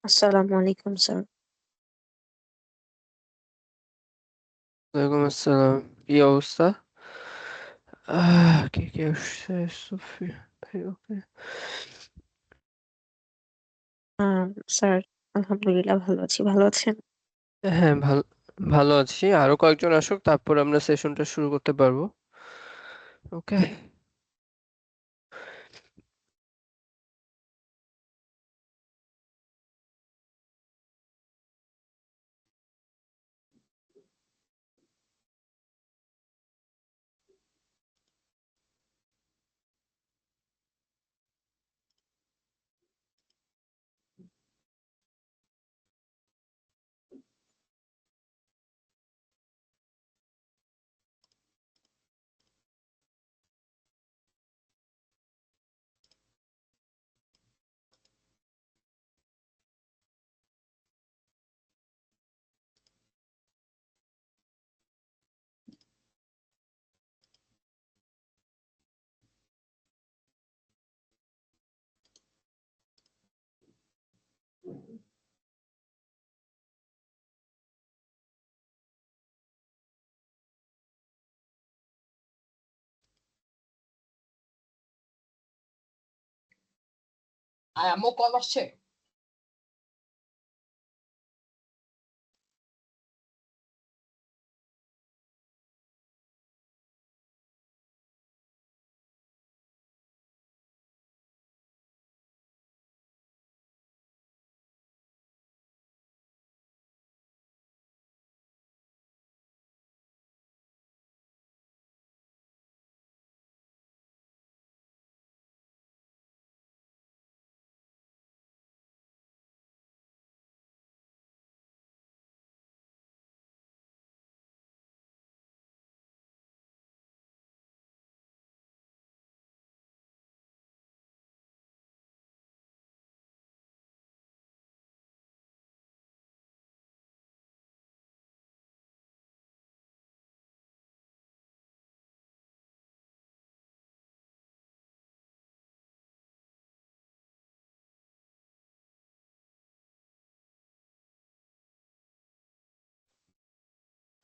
আসসালামু আলাইকুম স্যার। ওয়ালাইকুম আসসালাম। কি অবস্থা? কে আসছে? সুফিয়ান ভাই, ওকে। আ স্যার আলহামদুলিল্লাহ ভালো আছি। ভালো আছেন? হ্যাঁ, ভালো আছি। আরো কয়েকজন আসুক, তারপর আমরা সেশনটা শুরু করতে পারবো। ওকে। আম্মু কল আসছে।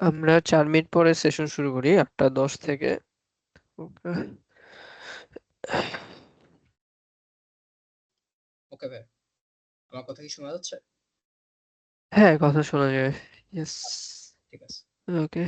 আমরা 4 মিনিট পরে সেশন শুরু করি, 8:10 থেকে। ওকে। ওকে ভাই, আমার কথা কি শোনা যাচ্ছে? হ্যাঁ, কথা শোনা যায়। ইয়েস। আচ্ছা, ঠিক আছে। ওকে।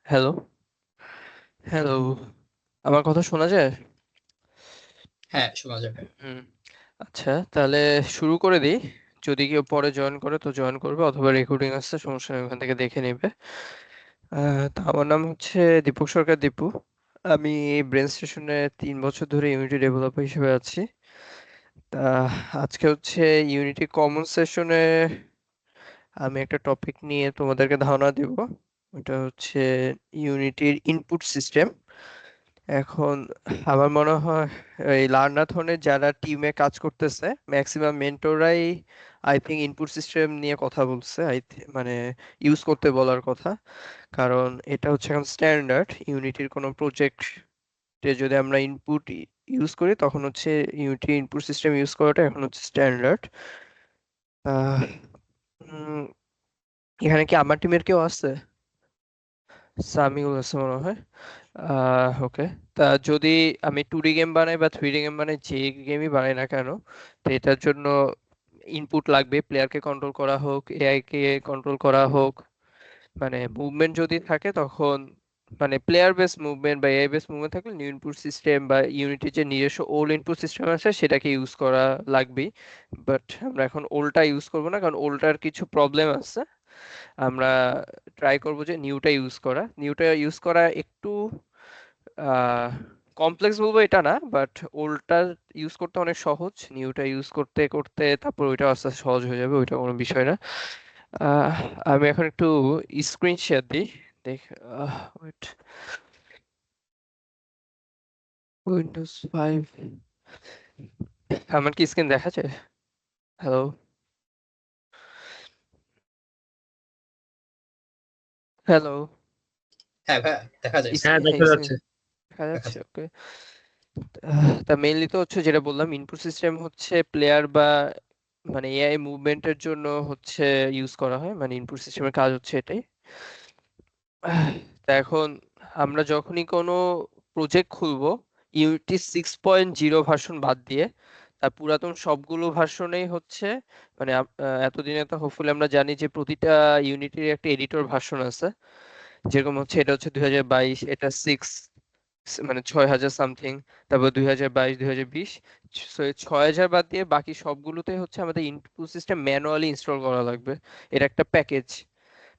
হ্যালো, হ্যালো, আমার কথা শোনা যায়? হ্যাঁ, শোনা যাবে। হুম, আচ্ছা তাহলে শুরু করে দিই। যদি কেউ পরে জয়েন করে তো জয়েন করবে, অথবা রেকর্ডিং আসছে, সমস্যা নেই, ওখান থেকে দেখে নেবে। তা আমার নাম হচ্ছে দীপক সরকার দীপু। আমি ব্রেন স্টেশনে 3 বছর ধরে ইউনিটি ডেভেলপার হিসেবে আছি। তা আজকে হচ্ছে ইউনিটি কমন সেশনে আমি একটা টপিক নিয়ে তোমাদেরকে ধারণা দেব। ওটা হচ্ছে ইউনিটির ইনপুট সিস্টেম। এখন আমার মনে হয় এই লার্নাথনের যারা টিমে কাজ করতেছে ম্যাক্সিমাম মেন্টররাই আই থিঙ্ক ইনপুট সিস্টেম নিয়ে কথা বলছে, মানে ইউজ করতে বলার কথা। কারণ এটা হচ্ছে এখন স্ট্যান্ডার্ড ইউনিটির কোনো প্রজেক্টে যদি আমরা ইনপুট ইউজ করি তখন হচ্ছে ইউনিটি ইনপুট সিস্টেম ইউজ করাটা এখন হচ্ছে স্ট্যান্ডার্ড। এখানে কি আমার টিমের কেউ আছে? সামিউল আছে মনে হয়। ওকে। তা যদি আমি 2D গেম বানাই বা 3D গেম বানাই, যে গেমই বানাই না কেন, তো এটার জন্য ইনপুট লাগবে, প্লেয়ারকে কন্ট্রোল করা হোক, এআই কে কন্ট্রোল করা হোক। মানে মুভমেন্ট যদি থাকে তখন, মানে প্লেয়ার বেস মুভমেন্ট বা এআই বেস মুভমেন্ট থাকলে নিউ ইনপুট সিস্টেম বা ইউনিটির যে নিজস্ব ওল্ড ইনপুট সিস্টেম আছে সেটাকে ইউজ করা লাগবেই। বাট আমরা এখন ওল্ডটা ইউজ করবো না, কারণ ওল্ডটার কিছু প্রবলেম আছে। আমরা ট্রাই করবো যে নিউটা ইউজ করা একটু কমপ্লেক্স বলবো এটা না, বাট ওল্ডটা ইউজ করতে অনেক সহজ, নিউটা ইউজ করতে করতে তারপর ওইটা আস্তে আস্তে সহজ হয়ে যাবে, ওইটা কোনো বিষয় না। আহ, আমি এখন একটু স্ক্রিন শেয়ার দিই। দেখ, ওয়েট, উইন্ডোজ 5, আমার কি স্ক্রিন দেখা যায়? হ্যালো, হ্যালো, হ্যাঁ ভাইয়া, দেখা যায় হ্যাঁ, স্ক্রিনে। দেখা স্ক্রিন যাচ্ছে। দেখা দেখা যাচ্ছে? যায়। ওকে। তা মেইনলি তো হচ্ছে যেটা বললাম, ইনপুট সিস্টেম হচ্ছে প্লেয়ার বা মানে এআই মুভমেন্টের জন্য হচ্ছে ইউজ করা হয়, মানে ইনপুট সিস্টেমের কাজ হচ্ছে এটাই। তা এখন আমরা যখনই কোনো প্রজেক্ট খুলবো, ইউনিটি 6.0 ভার্সন বাদ দিয়ে তার পুরাতন সবগুলো ভার্সনেই হচ্ছে, মানে এতদিনে তো হোপফুলি আমরা জানি যে প্রতিটা ইউনিটির একটা এডিটর ভার্সন আছে। যেরকম হচ্ছে এটা হচ্ছে 2022, এটা মানে 6,000 সামথিং, তারপর 2022, 2020। 6,000 বাদ দিয়ে বাকি সবগুলোতে হচ্ছে আমাদের ইনপুট সিস্টেম ম্যানুয়ালি ইনস্টল করা লাগবে। এটা একটা প্যাকেজ,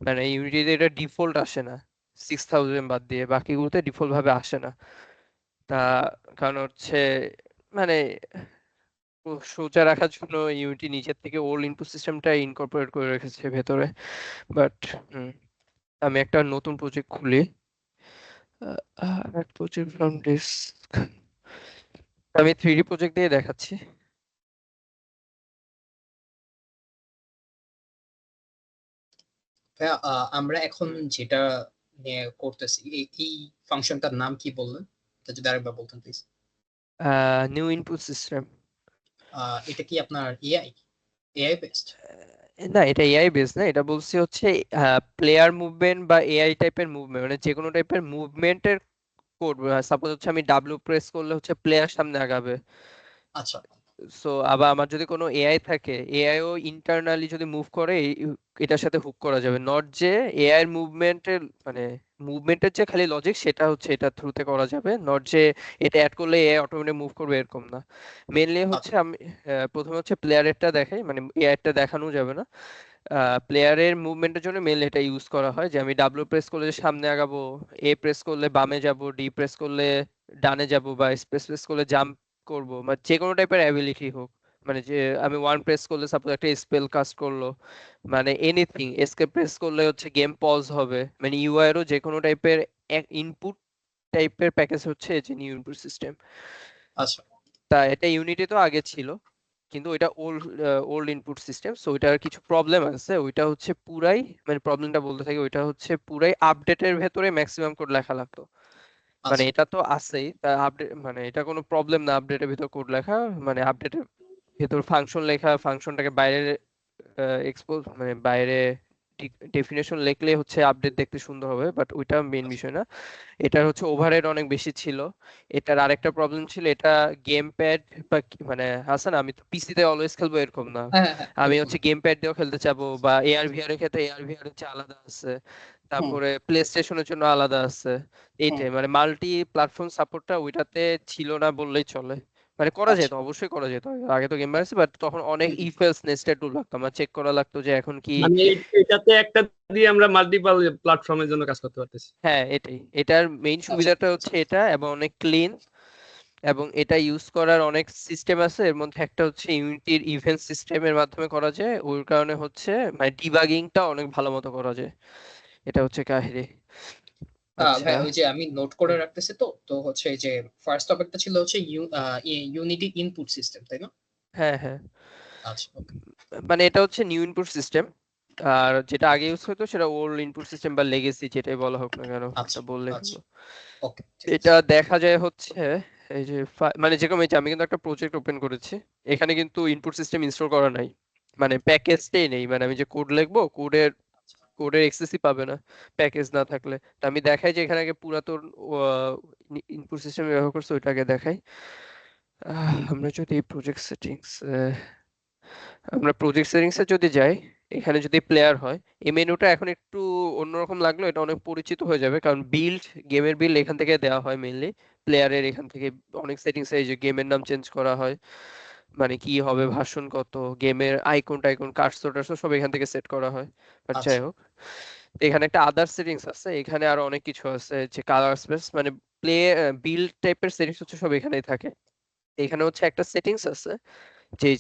মানে ইউনিটিতে এটা ডিফল্ট আসে না। 6,000 বাদ দিয়ে বাকিগুলোতে ডিফল্ট ভাবে আসে না। তা কারণ হচ্ছে, মানে সোজা রাখার জন্য ইউনিটি নিজের থেকে ওল্ড ইনপুট সিস্টেমটা ইনকর্পোরেট করে রেখেছে ভেতরে। বাট আমি একটা নতুন প্রজেক্ট খুলি, প্রজেক্ট ফ্রম ডিস্ক, আমি 3D প্রজেক্ট দিয়ে দেখাচ্ছি। ভাইয়া, আমরা এখন হুম। যেটা নিয়ে করতেছি, এই ফাংশনটার নাম কি বললেন? এটা যদি আরেকবার বলতেন প্লিজ। New input system. এটা কি আপনার এআই এআই বেসড? না, এটা এআই বেস না, এটা বলছি হচ্ছে প্লেয়ার মুভমেন্ট বা এআই টাইপের মুভমেন্ট, মানে যে কোনো টাইপের মুভমেন্টের কোড। সাপোজ হচ্ছে আমি ডাব্লিউ প্রেস করলে হচ্ছে প্লেয়ার সামনে আগাবে। আচ্ছা সো আবার আমার যদি কোনো এআই থাকে, এআই ও ইন্টারনালি যদি মুভ করে এটার সাথে হুক করা যাবে, নট যে এআই এর মুভমেন্টের, মানে মুভমেন্টের যে খালি লজিক সেটা হচ্ছে এটা থ্রুতে করা যাবে, নট যে এটা অ্যাড করলে এআই অটোমেটিক মুভ করবে এরকম না। মেইনলি হচ্ছে আচ্ছা আমি প্রথমে হচ্ছে প্লেয়ারেরটা দেখাই, মানে এআইটা দেখানো যাবে না। প্লেয়ারের মুভমেন্টের জন্য মেইনলি এটা ইউজ করা হয়, যে আমি ডাব্লিউ প্রেস করলে সামনে আগাবো, এ প্রেস করলে বামে যাব, ডি প্রেস করলে ডানে যাব, বা স্পেস প্রেস করলে জাম্প করব, বা যে কোনো টাইপের অ্যাবিলিটি হোক। মানে যে আমি ওয়ান প্রেস করলে সাপোজ একটা স্পেল কাস্ট করলো, মানে এনিথিং, এসকেপ প্রেস করলে হচ্ছে গেম পজ হবে, মানে ইউআই এরও যে কোনো টাইপের ইনপুট টাইপের প্যাকেজ হচ্ছে এই যে নিউ ইনপুট সিস্টেম। আচ্ছা তা এটা ইউনিটি তো আগে ছিল, কিন্তু ওইটা ওল্ড ইনপুট সিস্টেম, সো ওইটার কিছু প্রবলেম আছে। ওইটা হচ্ছে পুরাই, মানে প্রবলেমটা বলতে থাকি, ওইটা হচ্ছে পুরাই আপডেটের ভেতরে ম্যাক্সিমাম কোড লেখা লাগতো। মানে আচ্ছা এটা তো আছেই, তা আপডেট মানে এটা কোনো প্রবলেম না আপডেটের ভিতর কোড লেখা, মানে আপডেটের ভেতর ফাংশন লেখা, ফাংশনটাকে বাইরে এক্সপোজ, মানে বাইরে ডেফিনেশন লিখলে হচ্ছে আপডেট দেখতে সুন্দর হবে, বাট ওইটা মেইন আচ্ছা। বিষয় না। এটার হচ্ছে ওভারহেড অনেক বেশি ছিল। এটার আরেকটা প্রবলেম ছিল, এটা গেম প্যাড বা মানে আছে না, আমি তো পিসিতে অলওয়েজ খেলবো এরকম না। হ্যাঁ হ্যাঁ হ্যাঁ, আমি এরকম হচ্ছে না। গেম প্যাড দিয়েও খেলতে চাবো, বা এআর ভিআর এর ক্ষেত্রে এআর ভিআর হচ্ছে আলাদা আছে। তারপরে প্লে স্টেশনের জন্য আলাদা আছে। এইটাই মানে মাল্টি প্ল্যাটফর্ম সাপোর্টটা ওইটাতে ছিল না বললেই চলে। মানে করা যেত, আচ্ছা অবশ্যই করা যেত, আগে তো গেম বানাইছে, বাট তখন অনেক ইফ এলস নেস্টেড রুল লাগতো, আমার চেক করা লাগতো যে এখন কি। মানে এটাতে একটা দিয়ে আমরা মাল্টিপল প্ল্যাটফর্মের জন্য কাজ করতে পারতেছি। হ্যাঁ এটাই, এটার মেইন আচ্ছা সুবিধাটা হচ্ছে এটা, এবং অনেক ক্লিন, এবং এটা ইউজ করার অনেক সিস্টেম আছে। এর মধ্যে একটা হচ্ছে ইউনিটির ইভেন্ট সিস্টেমের মাধ্যমে করা যায়, ওই কারণে হচ্ছে মানে ডিবাগিংটা অনেক ভালো মতো করা যায়। এটা হচ্ছে কাহিনী। আচ্ছা। ভাই ওই যে আমি নোট করে রাখতেছি, তো তো হচ্ছে এই যে ফার্স্ট টপিকটা ছিল হচ্ছে ইউনিটি ইনপুট সিস্টেম, তাই না? হ্যাঁ হ্যাঁ, আচ্ছা ওকে মানে এটা হচ্ছে নিউ ইনপুট সিস্টেম, আর যেটা আগে ইউজ হতো সেটা ওল্ড ইনপুট সিস্টেম বা লেগেসি, যেটাই বলা হোক না কেন, আচ্ছা এটা বললে আচ্ছা হলো। ওকে ঠিক আছে এটা দেখা যায় হচ্ছে এই যে মানে যেরকম এই যে আমি কিন্তু একটা প্রজেক্ট ওপেন করেছি, এখানে কিন্তু ইনপুট সিস্টেম ইনস্টল করা নাই, মানে প্যাকেজটাই নেই, মানে আমি যে কোড লিখবো আচ্ছা কোডের এক্সেসই পাবে না প্যাকেজ না থাকলে। তো আমি দেখাই যে এখানে আগে পুরাতন ইনপুট সিস্টেম ব্যবহার করছে ওইটাকে দেখাই। আমরা যদি প্রজেক্ট সেটিংস এ যদি যাই, এখানে যদি প্লেয়ার হয়, এই মেনুটা এখন একটু অন্যরকম লাগলো, এটা অনেক পরিচিত হয়ে যাবে, কারণ গেমের বিল্ড এখান থেকে দেওয়া হয় মেইনলি। প্লেয়ারের এখান থেকে অনেক সেটিংস, এই যে গেমের নাম চেঞ্জ করা হয়, মানে কি হবে, ভার্সন কত, গেমের আইকন টাইকন কার্সর টার্সর সব এখান থেকে সেট করা হয়। বাট যাই আচ্ছা হোক, তো এখানে একটা আদার সেটিংস আছে, এখানে আরো অনেক কিছু আছে, যে কালার স্পেস মানে প্লে বিল্ড টাইপের সেটিংস হচ্ছে সব এখানেই থাকে। এখানে হচ্ছে একটা সেটিংস আছে, যে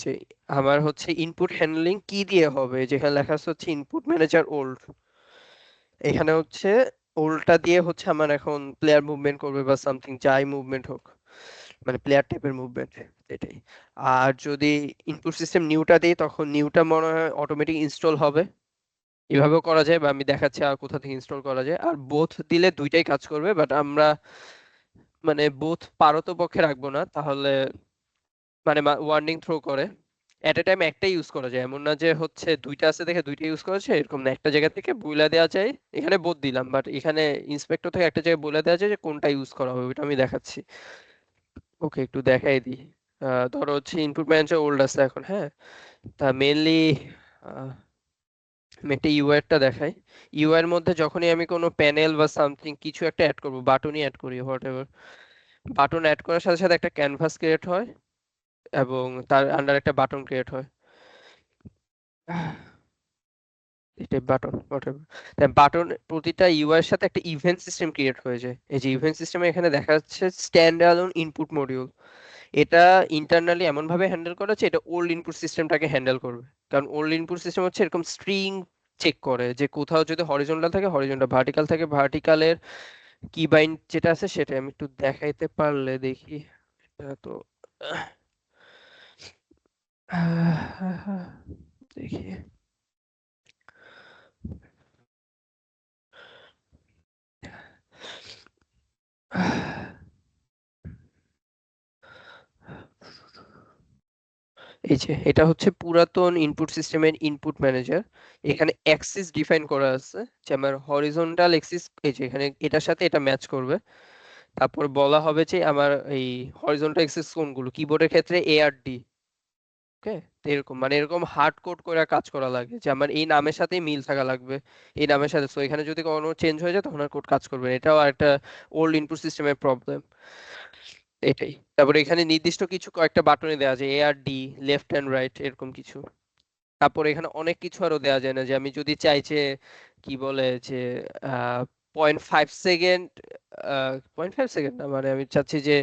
আমার হচ্ছে ইনপুট হ্যান্ডলিং কি দিয়ে হবে, যেখানে লেখা আছে হচ্ছে ইনপুট ম্যানেজার ওল্ড। এখানে হচ্ছে ওল্ডটা দিয়ে হচ্ছে আমার এখন প্লেয়ার মুভমেন্ট করবে বা সামথিং, যাই মুভমেন্ট হোক, মানে প্লেয়ার টাইপের মুভমেন্ট, এটাই। আর যদি ইনপুট সিস্টেম নিউটা দিই, তখন নিউটা মনে হয় অটোমেটিক ইনস্টল হবে, এভাবেও করা যায়, বা আমি দেখাচ্ছি আর কোথা থেকে ইনস্টল করা যায়। আর বোথ দিলে দুইটাই কাজ করবে, বাট আমরা মানে বোথ পারতপক্ষে রাখবো না, তাহলে মানে ওয়ার্নিং থ্রো করে। এট এ টাইম একটাই ইউজ করা যায়, এমন না যে হচ্ছে দুইটা আছে দেখে দুইটা ইউজ করেছে, এরকম না, একটা জায়গা থেকে বইলা দেওয়া যায়। এখানে বোধ দিলাম, বাট এখানে ইন্সপেক্টর থেকে একটা জায়গায় বলে দেওয়া যায় যে কোনটা ইউজ করা হবে, ওইটা আমি দেখাচ্ছি। ওকে, একটু দেখাই দিই। ধরো হচ্ছে ইনপুট ম্যানেজার ওল্ড আছে এখন, হ্যাঁ। তা মেনলি আমি একটা ইউআই টা দেখাই। ইউআই এর মধ্যে যখনই আমি কোনো প্যানেল বা সামথিং কিছু একটা অ্যাড করব, বাটনই অ্যাড করি, হোয়াট এভার, বাটন অ্যাড করার সাথে সাথে একটা ক্যানভাস ক্রিয়েট হয়, এবং তার আন্ডার একটা বাটন ক্রিয়েট হয়। এটা বাটন whatever। তাই বাটন প্রতিটা ইউআই এর সাথে একটা ইভেন্ট সিস্টেম ক্রিয়েট হয়ে যায়। এই যে ইভেন্ট সিস্টেমে এখানে দেখা যাচ্ছে স্ট্যান্ড অ্যালোন ইনপুট মডিউল। এটা ইন্টারনালি এমন ভাবে হ্যান্ডেল করা হচ্ছে, এটা ওল্ড ইনপুট সিস্টেমটাকে হ্যান্ডেল করবে। কারণ ওল্ড ইনপুট সিস্টেম হচ্ছে এরকম স্ট্রিং চেক করে, যে কোথাও যদি হরিজন্টাল থাকে হরিজন্টাল, ভার্টিকাল থাকে ভার্টিকালের কি বাইন্ড যেটা আছে সেটা। আমি একটু দেখাইতে পারলে দেখি। এটা তো দেখি। এই যে এটা হচ্ছে পুরাতন ইনপুট সিস্টেমের ইনপুট ম্যানেজার। এখানে অ্যাক্সিস ডিফাইন করা আছে, যে আমার হরিজন্টাল অ্যাক্সিস এই যে এখানে এটার সাথে এটা ম্যাচ করবে। তারপর বলা হবে যে আমার এই হরিজন্টাল অ্যাক্সিস কোনগুলো, কিবোর্ডের ক্ষেত্রে এ আর ডি। ওকে, তো এরকম মানে এরকম হার্ড কোড করে কাজ করা লাগে, যে আমার এই নামের সাথেই মিল থাকা লাগবে, এই নামের সাথে। সো এখানে যদি কোনো চেঞ্জ হয়ে যায় তখন আর কোড কাজ করবে না। এটাও একটা ওল্ড ইনপুট সিস্টেমের প্রবলেম, এটাই। তারপরে এখানে নির্দিষ্ট কিছু কয়েকটা বাটনে দেওয়া যায়, এ আর ডি, লেফট অ্যান্ড রাইট, এরকম কিছু। তারপরে এখানে অনেক কিছু আরো দেওয়া যায় না, যে আমি যদি চাই যে কি বলে যে 0.5 সেকেন্ড, 0.5 সেকেন্ড না, মানে আমি চাচ্ছি যে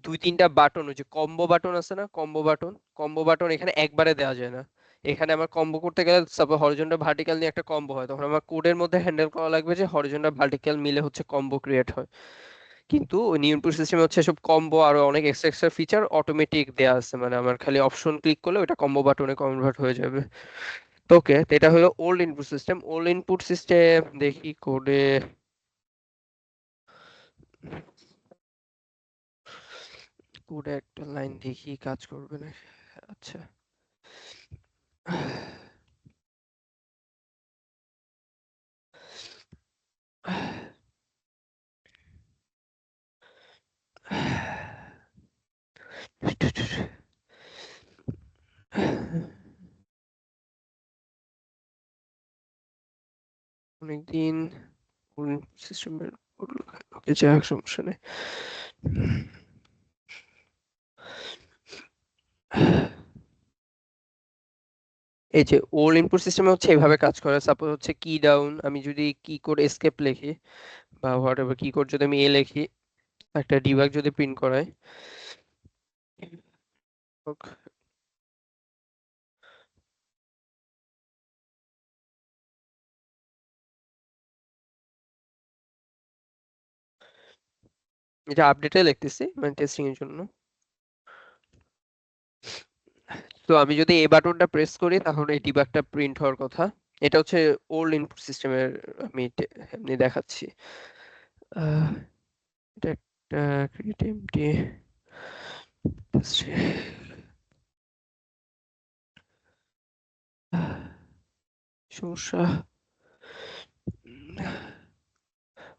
2-3টা বাটন, ওই যে কম্বো বাটন আছে না, কম্বো বাটন এখানে একবারে দেওয়া যায় না। এখানে আমার কম্বো করতে গেলে সাপোজ হরিজন্টাল ভার্টিক্যাল নিয়ে একটা কম্বো হয়, তখন আমার কোডের মধ্যে হ্যান্ডেল করা লাগবে যে হরিজন্টাল ভার্টিক্যাল মিলে হচ্ছে কম্বো ক্রিয়েট হয়। কিন্তু নিউ ইনপুট সিস্টেমে হচ্ছে সব কম্বো আরো অনেক এক্সট্রা এক্সট্রা ফিচার অটোমেটিক দেয়া আছে, মানে আমার খালি অপশন ক্লিক করলে ওটা কম্বো বাটনে কনভার্ট হয়ে যাবে। তো ওকে, তো এটা হলো old input system. Old input system দেখি কোডে, কোডে একটা লাইন দেখি কাজ করবে না। আচ্ছা, অনেকদিন সিস্টেমের ওকে যাক, সমস্যা নেই। এই যে ওল্ড ইনপুট সিস্টেমে হচ্ছে এভাবে কাজ করে। সাপোজ হচ্ছে কি ডাউন, আমি যদি কি কোড এসকেপ লিখি বা হোয়াট এভার কি কোড যদি আমি এ লিখি, একটা ডিবাগ যদি প্রিন্ট করায়, এটা আপডেটে লিখতেছি মানে টেস্টিং এর জন্য। তো আমি যদি এই বাটনটা প্রেস করি তখন এই ডিবাগটা প্রিন্ট হওয়ার কথা। এটা হচ্ছে ওল্ড ইনপুট সিস্টেমের, আমি এমনি দেখাচ্ছি। এটা একটা ক্রিয়েট এমটি সমস্যা।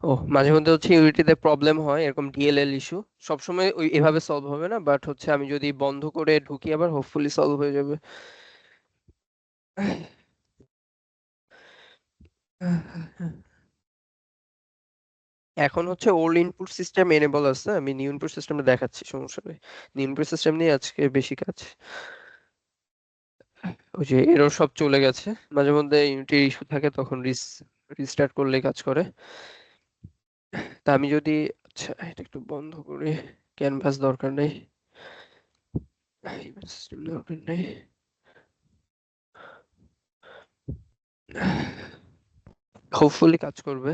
ও মাঝে মধ্যে হচ্ছে ইউনিটিতে প্রবলেম হয়, এরকম ডিএলএল ইস্যু। সবসময় ওই এভাবে সলভ হবে না, বাট হচ্ছে আমি যদি বন্ধ করে ঢুকি আবার হোপফুলি সলভ হয়ে যাবে। এখন হচ্ছে ওল্ড ইনপুট সিস্টেম এনেবল আছে, আমি নিউ ইনপুট সিস্টেমটা দেখাচ্ছি, সমস্যা নেই। নিউ ইনপুট সিস্টেম নিয়ে আজকে বেশি কাজ। ওই যে এরর সব চলে গেছে, মাঝে মধ্যে ইউনিটির ইস্যু থাকে, তখন রিস্টার্ট করলে কাজ করে। তা আমি যদি, আচ্ছা এটা একটু বন্ধ করি, ক্যানভাস দরকার নেই, সিস্টেম দরকার নেই। হোপফুলি কাজ করবে।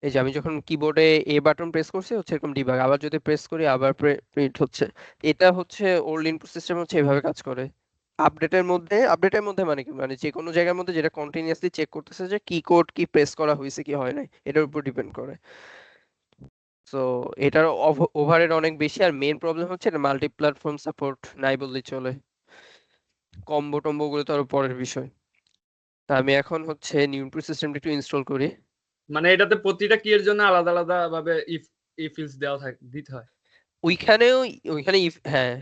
এই যে আমি যখন কিবোর্ডে এ বাটন প্রেস করছি হচ্ছে এরকম ডিবাগ, আবার যদি প্রেস করি আবার প্রিন্ট হচ্ছে। এটা হচ্ছে ওল্ড ইনপুট সিস্টেম হচ্ছে এভাবে কাজ করে। আপডেটের মধ্যে মানে কি, মানে যে কোনো জায়গার মধ্যে যেটা কন্টিনিউয়াসলি চেক করতেছে যে কি কোড কি প্রেস করা হয়েছে কি হয় নাই, এটার উপর ডিপেন্ড করে। সো এটার ওভারহেড অনেক বেশি, আর মেইন প্রবলেম হচ্ছে এটা মাল্টি প্ল্যাটফর্ম সাপোর্ট নাই বললেই চলে। কম্বো টম্বো গুলো তো আরো পরের বিষয়। তা আমি এখন হচ্ছে নিউ ইনপুট সিস্টেমটা একটু ইনস্টল করি। মানে এটাতে প্রতিটা কি এর জন্য আলাদা আলাদা ভাবে ইফ ইলস দেওয়া দিতে হয়। ওইখানেও, ওইখানে হ্যাঁ,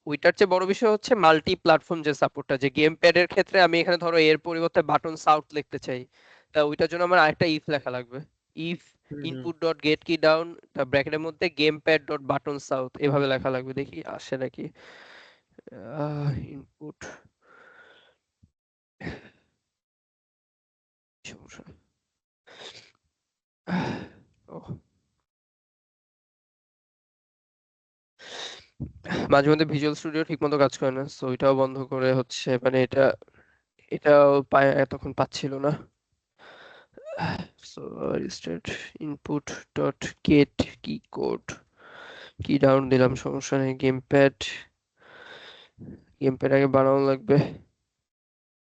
ওইটার চেয়ে বড় বিষয় হচ্ছে মাল্টি প্ল্যাটফর্ম যে সাপোর্টটা, যে গেম প্যাডের ক্ষেত্রে আমি এখানে ধরো এর পরিবর্তে বাটন সাউথ লিখতে চাই, তা ওইটার জন্য আমার আরেকটা ইফ লেখা লাগবে। ইফ ইনপুট ডট গেট কি ডাউন ব্র্যাকেটের মধ্যে game pad dot button south এভাবে লেখা লাগবে, দেখি আসে নাকি। ইনপুট সমস্যা। ও মাঝে মধ্যে ভিজুয়াল স্টুডিও ঠিক মতো কাজ করে না, সো এটাও বন্ধ করে হচ্ছে, মানে এটাও তখন পাচ্ছিল না। So reset input dot get key code, কি ডাউন দিলাম, সমস্যা নেই। গেমপ্যাড আগে বানানো লাগবে।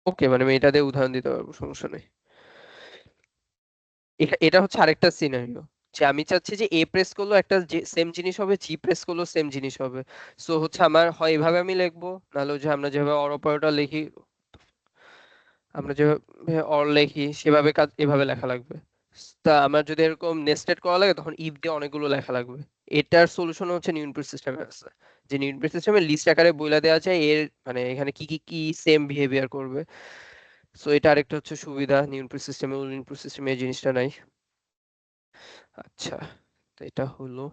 ওকে, মানে আমি এটা দিয়ে উদাহরণ দিতে পারবো, সমস্যা নেই। এটা হচ্ছে আরেকটা সিনারিও, যে আমি চাচ্ছি যে এ প্রেস করলেও একটা সেম জিনিস হবে, জি প্রেস করলেও সেম জিনিস হবে। সো হচ্ছে আমার হয় এভাবে আমি লিখবো, নাহলে যে আমরা যেভাবে অর অপারেটর লিখি, আমরা যেভাবে অর লিখি সেভাবে কাজ এভাবে লেখা লাগবে। তা আমার যদি এরকম নেস্টেড করা লাগে তখন ইফ দিয়ে অনেকগুলো লেখা লাগবে। এটার সলিউশন হচ্ছে নিউ ইনপুট সিস্টেমে আছে, যে নিউ ইনপুট সিস্টেমে লিস্ট আকারে বইলা দেওয়া যায় এর, মানে এখানে কি কি কি সেম বিহেভিয়ার করবে। সো এটা আরেকটা হচ্ছে সুবিধা, নিউ ইনপুট সিস্টেমে ওল্ড ইনপুট সিস্টেমে এই জিনিসটা নাই। আচ্ছা, তো এটা হলো,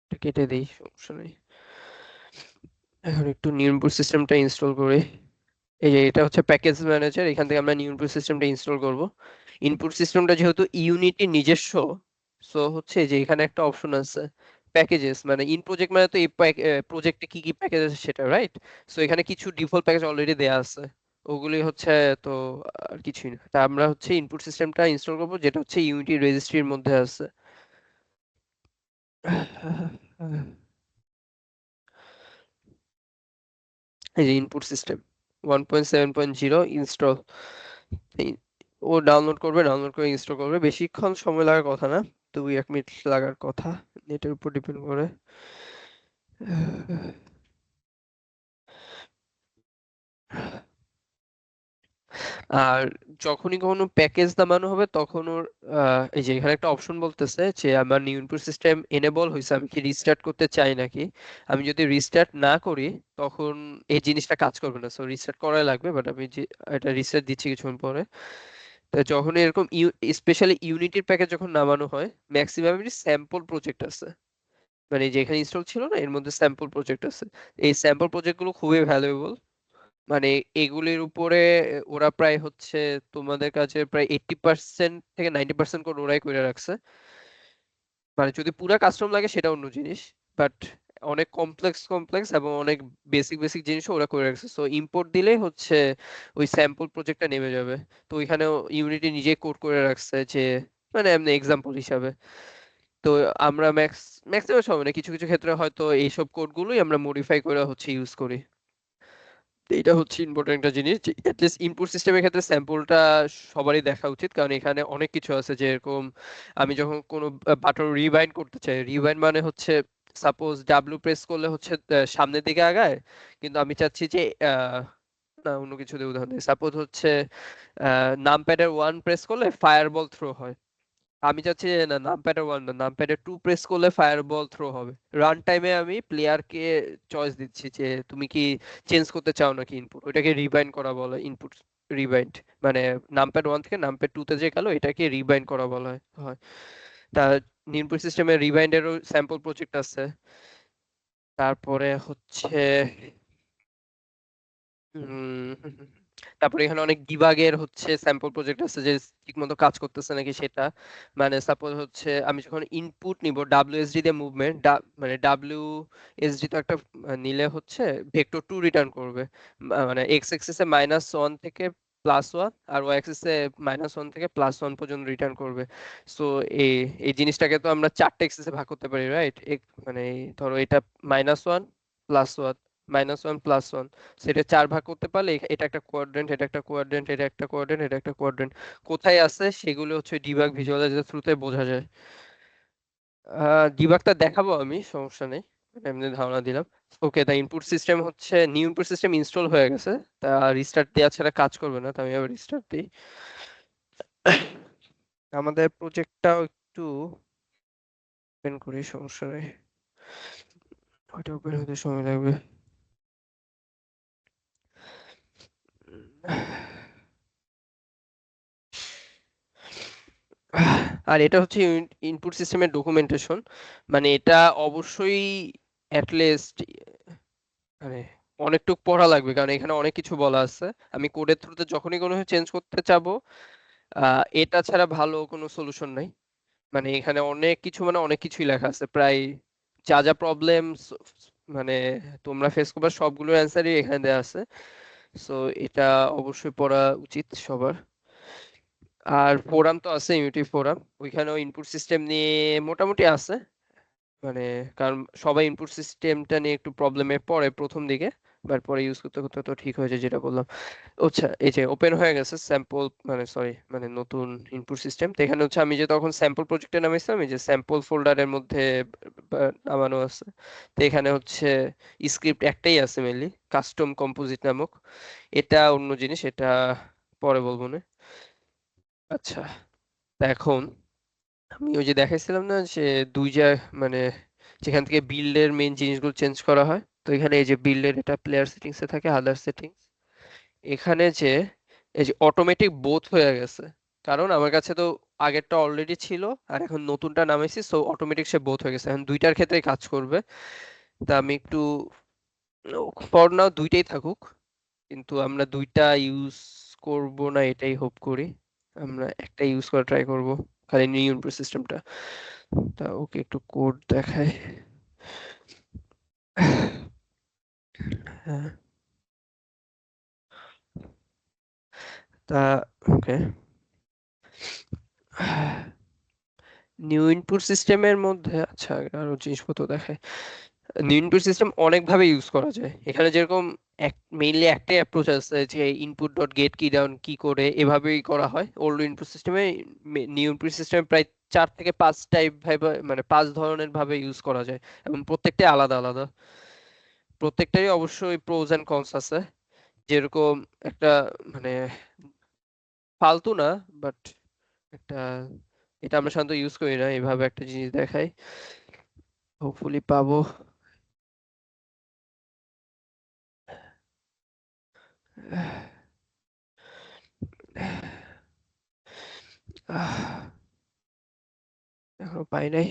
এটা কেটে দেই, সমস্যা নেই। এখন একটু নিউ ইনপুট সিস্টেমটা ইনস্টল করি। এই যে এটা হচ্ছে প্যাকেজ ম্যানেজার, এখান থেকে আমরা নিউ ইনপুট সিস্টেমটা ইনস্টল করব। ইনপুট সিস্টেমটা যেহেতু ইউনিটি নিজস্ব, সো হচ্ছে যে এখানে একটা অপশন আছে প্যাকেজেস, মানে ইন প্রজেক্ট, মানে তো এই প্রজেক্টে কি কি প্যাকেজ আছে সেটা, রাইট? সো এখানে কিছু ডিফল্ট প্যাকেজ অলরেডি দেয়া আছে, ওগুলি হচ্ছে, তো আর কিছুই না। তা আমরা হচ্ছে ইনপুট সিস্টেমটা ইনস্টল করব, যেটা হচ্ছে ইউনিটি রেজিস্ট্রির মধ্যে আছে। এই যে ইনপুট সিস্টেম 1.7.0 ইনস্টল, ও ডাউনলোড করবে, ডাউনলোড করে ইনস্টল করবে, বেশিক্ষণ সময় লাগার কথা না, 2-1 মিনিট লাগার কথা, নেটের উপর ডিপেন্ড করে। আর যখনই কোনো প্যাকেজ নামানো হবে তখন ওর এই যে এখানে একটা অপশন বলতেছে যে আমার নিউ ইনপুট সিস্টেম এনেবল হয়েছে, আমি কি রিস্টার্ট করতে চাই নাকি। আমি যদি রিস্টার্ট না করি তখন এই জিনিসটা কাজ করবে না, সো রিস্টার্ট করাই লাগবে, বাট আমি যে এটা রিস্টার্ট দিচ্ছি কিছুক্ষণ পরে। তো যখন এরকম স্পেশালি ইউনিটির প্যাকেজ যখন নামানো হয়, ম্যাক্সিমাম স্যাম্পল প্রজেক্ট আছে, মানে যেখানে ইনস্টল ছিল না এর মধ্যে স্যাম্পল প্রজেক্ট আছে। এই স্যাম্পল প্রজেক্ট গুলো খুবই ভ্যালুয়েবল, মানে এগুলির উপরে ওরা প্রায় হচ্ছে তোমাদের কাছে প্রায় 80% থেকে 90% কোড ওরাই করে রাখছে। মানে যদি পুরা কাস্টম লাগে সেটা অন্য জিনিস, বাট অনেক কমপ্লেক্স এবং অনেক বেসিক জিনিসও ওরা করে রাখছে। সো ইম্পোর্ট দিলেই হচ্ছে ওই স্যাম্পল প্রজেক্টটা নেমে যাবে। তো ওইখানেও ইউনিটি নিজেই কোড করে রাখছে যে, মানে এমনি এক্সাম্পল হিসাবে। তো আমরা ম্যাক্সিমাম সময় না, কিছু কিছু ক্ষেত্রে হয়তো এইসব কোডগুলোই আমরা মডিফাই করে হচ্ছে ইউজ করি। তো এটা হচ্ছে ইম্পর্টেন্ট একটা জিনিস যে অ্যাটলিস্ট ইনপুট সিস্টেমের ক্ষেত্রে স্যাম্পলটা সবারই দেখা উচিত, কারণ এখানে অনেক কিছু আছে। যেরকম আমি যখন কোনো বাটন রিবাইন্ড করতে চাই, রিবাইন্ড মানে হচ্ছে সাপোজ ডাব্লিউ প্রেস করলে হচ্ছে সামনের দিকে আগায়, কিন্তু আমি চাচ্ছি যে না অন্য কিছু দিয়ে উদাহরণ দিই, সাপোজ হচ্ছে নামপ্যাডের 1 প্রেস করলে ফায়ারবল থ্রো হয়, আমি চাচ্ছি যে না নামপ্যাডের 1 না নামপ্যাডের 2 প্রেস করলে ফায়ারবল থ্রো হবে। রান টাইমে আমি প্লেয়ারকে চয়েস দিচ্ছি যে তুমি কি চেঞ্জ করতে চাও নাকি ইনপুট, ওইটাকে রিবাইন্ড করা বলে ইনপুট রিবাইন্ড। মানে নামপ্যাড 1 থেকে নামপ্যাড 2 তে যে গেল এটাকে রিবাইন্ড করা বলা হয়। তার ইনপুট সিস্টেমে রিবাইন্ডেরও স্যাম্পল প্রজেক্ট আছে। তারপরে হচ্ছে উম, তারপরে এখানে অনেক ডিবাগের হচ্ছে স্যাম্পল প্রজেক্ট আছে যে ঠিকমতো কাজ করতেছে নাকি সেটা। মানে সাপোজ হচ্ছে আমি যখন ইনপুট নিব ডাব্লিউএসডি দিয়ে মুভমেন্ট, মানে ডাব্লিউএসডি তো একটা নিলে হচ্ছে ভেক্টর 2 রিটার্ন করবে। মানে এক্স অ্যাক্সিসে -1 থেকে +1 আর ওয়াই অ্যাক্সিসে -1 থেকে +1 পর্যন্ত রিটার্ন করবে। সো এই এই জিনিসটাকে তো আমরা 4টে অ্যাক্সিসে ভাগ করতে পারি, রাইট? মানে ধরো এটা -1 +1 -1 +1, সেটা 4 ভাগ করতে পারলে এটা একটা কোয়াড্রেন্ট, এটা একটা কোয়াড্রেন্ট, এটা একটা কোয়াড্রেন্ট, এটা একটা কোয়াড্রেন্ট কোথায় আছে সেগুলো হচ্ছে ডিবাগ ভিজুয়ালাইজার থ্রুতে বোঝা যায়। ডিবাগটা দেখাবো আমি, সমস্যা নেই, এমনি ধারণা দিলাম। ওকে, তা ইনপুট সিস্টেম হচ্ছে নিউ ইনপুট সিস্টেম ইনস্টল হয়ে গেছে, তা রিস্টার্ট দেওয়া ছাড়া কাজ করবে না, তো আমি আবার রিস্টার্ট দিই। আমাদের প্রজেক্টটাও একটু ওপেন করি, সমস্যা নেই, ওইটা ওপেন হতে সময় লাগবে। আর এটা হচ্ছে ইনপুট সিস্টেমের ডকুমেন্টেশন, মানে এটা অবশ্যই অ্যাটলিস্ট মানে অনেকটুকু পড়া লাগবে, কারণ এখানে অনেক কিছু বলা আছে। আমি কোডের থ্রুতে যখনই কোনো চেঞ্জ করতে চাবো, এটা ছাড়া ভালো কোনো সলিউশন নাই। মানে এখানে অনেক কিছু, মানে অনেক কিছুই লেখা আছে, প্রায় যা যা প্রবলেম মানে তোমরা ফেস করবে সবগুলোর অ্যান্সারই এখানে দেওয়া আছে। সো এটা অবশ্যই পড়া উচিত সবার। আর ফোরাম তো আছে, ইউনিটি ফোরাম, ওইখানেও ইনপুট সিস্টেম নিয়ে মোটামুটি আছে। মানে কারণ সবাই ইনপুট সিস্টেমটা নিয়ে একটু প্রবলেমে পড়ে প্রথম দিকে, বাট পরে ইউজ করতে করতে তো ঠিক হয়েছে, যেটা বললাম। আচ্ছা, এই যে ওপেন হয়ে গেছে স্যাম্পল, মানে সরি মানে নতুন ইনপুট সিস্টেম। তো এখানে হচ্ছে আমি যে তখন স্যাম্পল প্রজেক্টে নামাইছিলাম, এই যে স্যাম্পল ফোল্ডারের মধ্যে নামানো আছে। তো এখানে হচ্ছে স্ক্রিপ্ট একটাই আছে মেনলি, কাস্টম কম্পোজিট নামক। এটা অন্য জিনিস, এটা পরে বলবো না। আচ্ছা, তা এখন আমি ওই যে দেখাইছিলাম না যে দুই মানে যেখান থেকে বিল্ডের মেইন জিনিসগুলো চেঞ্জ করা হয়, তো এখানে এই যে বিল্ডের এটা প্লেয়ার সেটিংস এ থাকে, আদার সেটিংস, এখানে যে এই যে অটোমেটিক বোথ হয়ে গেছে, কারণ আমার কাছে তো আগেরটা অলরেডি ছিল আর এখন নতুনটা নামাইছি, সো অটোমেটিক সে বোথ হয়ে গেছে, এখন দুইটার ক্ষেত্রেই কাজ করবে। তা আমি একটু ফর নাও দুইটাই থাকুক, কিন্তু আমরা দুইটা ইউজ করব না এটাই হোপ করি। আমরা একটা ইউজ করা ট্রাই করব, খালি নিউ ইনপুট সিস্টেমটা। তা ওকে একটু কোড দেখাই। হ্যাঁ, তা ওকে, নিউ ইনপুট সিস্টেমের মধ্যে আচ্ছা আরো জিনিসপত্র দেখায়। নিউ ইনপুট সিস্টেম অনেকভাবে ইউজ করা যায়। এখানে যেরকম মেইনলি একটাই অ্যাপ্রোচ আছে যে ইনপুট ডট গেট কি ডাউন কি করে এভাবেই করা হয়। ওল্ড ইনপুট সিস্টেমে, নিউ ইনপুট সিস্টেমে প্রায় 4 থেকে 5 টাইপ ভাবে, মানে 5 ধরনের ভাবে ইউজ করা যায় এবং প্রত্যেকটাই আলাদা আলাদা। প্রত্যেকটারই অবশ্যই প্রোজ এন্ড কনস আছে। যেরকম একটা মানে ফালতু না, বাট একটা, এটা আমরা সাধারণত ইউজ করি না, এভাবে একটা জিনিস দেখাই, হোপফুলি পাবো। এখনো পাই নাই।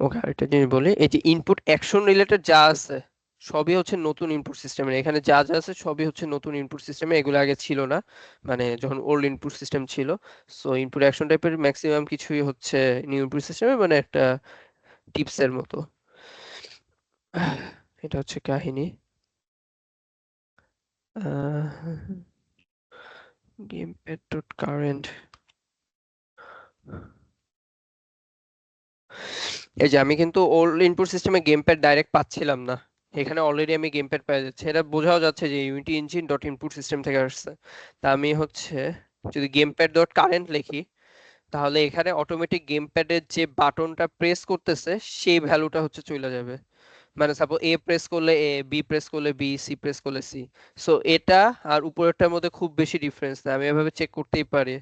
ওকে, আরেকটা জিনিস বলি, এই যে ইনপুট অ্যাকশন রিলেটেড যা আছে সবই হচ্ছে নতুন ইনপুট সিস্টেমের, এখানে যা যা আছে সবই হচ্ছে নতুন ইনপুট সিস্টেমে, এগুলো আগে ছিল না, মানে যখন ওল্ড ইনপুট সিস্টেম ছিল। সো ইনপুট অ্যাকশন টাইপের ম্যাক্সিমাম কিছুই হচ্ছে নিউ ইনপুট সিস্টেমে, মানে একটা টিপস এর মতো। এটা হচ্ছে কাহিনী। গেমপ্যাড ডট কারেন্ট, এই যে আমি কিন্তু ওল্ড ইনপুট সিস্টেমে গেমপ্যাড ডাইরেক্ট পাচ্ছিলাম না, এখানে অলরেডি আমি গেমপ্যাড পেয়ে যাচ্ছি, এটা বোঝাও যাচ্ছে যে unity engine dot input system থেকে আসছে। তা আমি হচ্ছে যদি গেমপ্যাড ডট কারেন্ট লিখি, তাহলে এখানে অটোমেটিক গেমপ্যাডের যে বাটনটা প্রেস করতেছে সেই ভ্যালুটা হচ্ছে চলে যাবে, মানে সাপোজ এ প্রেস করলে এ, বি প্রেস করলে বি, সি প্রেস করলে সি। সো এটা আর উপরেরটার মধ্যে খুব বেশি ডিফারেন্স না, আমি এভাবে চেক করতেই পারি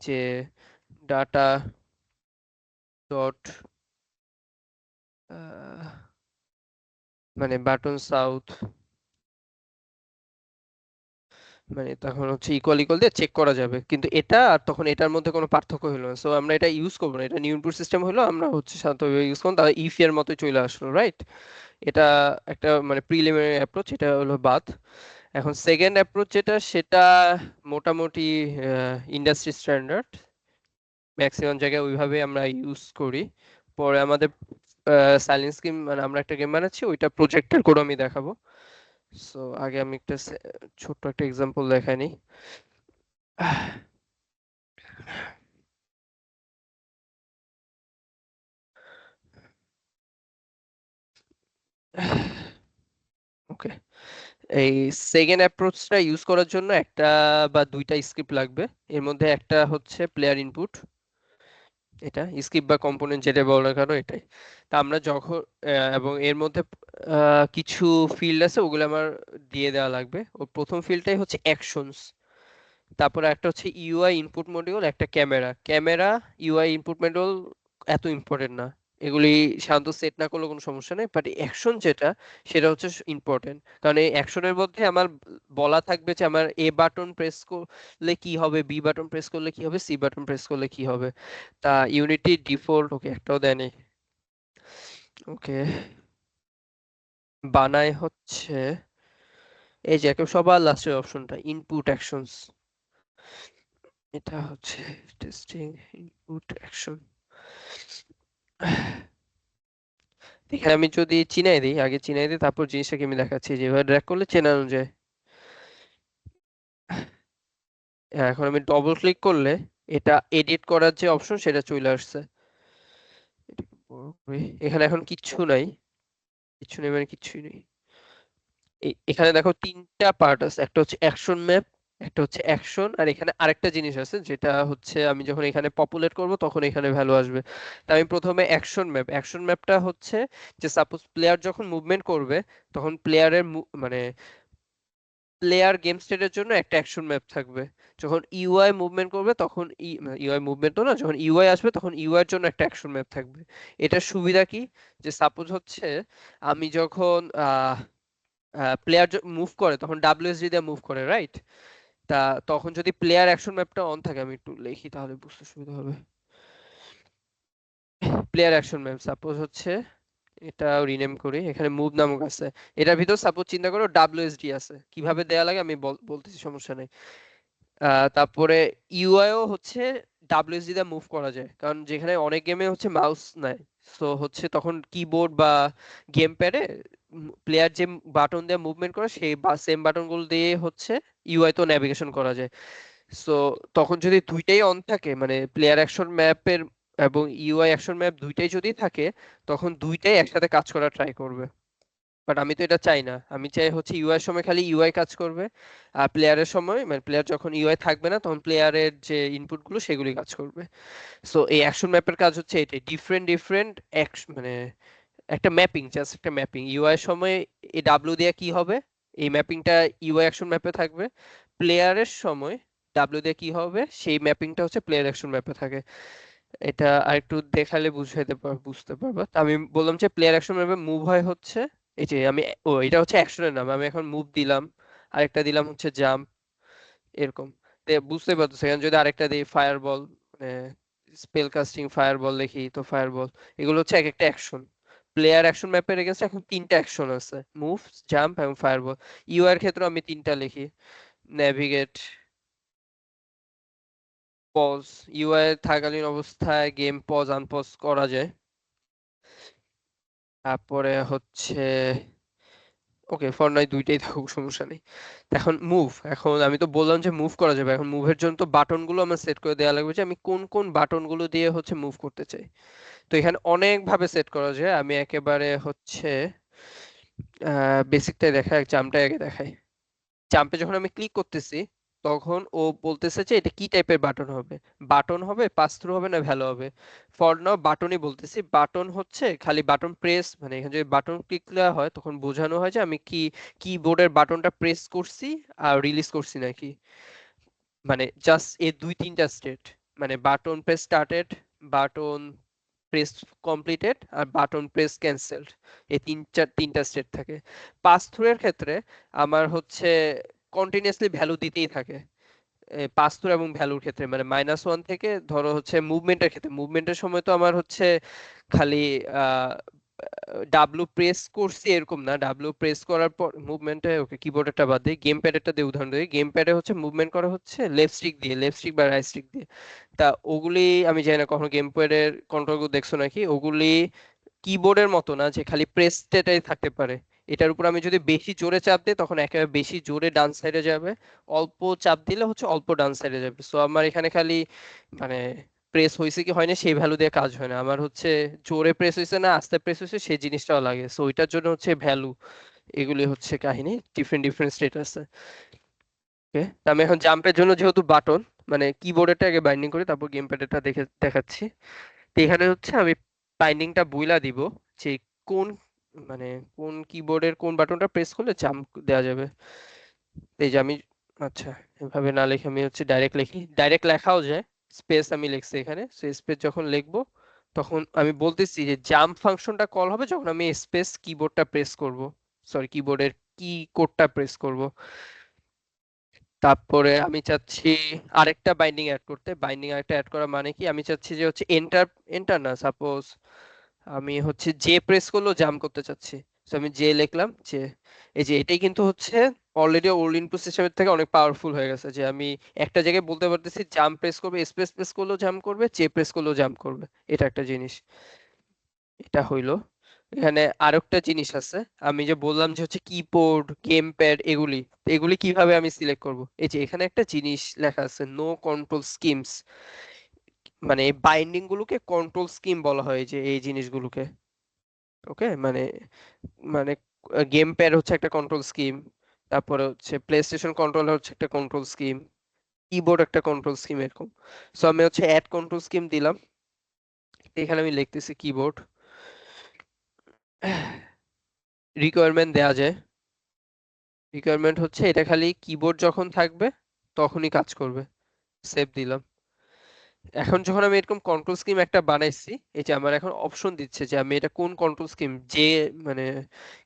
যে ডাটা ডট মানে বাটন সাউথ, মানে তখন হচ্ছে ইকুয়াল ইকুয়াল দিয়ে চেক করা যাবে, কিন্তু এটা আর তখন এটার মধ্যে কোনো পার্থক্য হলো না, সো আমরা এটা ইউজ করবো না, এটা নিউ ইনপুট সিস্টেম হলো, আমরা হচ্ছে সাধারণত ইউজ করবো, তাহলে ইফ এর মতোই চলে আসলো, রাইট? এটা একটা মানে প্রিলিমিনারি অ্যাপ্রোচ, এটা হলো বাদ। এখন সেকেন্ড অ্যাপ্রোচ যেটা, সেটা মোটামুটি ইন্ডাস্ট্রি স্ট্যান্ডার্ড, ম্যাক্সিমাম জায়গায় ওইভাবে আমরা ইউজ করি। পরে আমাদের সাইলেন্স স্কিম, মানে আমরা একটা গেম বানাচ্ছি, ওইটা প্রজেক্টের কোড আমি দেখাবো। সো আগে আমি একটা ছোট্ট একটা এক্সাম্পল দেখাই নিই। ওকে, এই সেকেন্ড অ্যাপ্রোচটা ইউজ করার জন্য একটা বা দুইটা স্ক্রিপ্ট লাগবে, এর মধ্যে একটা হচ্ছে প্লেয়ার ইনপুট, এটা স্ক্রিপ্ট বা কম্পোনেন্ট যেটা বলো না কেন এটাই। তা আমরা যখন এবং এর মধ্যে কিছু ফিল্ড আছে, ওগুলো আমার দিয়ে দেওয়া লাগবে। ও প্রথম ফিল্ডটাই হচ্ছে অ্যাকশনস, তারপরে একটা হচ্ছে ইউআই ইনপুট মডিউল, একটা camera. Camera, UI input module এত ইম্পর্টেন্ট না, এগুলি সাধারণত সেট না করলে কোনো সমস্যা নেই, বাট অ্যাকশন যেটা সেটা হচ্ছে ইম্পর্টেন্ট, কারণ এই অ্যাকশনের মধ্যে আমার বলা থাকবে যে আমার এ বাটন প্রেস করলে কি হবে, বি বাটন প্রেস করলে কি হবে, সি বাটন প্রেস করলে কি হবে। তা ইউনিটি ডিফল্ট ওকে একটাও দেয়নি। ওকে, বানায় হচ্ছে এই যে একেবারে সবার লাস্টের অপশনটা ইনপুট অ্যাকশনস, এটা হচ্ছে টেস্টিং ইনপুট অ্যাকশন। এখানে আমি যদি চিনাই দিই, আগে চিনাই দিই তারপর জিনিসটাকে আমি দেখাচ্ছি, যেভাবে ড্র্যাগ করলে চেনানো যায়। এখন আমি ডবল ক্লিক করলে এটা এডিট করার যে অপশন সেটা চলে আসছে। এটাকে বড় করি। এখানে এখন কিচ্ছু নাই, কিচ্ছু নেই মানে কিচ্ছুই নেই। এখানে দেখো তিনটা পার্ট আছে, একটা হচ্ছে অ্যাকশন ম্যাপ, একটা হচ্ছে অ্যাকশন, আর এখানে আরেকটা জিনিস আছে যেটা হচ্ছে আমি যখন এখানে পপুলেট করব তখন এখানে ভ্যালু আসবে। তা আমি প্রথমে অ্যাকশন ম্যাপ, অ্যাকশন ম্যাপটা হচ্ছে যে সাপোজ প্লেয়ার যখন মুভমেন্ট করবে তখন প্লেয়ারের মানে প্লেয়ার গেম স্টেটের জন্য একটা অ্যাকশন ম্যাপ থাকবে, যখন ইউআই মুভমেন্ট করবে তখন ইউআই মুভমেন্ট তো না, যখন ইউআই আসবে তখন ইউআই এর জন্য একটা অ্যাকশন ম্যাপ থাকবে। এটার সুবিধা কি, যে সাপোজ হচ্ছে আমি যখন প্লেয়ার মুভ করে তখন ডাব্লিউএসডি দিয়ে মুভ করে, রাইট? তা তখন যদি প্লেয়ার অ্যাকশন ম্যাপটা অন থাকে, আমি একটু লিখি তাহলে বুঝতে সুবিধা হবে। প্লেয়ার অ্যাকশন ম্যাপ সাপোজ হচ্ছে এটা রিনেম করি, এখানে মুভ নামক আছে, এটার ভিতর সাপোজ চিন্তা করো ডাব্লিউএসডি আছে, কিভাবে দেয়া লাগে আমি বলতেছি, সমস্যা নেই। তারপরে ইউআইও হচ্ছে ডাব্লিউএসডি দিয়ে মুভ করা যায়, কারণ যেখানে অনেক গেমে হচ্ছে মাউস নাই, সো হচ্ছে তখন কিবোর্ড বা গেম প্যাডে প্লেয়ার যে বাটন দিয়ে মুভমেন্ট করে সেই সেম বাটন গুলো দিয়ে হচ্ছে ইউআই তো নেভিগেশন করা যায়। সো তখন যদি দুইটাই অন থাকে, মানে প্লেয়ার অ্যাকশন ম্যাপের এবং ইউআই অ্যাকশন ম্যাপ দুইটাই যদি থাকে, তখন দুইটাই একসাথে কাজ করা ট্রাই করবে। বাট আমি তো এটা চাই না, আমি চাই হচ্ছে ইউআই এর সময় খালি ইউআই কাজ করবে, আর প্লেয়ারের সময় মানে প্লেয়ার যখন ইউআই থাকবে না তখন প্লেয়ারের যে ইনপুট গুলো সেগুলি কাজ করবে। সো এই অ্যাকশন ম্যাপের কাজ হচ্ছে এটাই, ডিফারেন্ট ডিফারেন্ট মানে একটা ম্যাপিং, জাস্ট একটা ম্যাপিং। ইউআই এর সময় এই ডাব্লিউ দিয়ে কি হবে, এই ম্যাপিংটা ইউআই অ্যাকশন ম্যাপে থাকবে। প্লেয়ারের সময় ডাব্লিউ দিয়ে কি হবে, সেই ম্যাপিংটা হচ্ছে প্লেয়ার অ্যাকশন ম্যাপে থাকে। এটা আরেকটু দেখালে বুঝতে পারবা। তো আমি বললাম যে প্লেয়ার অ্যাকশন ম্যাপে মুভ হয় হচ্ছে এই যে আমি, এটা হচ্ছে অ্যাকশনের নাম। আমি এখন মুভ দিলাম, আরেকটা দিলাম হচ্ছে জাম্প, এরকম। বুঝতে পারতেছো, এখানে যদি আরেকটা দিই ফায়ারবল, মানে স্পেল কাস্টিং ফায়ারবল লিখি, তো ফায়ারবল, এগুলো হচ্ছে এক একটা অ্যাকশন। প্লেয়ার অ্যাকশন ম্যাপের এগেইনস্ট এখন তিনটা অ্যাকশন আছে, মুভ, জাম্প এবং ফায়ারবল। ইউ এর ক্ষেত্রে আমি তিনটা লিখি, নেভিগেট, পজ। ইউআই থাকালীন অবস্থায় গেম পজ আনপজ করা যায়। তারপরে হচ্ছে ওকে, ফর নাই দুইটাই থাকুক, সমস্যা নেই। তো এখন মুভ, এখন আমি তো বললাম যে মুভ করা যাবে। এখন মুভের জন্য তো বাটন গুলো আমার সেট করে দেওয়া লাগবে যে আমি কোন কোন বাটন গুলো দিয়ে হচ্ছে মুভ করতে চাই। তো এখানে অনেক ভাবে সেট করা যায়। আমি একেবারে হচ্ছে বেসিকটাই দেখাই, জাম্পটাই আগে দেখাই। জাম্পে যখন আমি ক্লিক করতেছি, তখন ও বলতেছে যে এটা কি টাইপের বাটন হবে। বাটন হবে, পাস থ্রু হবে, না ভ্যালো হবে। ফর নাও বাটনই বলতেছি। বাটন হচ্ছে খালি বাটন প্রেস, মানে এখানে যদি বাটন ক্লিক দেওয়া হয় তখন বোঝানো হয় যে আমি কি কিবোর্ডের বাটনটা প্রেস করছি আর রিলিজ করছি নাকি। মানে জাস্ট এই দুই তিনটা স্টেট, মানে button press started, button press completed আর বাটন প্রেস ক্যান্সেলড, এই তিনটা স্টেট থাকে। পাস থ্রু এর ক্ষেত্রে আমার হচ্ছে কন্টিনিউয়াসলি ভ্যালু দিতেই থাকে। পাস থ্রু এবং ভ্যালুর ক্ষেত্রে মানে -1 থেকে ধরো হচ্ছে মুভমেন্টের ক্ষেত্রে, মুভমেন্টের সময় তো আমার হচ্ছে খালি ডাব্লু প্রেস করছি এরকম না। ডাব্লু প্রেস করার পর মুভমেন্টে, ওকে কিবোর্ডেরটা বাদ দিই, গেম প্যাডেরটা দিয়ে উদাহরণ দিই। গেম প্যাডে হচ্ছে মুভমেন্ট করা হচ্ছে লেফট স্টিক দিয়ে, লেফট স্টিক বা রাইট স্টিক দিয়ে। তা ওগুলি আমি জানি না কখনো গেম প্যাডের কন্ট্রোল গুলো দেখছো নাকি। ওগুলি কিবোর্ডের মতো না যে খালি প্রেস স্টেটাই থাকতে পারে। এটার উপর আমি যদি বেশি জোরে চাপ দিই তখন একেবারে বেশি জোরে ডান সাইডে যাবে, অল্প চাপ দিলে হচ্ছে অল্প ডান সাইডে যাবে। সো আমার এখানে খালি মানে প্রেস হয়েছে কি হয়নি সেই ভ্যালু দিয়ে কাজ হয় না। আমার হচ্ছে জোরে প্রেস হয়েছে না আস্তে প্রেস হয়েছে সেই জিনিসটাও লাগে। সো ওইটার জন্য হচ্ছে ভ্যালু, এগুলি হচ্ছে কাহিনী, ডিফারেন্ট ডিফারেন্ট স্টেট আছে। ওকে, আমি এখন জাম্পের জন্য যেহেতু বাটন মানে কিবোর্ডেরটা আগে বাইন্ডিং করি, তারপর গেম প্যাডেরটা দেখাচ্ছি। তো এখানে হচ্ছে আমি বাইন্ডিংটা বুইলা দিব যে কোন মানে কোন কিবোর্ডের কোন বাটনটা প্রেস করলে জাম্প দেওয়া যাবে। এই যে আমি, আচ্ছা এভাবে না লিখে আমি হচ্ছে ডাইরেক্ট লিখি, ডাইরেক্ট লেখাও যায়। স্পেস আমি লিখছি এখানে, সো স্পেস যখন লিখবো তখন আমি বলতেছি যে জাম্প ফাংশনটা কল হবে যখন আমি স্পেস কিবোর্ডটা প্রেস করব, সরি কিবোর্ডের কি কোডটা প্রেস করব। তারপরে আমি চাচ্ছি আরেকটা বাইন্ডিং অ্যাড করতে। বাইন্ডিং আরেকটা অ্যাড করা মানে কি, আমি চাচ্ছি যে হচ্ছে এন্টার, এন্টার না, সাপোজ আমি হচ্ছে জে প্রেস করলেও জাম্প করতে চাচ্ছি। তো আমি জে লিখলাম যে, এই যে এটাই কিন্তু হচ্ছে অলরেডি ওল্ড ইনপুট সিস্টেমের থেকে অনেক পাওয়ারফুল হয়ে গেছে যে আমি একটা জায়গায় বলতে পারতেছি জাম্প প্রেস করবে, স্পেস প্রেস করলেও জাম্প করবে, জে প্রেস করলেও জাম্প করবে। এটা একটা জিনিস, এটা হইলো। এখানে আরেকটা জিনিস আছে, আমি যে বললাম যে হচ্ছে কিবোর্ড গেম প্যাড এগুলি, তো এগুলি কিভাবে আমি সিলেক্ট করব। এই যে এখানে একটা জিনিস লেখা আছে, নো কন্ট্রোল স্কিমস, মানে এই বাইন্ডিং গুলোকে কন্ট্রোল স্কিম বলা হয়, যে এই জিনিসগুলোকে। ওকে, মানে মানে গেম প্যাড হচ্ছে একটা কন্ট্রোল স্কিম, তারপরে হচ্ছে প্লে স্টেশন কন্ট্রোলার হচ্ছে একটা কন্ট্রোল স্কিম, কিবোর্ড একটা কন্ট্রোল স্কিম, এরকম। সো আমি হচ্ছে অ্যাড কন্ট্রোল স্কিম দিলাম। এখানে আমি লিখতেছি কিবোর্ড, রিকোয়ারমেন্ট দেয়া যায়। রিকোয়ারমেন্ট হচ্ছে এটা খালি কিবোর্ড যখন থাকবে তখনই কাজ করবে। সেভ দিলাম। এখন যখন আমি এরকম কন্ট্রোল স্কিম একটা বানাইছি, এই যে আমার এখন অপশন দিচ্ছে যে আমি এটা কোন কন্ট্রোল স্কিম, যে মানে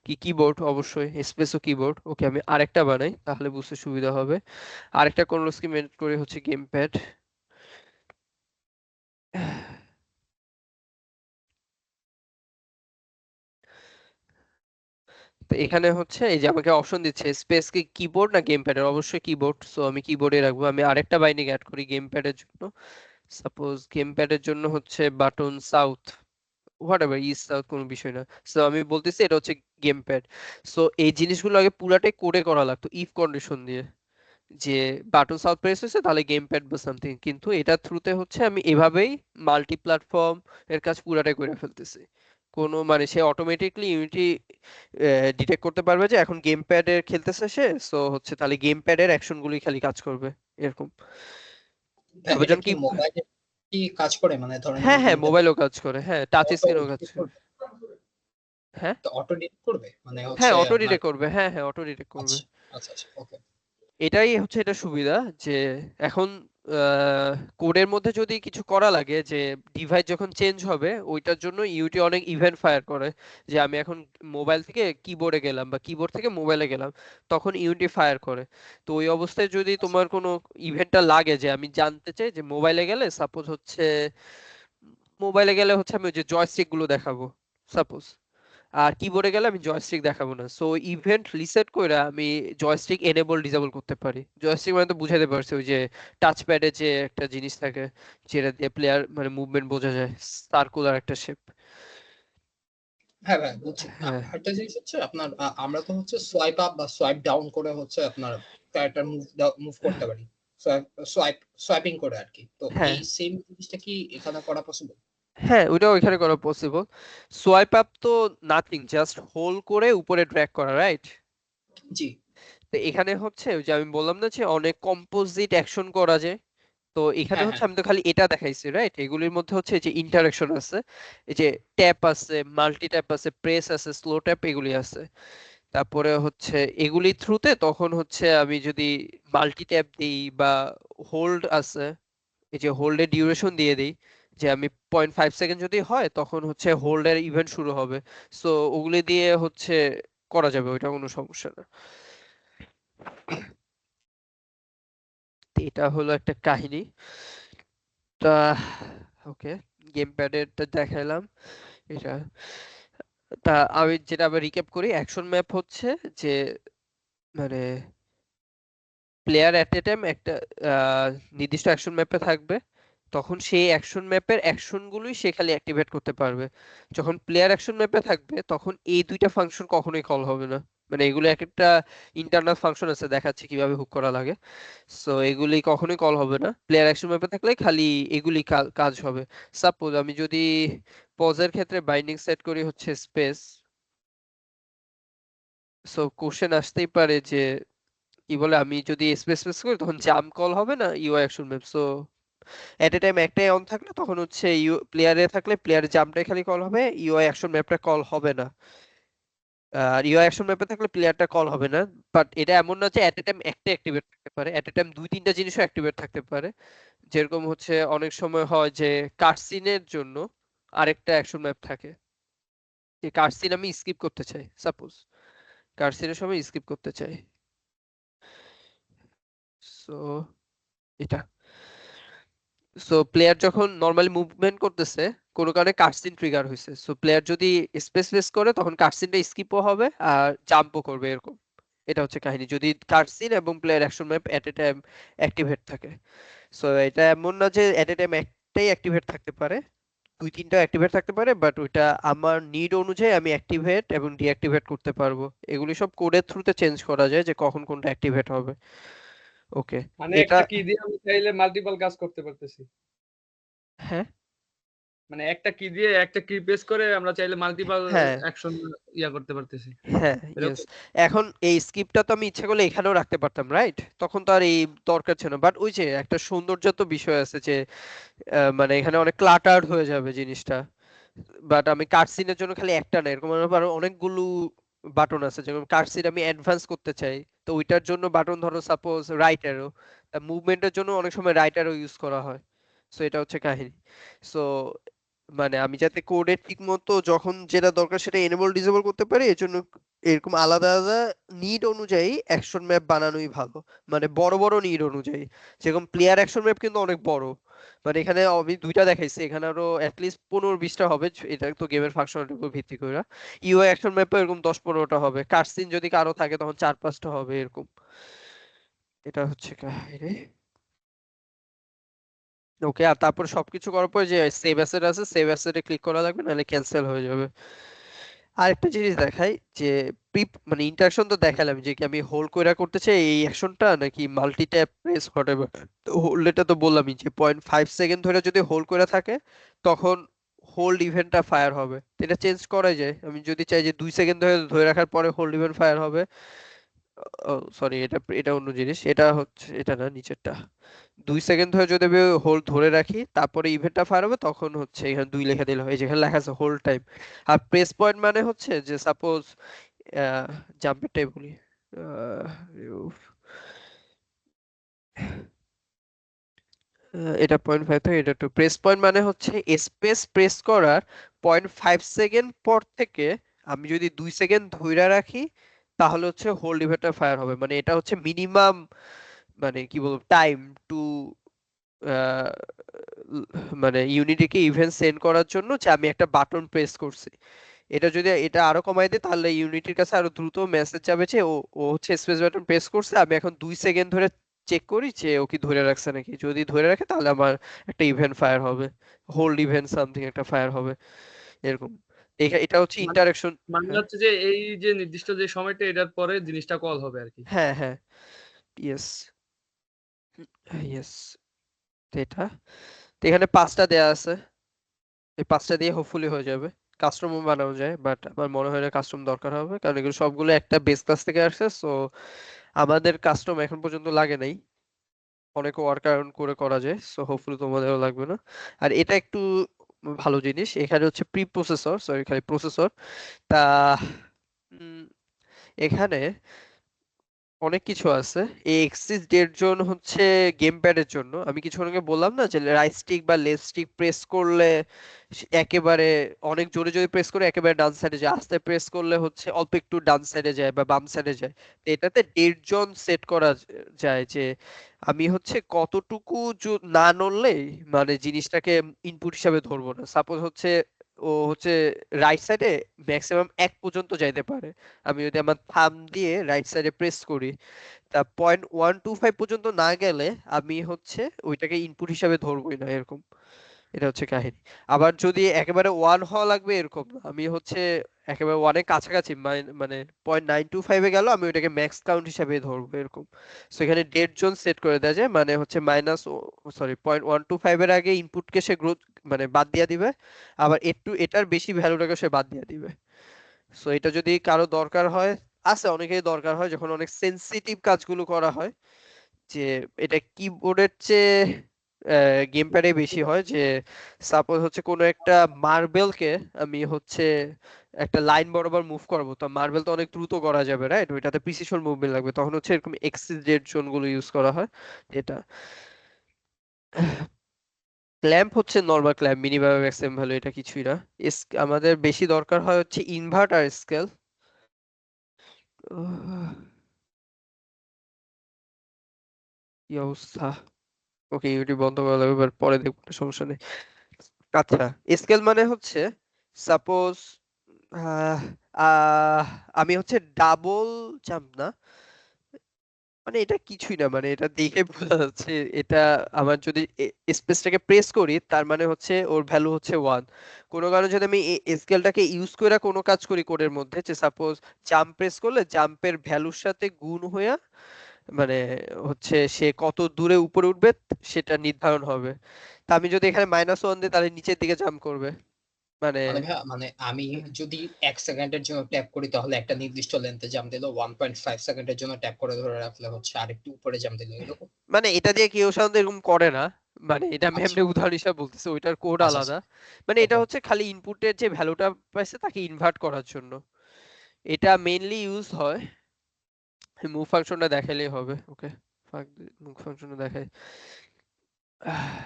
কি কিবোর্ড, অবশ্যই স্পেসও কিবোর্ড। ওকে, আমি আরেকটা বানাই তাহলে বুঝতে সুবিধা হবে। আরেকটা কন্ট্রোল স্কিম এড করে হচ্ছে গেম প্যাড। তো এখানে হচ্ছে এই যে আমাকে অপশন দিচ্ছে স্পেস কি কিবোর্ড না গেম প্যাডের, অবশ্যই কিবোর্ড। সো আমি কিবোর্ডে রাখবো। আমি আরেকটা বাইন্ডিং অ্যাড করি গেম প্যাডের জন্য। সাপোজ গেম প্যাডের জন্য হচ্ছে button south, whatever, east south কোনো বিষয় না। সো আমি বলতেছি এটা হচ্ছে গেম প্যাড। সো এই জিনিসগুলো আগে পুরাটাই কোডে করা লাগতো ইফ কন্ডিশন দিয়ে, যে বাটন সাউথ প্রেস হয়েছে তাহলে গেম প্যাড বা সামথিং। কিন্তু এটা থ্রুতে হচ্ছে আমি এভাবেই মাল্টি প্ল্যাটফর্ম এর কাজ পুরাটাই করে ফেলতেছি। কোনো মানে সে অটোমেটিকলি ইউনিটি ডিটেক্ট করতে পারবে যে এখন গেম প্যাডের খেলতেছে সে, সো হচ্ছে তাহলে গেম প্যাডের অ্যাকশন গুলি খালি কাজ করবে, এরকম। ভাই, তারপর এটা যখন কি মোবাইলে কি কাজ করে? মানে ধরেন হ্যাঁ আমি হ্যাঁ গেমটা মোবাইলও কাজ করে, হ্যাঁ টাচ স্ক্রিনও কাজ করে। হ্যাঁ তো অটো ডিটেক্ট করবে মানে হ্যাঁ হচ্ছে অটো আপনার ডিটেক্ট করবে, হ্যাঁ হ্যাঁ অটো ডিটেক্ট করবে। আচ্ছা আচ্ছা আচ্ছা ওকে এটাই হচ্ছে এটা সুবিধা যে এখন কোডের মধ্যে যদি কিছু করা লাগে যে ডিভাইস যখন চেঞ্জ হবে ওইটার জন্য ইউটি অনেক ইভেন্ট ফায়ার করে, যে আমি এখন মোবাইল থেকে কিবোর্ডে গেলাম বা কিবোর্ড থেকে মোবাইলে গেলাম, তখন ইউটি ফায়ার করে। তো ওই অবস্থায় যদি আচ্ছা তোমার কোনো ইভেন্টটা লাগে যে আমি জানতে চাই যে মোবাইলে গেলে সাপোজ হচ্ছে আমি ওই যে জয়স্টিক গুলো দেখাবো সাপোজ, আর কিবোর্ডে গেলে আমি জয়স্টিক দেখাবো না, সো ইভেন্ট রিসেট করে আমি জয়স্টিক এনেবল ডিসেবল করতে পারি। জয়স্টিক মানে তো বুঝাতে পারছি, ওই যে টাচ প্যাডে যে একটা জিনিস থাকে যেটা দিয়ে প্লেয়ার মানে মুভমেন্ট বোঝা যায়, সার্কুলার একটা শেপ। হ্যাঁ ভাই বুঝছি হ্যাঁ একটা জিনিস হচ্ছে আপনার আমরা তো হচ্ছে সোয়াইপ আপ বা সোয়াইপ ডাউন করে হচ্ছে আপনার ক্যারেক্টার মুভ করতে পারি সোয়াইপ সোয়াইপিং করে আর কি তো হ্যাঁ এই সেম জিনিসটা কি এখানে করা পসিবল হ্যাঁ ওইটাও এখানে করা পসিবল। সোয়াইপ আপ তো নাথিং, জাস্ট হোল্ড করে উপরে ড্র্যাগ করা, রাইট? জি তো এখানে হচ্ছে ওই যে আমি বললাম না যে অনেক কম্পোজিট অ্যাকশন করা যায়, তো এখানে হ্যাঁ হচ্ছে হ্যাঁ আমি তো খালি এটা দেখাইছি, রাইট? এগুলির মধ্যে হচ্ছে এই যে ইন্টারাকশন আছে, এই যে ট্যাপ আছে, মাল্টি ট্যাপ আছে, প্রেস আছে, স্লো ট্যাপ, এগুলি আছে। তারপরে হচ্ছে এগুলি থ্রুতে তখন হচ্ছে আমি যদি মাল্টি ট্যাপ দিই বা হোল্ড আছে, এই যে হোল্ডের ডিউরেশন দিয়ে দিই, যে আমি 0.5 সেকেন্ড যদি হয় তখন হচ্ছে হোল্ডের ইভেন্ট শুরু হবে। সো ওগুলি দিয়ে হচ্ছে করা যাবে, ওইটা কোনো সমস্যা না। তো এটা হলো একটা কাহিনী। তা ওকে, গেম প্যাডেরটা দেখাইলাম এটা। তা আমি যেটা আবার রিক্যাপ করি, অ্যাকশন ম্যাপ হচ্ছে যে মানে প্লেয়ার এট এ টাইম একটা নির্দিষ্ট অ্যাকশন ম্যাপে থাকবে, তখন সেই অ্যাকশন ম্যাপের অ্যাকশন গুলোই সে খালি অ্যাক্টিভেট করতে পারবে। যখন প্লেয়ার অ্যাকশন ম্যাপে থাকবে তখন এই দুইটা ফাংশন কখনোই কল হবে না, মানে এগুলো এক একটা ইন্টারনাল ফাংশন আছে, দেখাচ্ছে কিভাবে হুক করা লাগে। সো এগুলি কখনোই কল হবে না, প্লেয়ার অ্যাকশন ম্যাপে থাকলে খালি এগুলি কাজ হবে। সাপোজ আমি যদি পজের ক্ষেত্রে বাইন্ডিং সেট করি হচ্ছে স্পেস, সো কোশ্চেন আসতেই পারে যে কি বলে আমি যদি স্পেস স্পেস করি তখন জাম্প কল হবে না UI action map. So at a time একটাই অন থাকলে তখন হচ্ছে প্লেয়ারে থাকলে প্লেয়ার জাম্পটাই খালি কল হবে, ইউআই অ্যাকশন ম্যাপটা কল হবে না। আর ইউআই অ্যাকশন ম্যাপে থাকলে প্লেয়ারটা কল হবে না। বাট এটা এমন না যে এট এ টাইম একটা অ্যাক্টিভেট থাকতে পারে, এট এ টাইম দুই তিনটা জিনিসও অ্যাক্টিভেট থাকতে পারে। যেরকম হচ্ছে অনেক সময় হয় যে কাটসিনের জন্য আরেকটা অ্যাকশন ম্যাপ থাকে, যে কাটসিন আমি স্কিপ করতে চাই, সাপোজ কাটসিনের সময় স্কিপ করতে চাই, সো এটা। সো প্লেয়ার যখন নর্মালি মুভমেন্ট করতেছে কোনো কারণে কাটসিন ট্রিগার হয়েছে, সো প্লেয়ার যদি স্পেস স্পেস করে তখন কাটসিনটা স্কিপও হবে আর জাম্পও করবে, এরকম। এটা হচ্ছে কাহিনী যদি কাটসিন এবং player action map at a time activate থাকে। সো এটা এমন না যে এট এ টাইম একটাই অ্যাক্টিভেট থাকতে পারে, দুই তিনটা অ্যাক্টিভেট থাকতে পারে, বাট ওইটা আমার নিড অনুযায়ী আমি অ্যাক্টিভেট এবং ডিঅ্যাক্টিভেট করতে পারবো। এগুলি সব কোডের থ্রুতে চেঞ্জ করা যায় যে কখন কোনটা অ্যাক্টিভেট হবে। ওকে, মানে এটা একটা কি দিয়ে আমি চাইলে মাল্টিপল কাজ করতে পারতেছি। হ্যাঁ মানে একটা কি দিয়ে একটা কি প্রেস করে আমরা চাইলে মাল্টিপল হ্যাঁ অ্যাকশন করতে পারতেছি। হ্যাঁ ইয়েস। এরকম এখন এই স্কিপটা তো আমি ইচ্ছা করলে এখানেও রাখতে পারতাম, রাইট? তখন তো আর এই দরকার ছিল না, বাট ওই যে একটা সৌন্দর্য তো বিষয় আছে যে মানে এখানে অনেক ক্লাটার্ড হয়ে যাবে জিনিসটা। বাট আমি কাটসিনের জন্য খালি একটা না, এরকম আরো অনেকগুলো বাটন আছে, যেমন কাটসিন আমি অ্যাডভান্স করতে চাই, তো ওইটার জন্য বাটন ধরো সাপোজ রাইট অ্যারো, মুভমেন্টের জন্য অনেক সময় রাইট অ্যারো ইউজ করা হয়। সো এটা হচ্ছে কাহিনী। সো মানে আমি যাতে কোডের ঠিক মতো যখন যেটা দরকার সেটা এনেবল ডিসেবল করতে পারি, এর জন্য এরকম আলাদা আলাদা নিড অনুযায়ী অ্যাকশন ম্যাপ বানানোই ভালো, মানে বড় বড় নিড অনুযায়ী। যেরকম প্লেয়ার অ্যাকশন ম্যাপ কিন্তু অনেক বড়, মানে এখানে আমি দুইটা দেখাইছি, এখানে আরো অ্যাটলিস্ট 15-20টা হবে, এটা তো গেমের ফাংশনালিটির উপর ভিত্তি করে। ইউআই অ্যাকশন ম্যাপে এরকম 10-15টা হবে, কাটসিন যদি কারো থাকে তখন 4-5টা হবে, এরকম। এটা হচ্ছে কাহিনী। ওকে, আর তারপর সবকিছু করার পর যে সেভ অ্যাসেট আছে, সেভ অ্যাসেটে ক্লিক করা লাগবে, নাহলে ক্যান্সেল হয়ে যাবে। আরেকটা জিনিস দেখাই যে মানে ইন্টারঅ্যাকশন তো দেখালাম যে কি আমি হোল্ড কইরা করতে চাই এই অ্যাকশনটা নাকি মাল্টি ট্যাপ প্রেস হোয়াটএভার। তো হোল্ড এটা তো বললামই যে 0.5 সেকেন্ড ধরে যদি হোল্ড করে থাকে তখন হোল্ড ইভেন্টটা ফায়ার হবে। তো এটা চেঞ্জ করা যায়, আমি যদি চাই যে 2 সেকেন্ড ধরে ধরে রাখার পরে হোল্ড ইভেন্ট ফায়ার হবে, সরি, এটা অন্য জিনিস। এটা হচ্ছে, এটা না, নিচেরটা। 2 সেকেন্ড ধরে যদি আমি হোল্ড ধরে রাখি তারপরে ইভেন্টটা ফায়ার হবে, তখন হচ্ছে এখানে 2 লিখে দিলে হয়, যেখানে লেখা আছে হোল্ড টাইম। আর প্রেস পয়েন্ট মানে হচ্ছে যে সাপোজ জাম্পেরটাই বলি। আহ, উফ, এটা 0.5 থেকে এটা টু। প্রেস পয়েন্ট মানে হচ্ছে স্পেস প্রেস করার 0.5 সেকেন্ড পর থেকে আমি যদি 2 সেকেন্ড ধরে রাখি তাহলে হচ্ছে হোল্ড ইভেন্টটা ফায়ার হবে। মানে এটা হচ্ছে মিনিমাম, মানে কি বলবো, টাইম টু মানে ইউনিটিকে ইভেন্ট সেন্ড করার জন্য যে আমি একটা বাটন প্রেস করছি। এটা যদি এটা আরো কমাই দিই তাহলে ইউনিটির কাছে আরো দ্রুত মেসেজ যাবে যে ও হচ্ছে স্পেস বাটন প্রেস করছে, আমি এখন 2 সেকেন্ড ধরে চেক করি যে ও কি ধরে রাখছে নাকি। যদি ধরে রাখে তাহলে আমার একটা ইভেন্ট ফায়ার হবে, হোল্ড ইভেন্ট সামথিং একটা ফায়ার হবে এরকম। এটা হচ্ছে মানে ইন্টারেকশন। মানে হ্যাঁ, হচ্ছে যে এই যে নির্দিষ্ট যে সময়টা এটার পরে জিনিসটা কল হবে আর কি। হ্যাঁ, হ্যাঁ, ইয়েস, ইয়েস। এটা তো এখানে 5টা দেয়া আছে, এই 5টা দিয়ে হোপফুলি হয়ে যাবে। কাস্টমও বানানো যায়, বাট আমার মনে হয় না কাস্টম দরকার হবে, কারণ এগুলো সবগুলো একটা বেস ক্লাস থেকে আসছে। সো আমাদের কাস্টম এখন পর্যন্ত লাগে নাই, অনেক ওয়ার্ক অ্যারাউন্ড করে করা যায়। সো হোপফুলি তোমাদেরও লাগবে না। আর এটা একটু ভালো জিনিস, এখানে হচ্ছে প্রি প্রসেসর, সরি খালি প্রসেসর। তা উম, এখানে অনেক কিছু আছে। এই এক্সিস ডেড জোন হচ্ছে গেম প্যাডের জন্য। আমি কিছুক্ষণ আগে বললাম না যে রাইট স্টিক বা লেফট স্টিক প্রেস করলে একেবারে অনেক জোরে জোরে প্রেস করে একেবারে ডান সাইডে যায়, আস্তে প্রেস করলে হচ্ছে অল্প একটু ডান সাইডে যায় বা বাম সাইডে যায়। তো এটাতে ডেড জোন সেট করা যায় যে আমি হচ্ছে কতটুকু না নড়লেই মানে জিনিসটাকে ইনপুট হিসাবে ধরবো না। সাপোজ হচ্ছে ও হচ্ছে রাইট সাইডে ম্যাক্সিমাম 1 পর্যন্ত যাইতে পারে, আমি যদি আমার থাম দিয়ে রাইট সাইডে প্রেস করি তা 0.125 পর্যন্ত না গেলে আমি হচ্ছে ওইটাকে ইনপুট হিসাবে ধরবোই না এরকম। এটা হচ্ছে কাহিনী। আবার যদি একেবারে 1 হওয়া লাগবে এরকম না, আমি হচ্ছে একেবারে 1 এর কাছাকাছি মানে 0.925 এ গেল আমি ওইটাকে ম্যাক্স কাউন্ট হিসাবে ধরবো এরকম। সো এখানে ডেড জোন সেট করে দেওয়া যায়, মানে হচ্ছে সরি 0.125 এর আগে ইনপুটকে সে গ্রোথ মানে বাদ দিয়ে দিবে, আবার এটার বেশি ভ্যালুটাকে সে বাদ দিয়ে দিবে। সো এটা যদি কারো দরকার হয়, আছে অনেকেই দরকার হয় যখন অনেক সেনসিটিভ কাজগুলো করা হয়, যে এটা কিবোর্ডের চেয়ে গেম প্যাডে বেশি হয়। যে সাপোজ হচ্ছে কোনো একটা মার্বেলকে আমি হচ্ছে একটা লাইন বরাবর মুভ করবো, তো মার্বেল তো অনেক দ্রুত করা যাবে, রাইট? ওইটাতে প্রিসিশন মুভমেন্ট লাগবে, তখন হচ্ছে এরকম এক্সিস ডেড জোন গুলো ইউজ করা হয়। এটা ক্ল্যাম্প হচ্ছে normal clamp, minimum maximum value, এটা কিছুই না। আমাদের বেশি দরকার হয় হচ্ছে ইনভার্টার স্কেল। কি অবস্থা! ওকে, ইউটিউব বন্ধ করা লাগবে, এবার পরে দেখবো, সমস্যা নেই। আচ্ছা, স্কেল মানে হচ্ছে সাপোজ আমি হচ্ছে ডাবল জাম্প না, মানে এটা কিছুই না, মানে এটা দেখে বোঝা যাচ্ছে এটা আমার যদি স্পেসটাকে প্রেস করি তার মানে হচ্ছে ওর ভ্যালু হচ্ছে 1। কোনো কারণে যদি আমি স্কেলটাকে ইউজ করে কোনো কাজ করি কোডের মধ্যে, যে সাপোজ জাম্প প্রেস করলে জাম্পের ভ্যালুর সাথে গুণ হয়ে মানে হচ্ছে সে কত দূরে উপরে উঠবে সেটা নির্ধারণ হবে। তা আমি যদি এখানে -1 দিই তাহলে নিচের দিকে জাম্প করবে, মানে মানে ভাইয়া, মানে আমি যদি 1 সেকেন্ডের জন্য ট্যাপ করি তাহলে একটা নির্দিষ্ট লেন্থে জাম্প দিল, 1.5 সেকেন্ডের জন্য ট্যাপ করে ধরে রাখলে হচ্ছে আরেকটু উপরে জাম্প দিল, এরকম? মানে এটা দিয়ে কেউ সাধারণত এরকম করে না। মানে এটা আমি আচ্ছা, এমনি উদাহরণ হিসাবে বলতেছি, ওইটার কোড আচ্ছা, আচ্ছা, আলাদা। মানে এটা ওকে। হচ্ছে খালি ইনপুটের যে ভ্যালুটা পাইছে তাকে ইনভার্ট করার জন্য এটা মেইনলি ইউজ হয়। মুভ ফাংশনটা দেখাইলেই হবে, ওকে। মুভ ফাংশনটা দেখাই। আহ,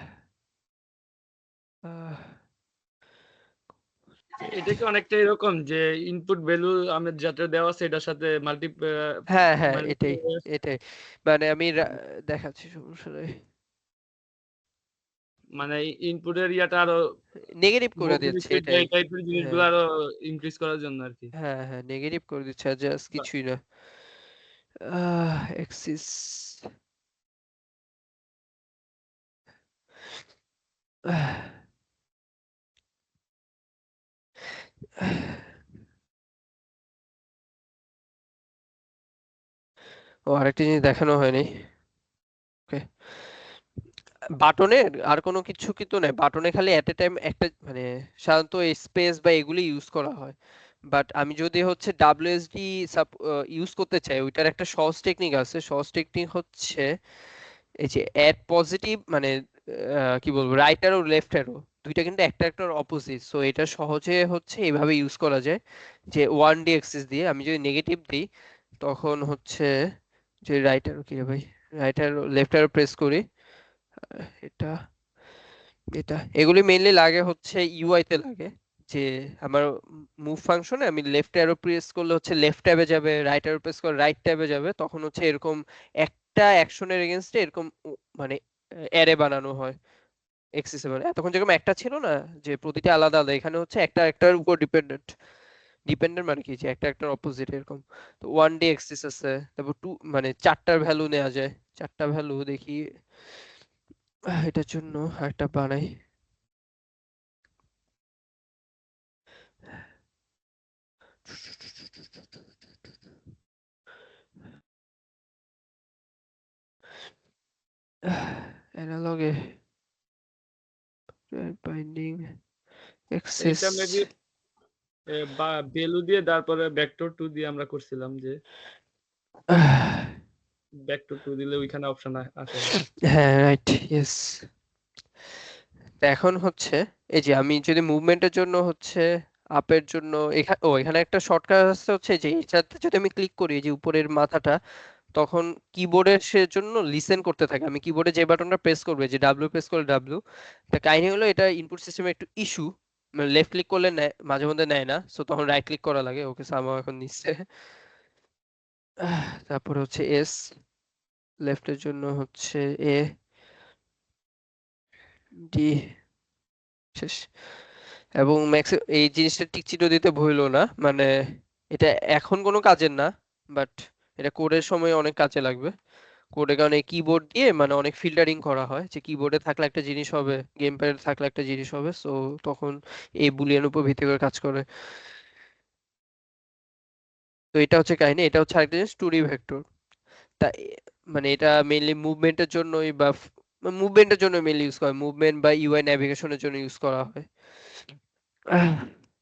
এটা কি অনেকটা এরকম যে ইনপুট ভ্যালু আমি যেটা দেওয়া আছে এটার সাথে হ্যাঁ, হ্যাঁ, মানে এটাই, এটাই। মানে আমি দেখাচ্ছি, সমস্যা নেই। মানে ইনপুটের ইয়াটা আরো নেগেটিভ করে মোবিল দিচ্ছে স্পিড এটাই। এই টাইপের জিনিসগুলো হ্যাঁ, আরো ইনক্রিজ করার জন্য আর কি। হ্যাঁ, হ্যাঁ, নেগেটিভ করে দিচ্ছে, আর জাস্ট কিছুই না। এক্সিস ও, আরেকটা জিনিস দেখানো হয়নি, ওকে। বাটনের আর কোনো কিছু কিন্তু নাই, বাটনে খালি এট এ টাইম একটা মানে সাধারণত স্পেস বা এগুলি ইউজ করা হয়। বাট আমি যদি হচ্ছে WSD ইউজ করতে চাই, ওইটার একটা সহজ টেকনিক আছে। সহজ টেকনিক হচ্ছে এই যে অ্যাড পজিটিভ, মানে কি বলবো, রাইট অ্যারো লেফট অ্যারো দুইটা কিন্তু একটা একটার অপোজিট। সো এটা সহজে হচ্ছে এইভাবে ইউজ করা যায় যে 1D অ্যাক্সিস দিয়ে আমি যদি নেগেটিভ দিই, তখন হচ্ছে যে রাইট অ্যারো, কি রে ভাই, right arrow left arrow press করি, এটা এটা এগুলি মেইনলি লাগে হচ্ছে ইউআই তে লাগে। যে আমার মুভ ফাংশনে আমি লেফট অ্যারো প্রেস করলে হচ্ছে লেফট ট্যাবে যাবে, রাইট অ্যারো প্রেস করলে রাইট ট্যাবে যাবে, তখন হচ্ছে এরকম একটা অ্যাকশনের এগেইনস্টে এরকম মানে অ্যারে বানানো হয় এক্সেসিবল। এতক্ষণ যেরকম একটা ছিল না যে প্রতিটা আলাদা আলাদা, এখানে হচ্ছে একটা একটার উপর ডিপেন্ডেন্ট। ডিপেন্ডেন্ট মানে কি, যে একটা একটার অপোজিট এরকম। তো 1D এক্সিস আছে, তারপর টু মানে চারটার ভ্যালু নেওয়া যায়। চারটা ভ্যালু দেখি, এটার জন্য একটা বানাই। অ্যানালগে বাইন্ডিং এক্সেস। এইটা মেবি বা ভ্যালু দিয়ে তারপরে ভেক্টর 2 দিয়ে আমরা করছিলাম, যে ভেক্টর 2 দিলে ওইখানে অপশন আসে আর কি। হ্যাঁ রাইট, ইয়েস। এখন হচ্ছে এই যে আমি যদি মুভমেন্টের জন্য হচ্ছে আপের জন্য এখানে একটা শর্টকাট আছে হচ্ছে যে এটাতে যদি আমি ক্লিক করি, এই যে উপরের মাথাটা, তখন কিবোর্ডের সে জন্য লিসেন করতে থাকে। আমি কিবোর্ডে যে বাটনটা প্রেস করবে, যে ডাব্লিউ প্রেস করলে ডাব্লিউ, এটা কাহিনী হলো এটা ইনপুট সিস্টেমে একটু ইস্যু, মানে লেফট ক্লিক করলে নেয়, মাঝে মধ্যে নেয় না, সো তখন রাইট ক্লিক করা লাগে। ওকে, সামা এখন নিচ্ছে। তারপরে হচ্ছে এস, লেফটের জন্য হচ্ছে এ, ডি, শেষ। এবং ম্যাক্স এই জিনিসটা টিকচিটো দিতে ভুলো না, মানে এটা এখন কোনো কাজের না, বাট এটা কোডের সময় অনেক কাজে লাগবে। কোডে কারণে কিবোর্ড দিয়ে মানে অনেক ফিল্টারিং করা হয়, যে কিবোর্ডে থাকলে একটা জিনিস হবে, গেম প্যাডে থাকলে একটা জিনিস হবে, সো তখন এই বুলিয়ান উপর ভিত্তি করে কাজ করে। তো এটা হচ্ছে কাহিনী। এটা হচ্ছে আরেকটা জিনিস, 2D ভেক্টর। তা মানে এটা মেইনলি মুভমেন্টের জন্যই বা মুভমেন্টের জন্য মেইনলি ইউজ করা হয়, মুভমেন্ট বা ইউআই নেভিগেশনের জন্য ইউজ করা হয়।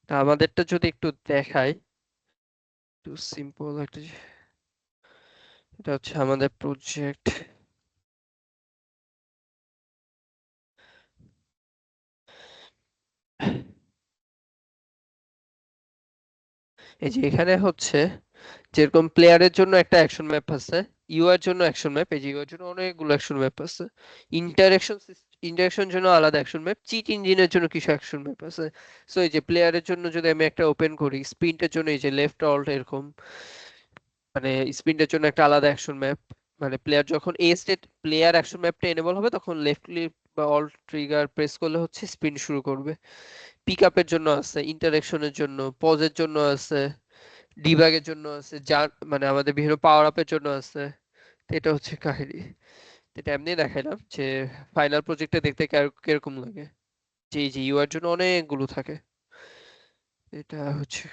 তা আমাদেরটা যদি একটু দেখাই, একটু সিম্পল একটা এটা হচ্ছে আমাদের প্রজেক্ট। এই যে এখানে হচ্ছে যেরকম প্লেয়ারের জন্য একটা অ্যাকশন ম্যাপ আছে, ইউআই এর জন্য অ্যাকশন ম্যাপ, এই যে ইউআই এর জন্য অনেকগুলো অ্যাকশন ম্যাপ আছে, ইন্টারেকশন ইন্টারেকশন জন্য আলাদা অ্যাকশন ম্যাপ, চিট ইঞ্জিনের জন্য কিছু অ্যাকশন ম্যাপ আছে। সো এই যে প্লেয়ারের জন্য যদি আমি একটা ওপেন করি, স্প্রিন্টের জন্য এই যে লেফট অল্ট এরকম, মানে স্প্রিন্টের জন্য একটা আলাদা অ্যাকশন ম্যাপ। মানে প্লেয়ার যখন এ স্টেট প্লেয়ার অ্যাকশন ম্যাপটা এনেবল হবে, তখন লেফট ক্লিক বা অল্ট ট্রিগার প্রেস করলে হচ্ছে স্প্রিন্ট শুরু করবে। পিক আপের জন্য আছে, ইন্টারেকশনের জন্য, পজের জন্য আছে, ডিবাগের জন্য আছে, যার মানে আমাদের বিভিন্ন পাওয়ার আপের জন্য আছে। তো এটা হচ্ছে কাহিনী। তো এটা এমনি দেখাইলাম যে ফাইনাল প্রজেক্টে দেখতে কিরকম লাগে, যে এই যে ইউআই এর জন্য অনেকগুলো থাকে। এটা হচ্ছে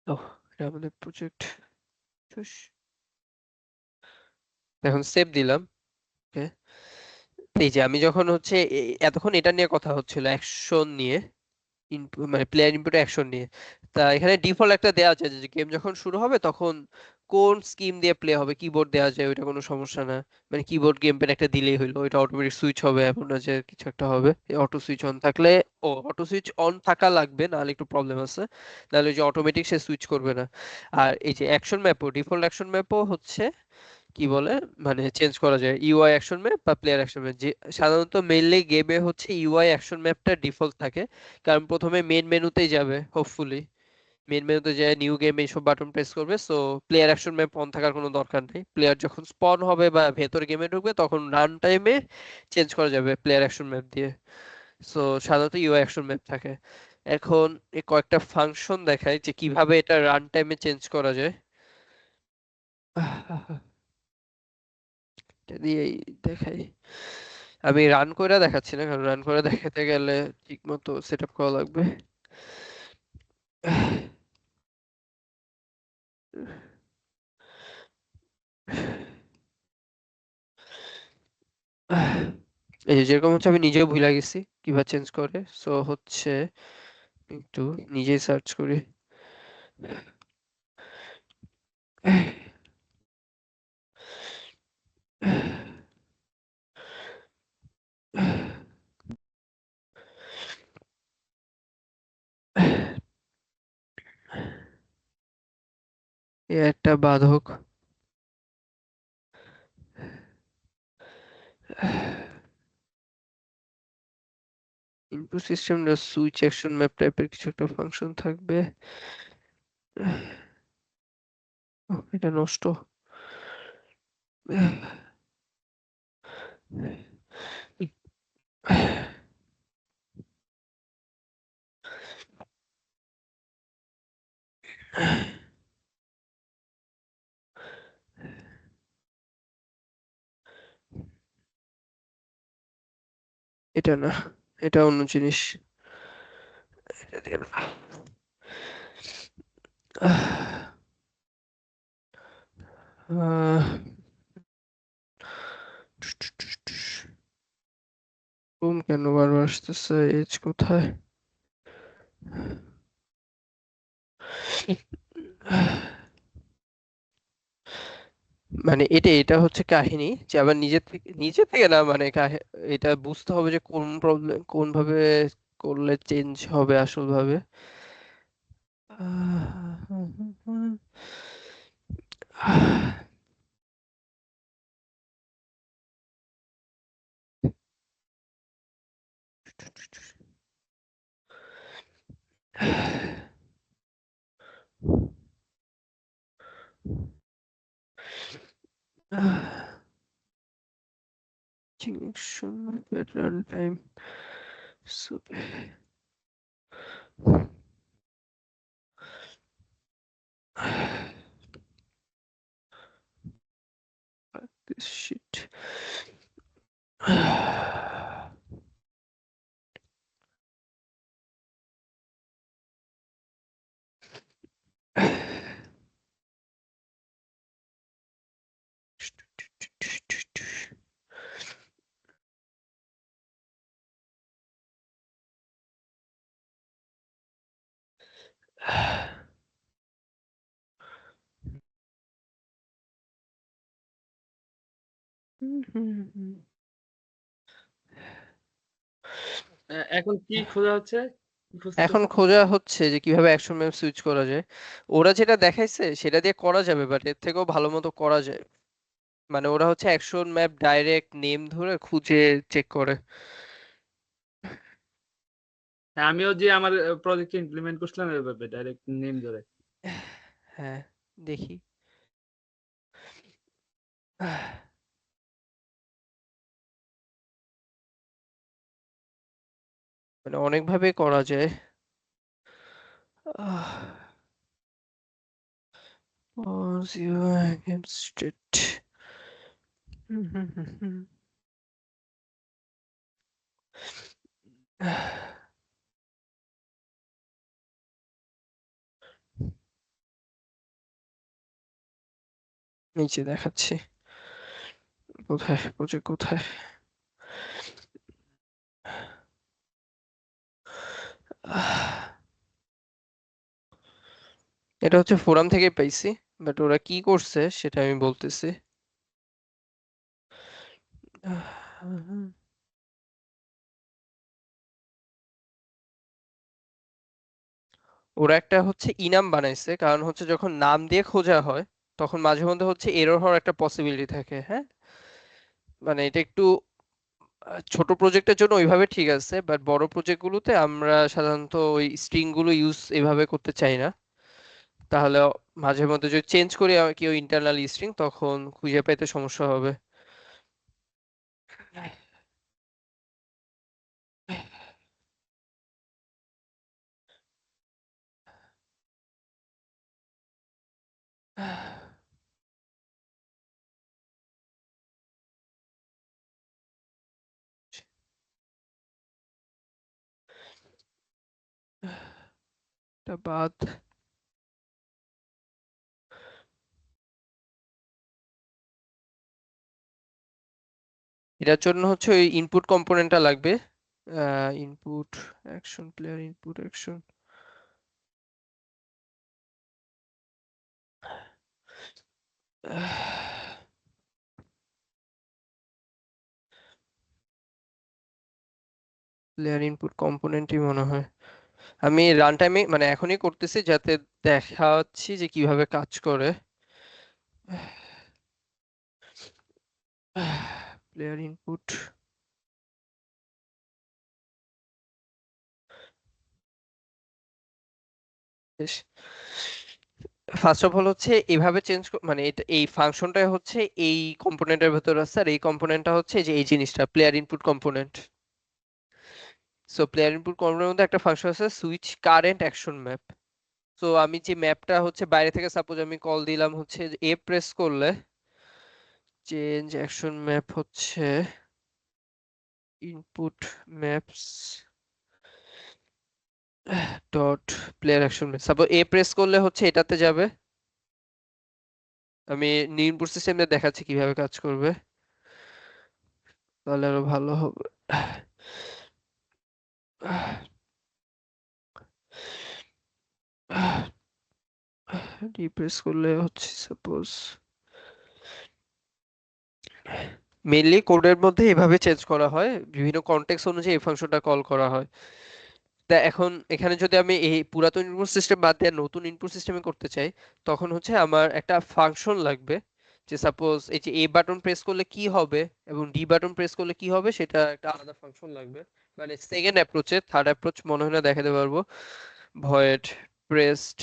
ও, এটা আমাদের প্রজেক্ট। এখন সেভ দিলাম। ওকে, এই যে আমি যখন হচ্ছে এতক্ষণ এটা নিয়ে কথা হচ্ছিল, অ্যাকশন নিয়ে, মানে প্লেয়ার ইনপুট অ্যাকশন নিয়ে। তা এখানে ডিফল্ট একটা দেওয়া আছে যে গেম যখন শুরু হবে তখন কোন স্কিম দিয়ে প্লে হবে, কিবোর্ড দেওয়া যায়, ওইটা কোনো সমস্যা না। মানে কিবোর্ড গেম প্যাড একটা দিলেই হইলো, ওইটা অটোমেটিক সুইচ হবে, এমন না যে কিছু একটা হবে। অটো সুইচ অন থাকলে, ও অটো সুইচ অন থাকা লাগবে, নাহলে একটু প্রবলেম আছে, নাহলে ওই যে অটোমেটিক সে সুইচ করবে না। আর এই যে অ্যাকশন ম্যাপও, ডিফল্ট অ্যাকশন ম্যাপও হচ্ছে কি বলে, মানে চেঞ্জ করা যায়, ইউআই অ্যাকশন ম্যাপ বা প্লেয়ার অ্যাকশন ম্যাপ। যে সাধারণত মেইনলি গেমে হচ্ছে ইউআই অ্যাকশন ম্যাপটা ডিফল্ট থাকে, কারণ প্রথমে মেন মেনুতেই যাবে হোপফুলি, মেন মেনুতে যায় নিউ গেম এইসব বাটন প্রেস করবে। So player action map on থাকার কোনো দরকার নেই। প্লেয়ার যখন স্পন হবে বা ভেতর গেমে ঢুকবে, তখন রান টাইমে চেঞ্জ করা যাবে প্লেয়ার অ্যাকশন ম্যাপ দিয়ে। সো সাধারণত ইউআই অ্যাকশন ম্যাপ থাকে। এখন এই কয়েকটা ফাংশন দেখায় যে কিভাবে এটা রান টাইমে চেঞ্জ করা যায়। এটা দিয়েই দেখাই। আমি রান করে দেখাচ্ছি না, কারণ রান করে দেখাতে গেলে ঠিক মতো সেট আপ করা লাগবে। এই যে যেরকম হচ্ছে আমি নিজেও ভুলে গেছি কিভাবে চেঞ্জ করে, সো হচ্ছে একটু নিজেই সার্চ করি। এ একটা বাধক। Input system switch action map টাইপের কিছু একটা ফাংশন থাকবে। এটা নষ্ট। এটা না, এটা অন্য জিনিস। এটা দিয়ে না। আহ, রুম কেন বারবার আসতেছে? এজ কোথায়? মানে এটা হচ্ছে কাহিনী যে আবার নিজে থেকে না, মানে এটা বুঝতে হবে যে কোন প্রবলেম কোন ভাবে করলে চেঞ্জ হবে আসল ভাবে। Junction at runtime. So this shit. এখন কি খোঁজা হচ্ছে, কি এখন খুঁজতেছে? খোঁজা হচ্ছে যে কিভাবে অ্যাকশন ম্যাপ সুইচ করা যায়। ওরা যেটা দেখাইছে সেটা দিয়ে করা যাবে, বাট এর থেকেও ভালো মতো করা যায়। মানে ওরা হচ্ছে অ্যাকশন ম্যাপ ডাইরেক্ট নেম ধরে খুঁজে চেক করে। হ্যাঁ, আমিও যে আমার প্রজেক্টে ইমপ্লিমেন্ট করছিলাম এভাবে ডাইরেক্ট নেম ধরে। হ্যাঁ, দেখি। মানে অনেক ভাবে করা যায়। Pause your against state. নিচে দেখাচ্ছি। কোথায় প্রজেক্ট কোথায়? এটা হচ্ছে ফোরাম থেকে পাইছি, বাট ওরা কি করছে সেটা আমি বলতেছি। ওরা একটা হচ্ছে ইনাম বানাইছে, কারণ হচ্ছে যখন নাম দিয়ে খোঁজা হয় তখন মাঝে মধ্যে হচ্ছে এরর হওয়ার একটা পসিবিলিটি থাকে। হ্যাঁ, মানে এটা একটু ছোট প্রজেক্টের জন্য ওইভাবে ঠিক আছে, বাট বড় প্রজেক্ট গুলোতে আমরা সাধারণত ওই স্ট্রিং গুলো ইউজ এভাবে করতে চাই না। তাহলে মাঝে মধ্যে যদি চেঞ্জ করি কেউ ইন্টারনাল স্ট্রিং, তখন খুঁজে পেতে সমস্যা হবে। এটা বাদ। এটার জন্য হচ্ছে ওই ইনপুট কম্পোনেন্টটা লাগবে, input action, player input action. Player input কম্পোনেন্টই মনে হয়। আমি রান টাইমে মানে এখনই করতেছি যাতে দেখাচ্ছি যে কিভাবে কাজ করে। Player input, first of all হচ্ছে এভাবে চেঞ্জ, মানে এটা এই ফাংশনটা হচ্ছে এই কম্পোনেন্টের ভেতর আছে, আর এই কম্পোনেন্টটা হচ্ছে যে এই জিনিসটা player input component. So player input কম্পোনেন্টের মধ্যে একটা ফাংশন আছে switch current action map. So আমি যে ম্যাপটা হচ্ছে বাইরে থেকে সাপোজ আমি কল দিলাম হচ্ছে এ প্রেস করলে চেঞ্জ অ্যাকশন ম্যাপ হচ্ছে input maps dot player action map. Suppose A press করলে হচ্ছে এটাতে যাবে। আমি ইনপুট সিস্টেমে দেখাচ্ছি কিভাবে কাজ করবে, তাহলে আরো ভালো হবে। রিপ্রেস করলে হচ্ছে সাপোজ মেইনলি কোডের মধ্যে এভাবে চেঞ্জ করা হয়, বিভিন্ন কনটেক্সট অনুযায়ী এই ফাংশনটা কল করা হয়। তা এখন এখানে যদি আমি এই পুরাতন ইনপুট সিস্টেম বাদ দিয়ে নতুন ইনপুট সিস্টেমে করতে চাই, তখন হচ্ছে আমার একটা ফাংশন লাগবে যে সাপোজ এই যে এ বাটন প্রেস করলে কি হবে এবং ডি বাটন প্রেস করলে কি হবে, সেটা একটা আলাদা ফাংশন লাগবে। মানে সেকেন্ড অ্যাপ্রোচে, থার্ড অ্যাপ্রোচ মনে হয় না দেখাতে পারবো। Void pressed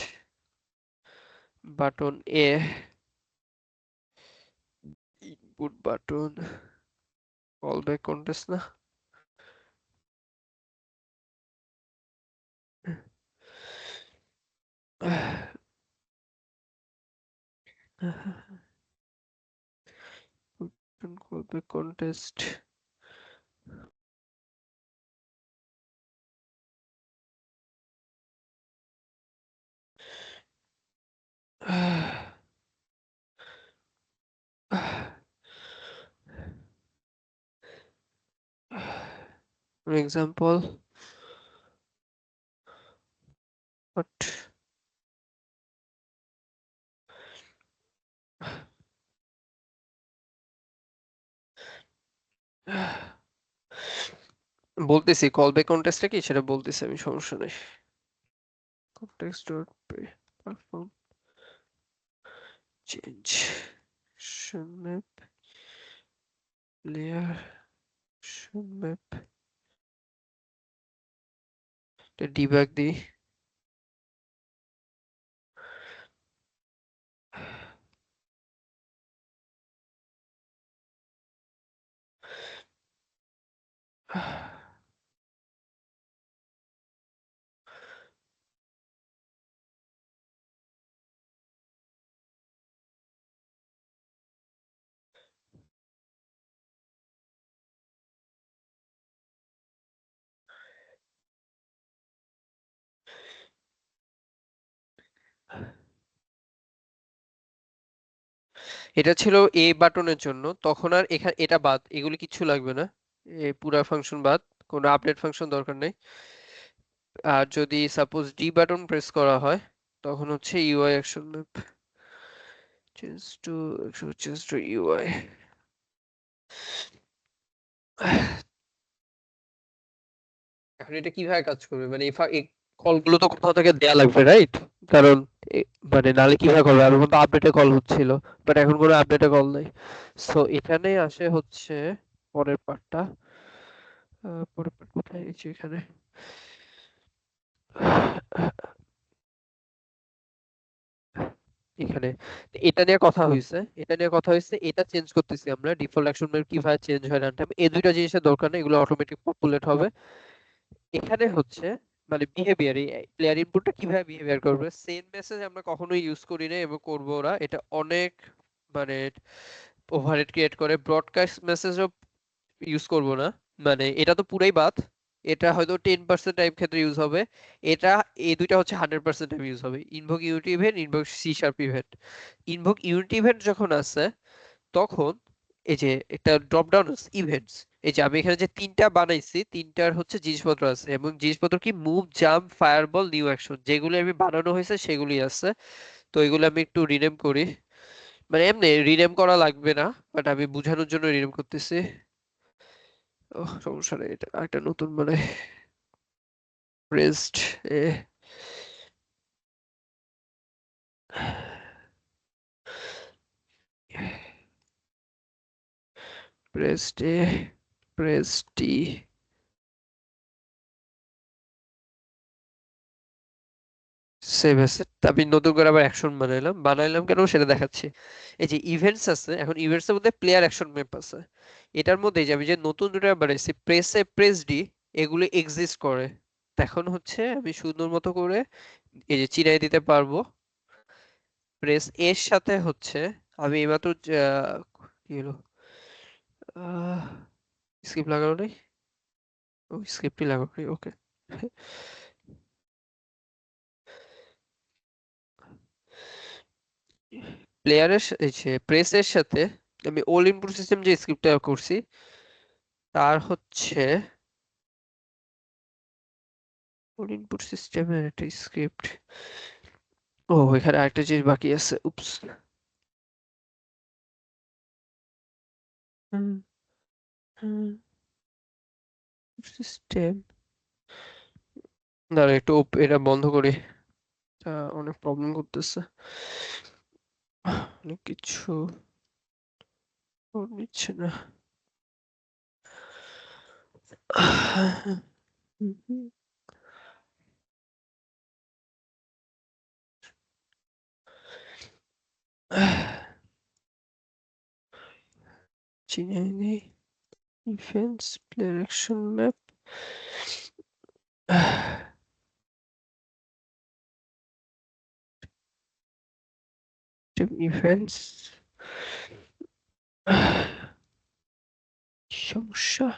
button a input button callback context না, call back contest for example what বলতেছি কল ব্যাক কন্টেস্টটা কি সেটা বলতেছি আমি, সমস্যা নেই। context dot perform change action map layer action map এটা ডিবাগ দিই। এটা ছিল এ বাটনের জন্য, তখন আর এখানে এটা বাদ, এগুলি কিচ্ছু লাগবে না, এই পুরা ফাংশন বাদ, কোনো আপডেট ফাংশন দরকার নেই। আর যদি সাপোজ ডি বাটন প্রেস করা হয় তখন হচ্ছে UI action map change to UI। এখন এটা কিভাবে কাজ করবে, মানে এই কলগুলো তো কোথাও থেকে দেয়া লাগবে, রাইট? কারণ মানে নালে কিভাবে করবে, আমার মতো আপডেটে কল হচ্ছিল, বাট এখন কোনো আপডেটে কল নাই। সো এখানে আসে হচ্ছে পরের পার্টটা, পরের পার্ট কোথায়, এই যে এখানে। এখানে এটা নিয়ে কথা হয়েছে, এটা চেঞ্জ করতেছি আমরা, ডিফল্ট অ্যাকশন ম্যাপ কিভাবে চেঞ্জ হয় রান টাইম, এই দুইটা জিনিসের দরকার নেই, এগুলো অটোমেটিক পপুলেট হবে। এখানে হচ্ছে মানে বিহেভিয়ার, এই প্লেয়ার ইনপুটটা কিভাবে বিহেভিয়ার করবে, সেন্ড মেসেজ আমরা কখনোই ইউজ করি না এবং করবো না, এটা অনেক মানে ওভারহেড ক্রিয়েট করে। ব্রডকাস্ট মেসেজও ইউজ করব না, মানে এটা তো পুরাই বাদ, এটা হয়তো 10% টাইম ক্ষেত্রে ইউজ হবে। এটা এই দুইটা হচ্ছে 100% টাইম ইউজ হবে, invoke Unity event, invoke C sharp event. Invoke Unity event যখন আসে তখন এই যে একটা ড্রপ ডাউন আছে ইভেন্টস, এই যে আমি এখানে যে তিনটা বানাইছি তিনটার হচ্ছে জিনিসপত্র আছে, এবং জিনিসপত্র কি move, jump, fireball, new action, যেগুলো আমি বানানো হয়েছে সেগুলি আছে। তো এগুলো আমি একটু রিনেম করি, মানে এমনি রিনেম করা লাগবে না, বাট আমি বোঝানোর জন্য রিনেম করতেছি। ও সমস্যা নেই, এটা একটা নতুন মানে রেস্ট এ প্রেস্ট এ প্রেস্টি সেভ আছে। আমি নতুন করে আবার অ্যাকশন বানাইলাম কেন সেটা দেখাচ্ছি। এই যে ইভেন্টস আছে, এখন ইভেন্টস এর মধ্যে প্লেয়ার অ্যাকশন ম্যাপ আছে। এটার মধ্যে এই যে আমি যে নতুন দুটো বানাইছি প্রেস ডি, এগুলো এক্সিস্ট করে। এখন হচ্ছে আমি সুন্দর মতো করে এই যে চিনাই দিতে পারবো। প্রেস এর সাথে হচ্ছে আমি এইমাত্র কি হলো, স্ক্রিপ্ট লাগানো নেই, ও স্ক্রিপ্টই লাগানো নেই, ওকে। প্লেয়ারের এই যে প্রেসের সাথে আমি অল ইনপুট সিস্টেম যে স্ক্রিপ্টটা করছি তার হচ্ছে অল ইনপুট সিস্টেমের একটা স্ক্রিপ্ট, ও এখানে আরেকটা জিনিস বাকি আছে, উপস। সিস্টেম, দাঁড়া একটু এটা বন্ধ করি, এটা অনেক প্রবলেম করতেছে, অনেক কিছু নিচ্ছে না। চিনে নেই defence player action map, events সমস্যা,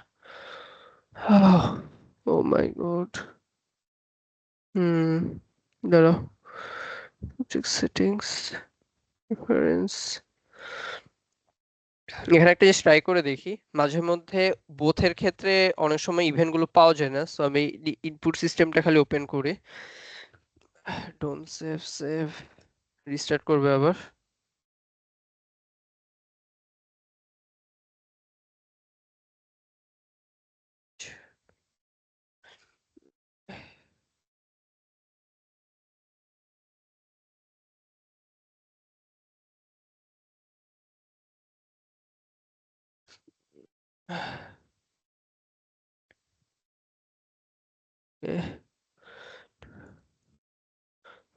ও মাই গড, দাঁড়াও, প্রজেক্ট সেটিংস, প্রেফারেন্স, এখানে একটা জিনিস ট্রাই করে দেখি, মাঝে মধ্যে বোথের ক্ষেত্রে অনেক সময় ইভেন্ট গুলো পাওয়া যায় না, সো আমি ইনপুট সিস্টেমটা খালি ওপেন করি, ডোন্ট সেভ রিস্টার্ট করবে আবার।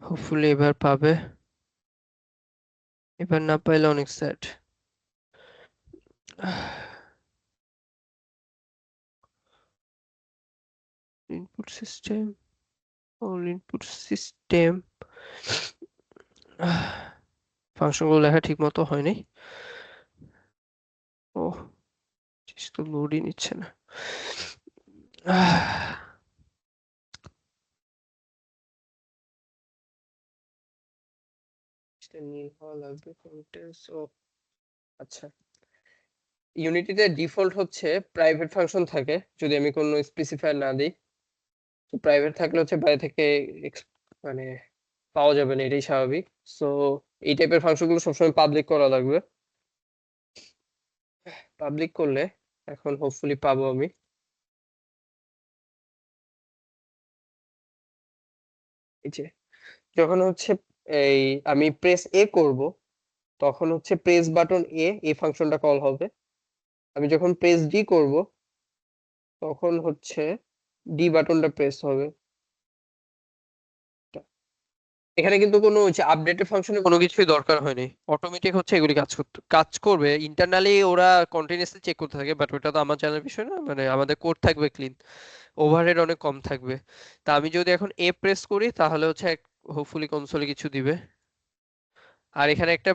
হোপফুলি এবার পাবে, এবার না পাইলে অনেক sad. Input system, all input system, ফাংশনগুলো লেখা ঠিক মতো হয়নি, ও তো লোডই নিচ্ছে না। নীল হওয়া লাগবে, ও আচ্ছা, ইউনিটিতে ডিফল্ট হচ্ছে প্রাইভেট ফাংশন থাকে যদি আমি কোনো স্পেসিফায়ার না দিই, তো প্রাইভেট থাকলে হচ্ছে বাইরে থেকে মানে পাওয়া যাবে না, এটাই স্বাভাবিক। সো এই টাইপের ফাংশনগুলো সবসময় পাবলিক করা লাগবে, পাবলিক করলে এখন হোপফুলি পাবো আমি। এই যে যখন হচ্ছে এই আমি প্রেস এ করব তখন হচ্ছে প্রেস বাটন এ এই ফাংশনটা কল হবে, আমি যখন প্রেস ডি করব তখন হচ্ছে ডি বাটনটা প্রেস হবে। এখানে কিন্তু কোনো হচ্ছে আপডেটেড ফাংশনে কোনো কিছুই দরকার হয়নি, অটোমেটিক হচ্ছে এগুলি কাজ করবে ইন্টারনালি, ওরা কন্টিনিউয়াসলি চেক করতে থাকে, বাট ওটা তো আমার জানার বিষয় না, মানে আমাদের কোড থাকবে ক্লিন, ওভারহেড অনেক কম থাকবে। তা আমি যদি এখন এ প্রেস করি তাহলে হচ্ছে হোপফুলি কনসোলে কিছু দিবে। আর এখানে একটা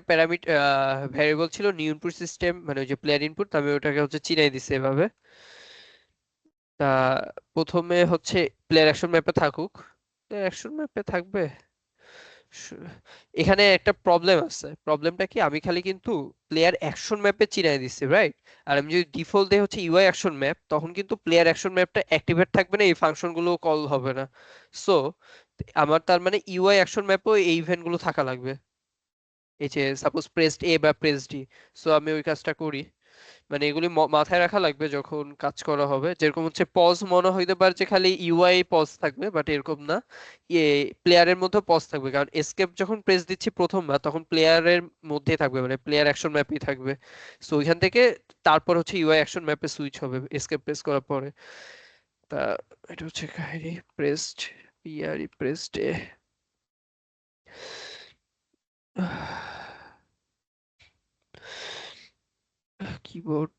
ভ্যারিয়েবল ছিল নিউ ইনপুট সিস্টেম, মানে ওই যে প্লেয়ার ইনপুট, আমি ওটাকে হচ্ছে চিনাই দিছি এভাবে। তা প্রথমে হচ্ছে প্লেয়ার অ্যাকশন ম্যাপে থাকুক, প্লেয়ার অ্যাকশন ম্যাপে থাকবে, এখানে একটা প্রবলেম আছে। প্রবলেমটা কি, আমি খালি কিন্তু প্লেয়ার অ্যাকশন ম্যাপে চিনাই দিচ্ছি, রাইট? আর আমি যদি ডিফল্ট দেই হচ্ছে ইউআই অ্যাকশন ম্যাপ, তখন কিন্তু প্লেয়ার অ্যাকশন ম্যাপটা অ্যাক্টিভেট থাকবে না, এই ফাংশন গুলো কল হবে না। সো আমার তার মানে ইউআই অ্যাকশন ম্যাপেও এই ইভেন্ট গুলো থাকা লাগবে, এই যে সাপোজ প্রেসড এ বা প্রেসড ডি। সো আমি ওই কাজটা করি, মানে এগুলি মাথায় রাখা লাগবে যখন কাজ করা হবে। যেরকম হচ্ছে পজ মনে হইতে পারে যে খালি ইউআই পজ থাকবে, বাট এরকম না, প্লেয়ারের মধ্যে পজ থাকবে, কারণ এসকেপ যখন প্রেস দিচ্ছি প্রথমবার তখন প্লেয়ারের মধ্যে থাকবে, মানে প্লেয়ার অ্যাকশন ম্যাপই থাকবে। সো ওইখান থেকে তারপর হচ্ছে ইউআই অ্যাকশন ম্যাপে সুইচ হবে এসকেপ প্রেস করার পরে। তা এটা হচ্ছে কাহিনী। Pressed PRE pressed A, keyboard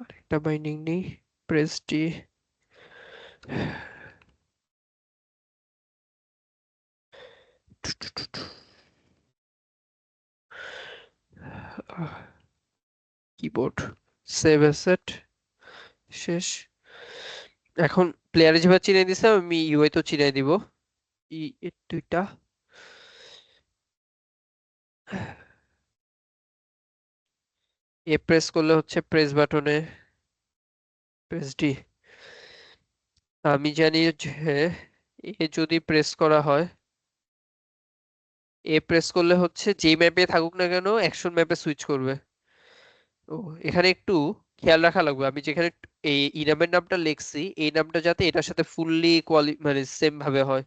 আরেকটা বাইন্ডিং নেই, pressed D. Keyboard save asset শেষ। এখন প্লেয়ারে যেভাবে চিনাই দিছে আমি ইউআই তো চিনাই দিব, এর দুইটা। এ প্রেস করলে হচ্ছে প্রেস বাটনে প্রেস ডি। আমি জানি যে এ যদি প্রেস করা হয়, এ প্রেস করলে হচ্ছে যে ম্যাপে থাকুক না কেন অ্যাকশন ম্যাপে সুইচ করবে। ও, এখানে একটু খেয়াল রাখা লাগবে, আমি যেখানে এই ইনামের নামটা লিখছি এই নামটা যাতে এটার সাথে ফুললি মানে সেম ভাবে হয়।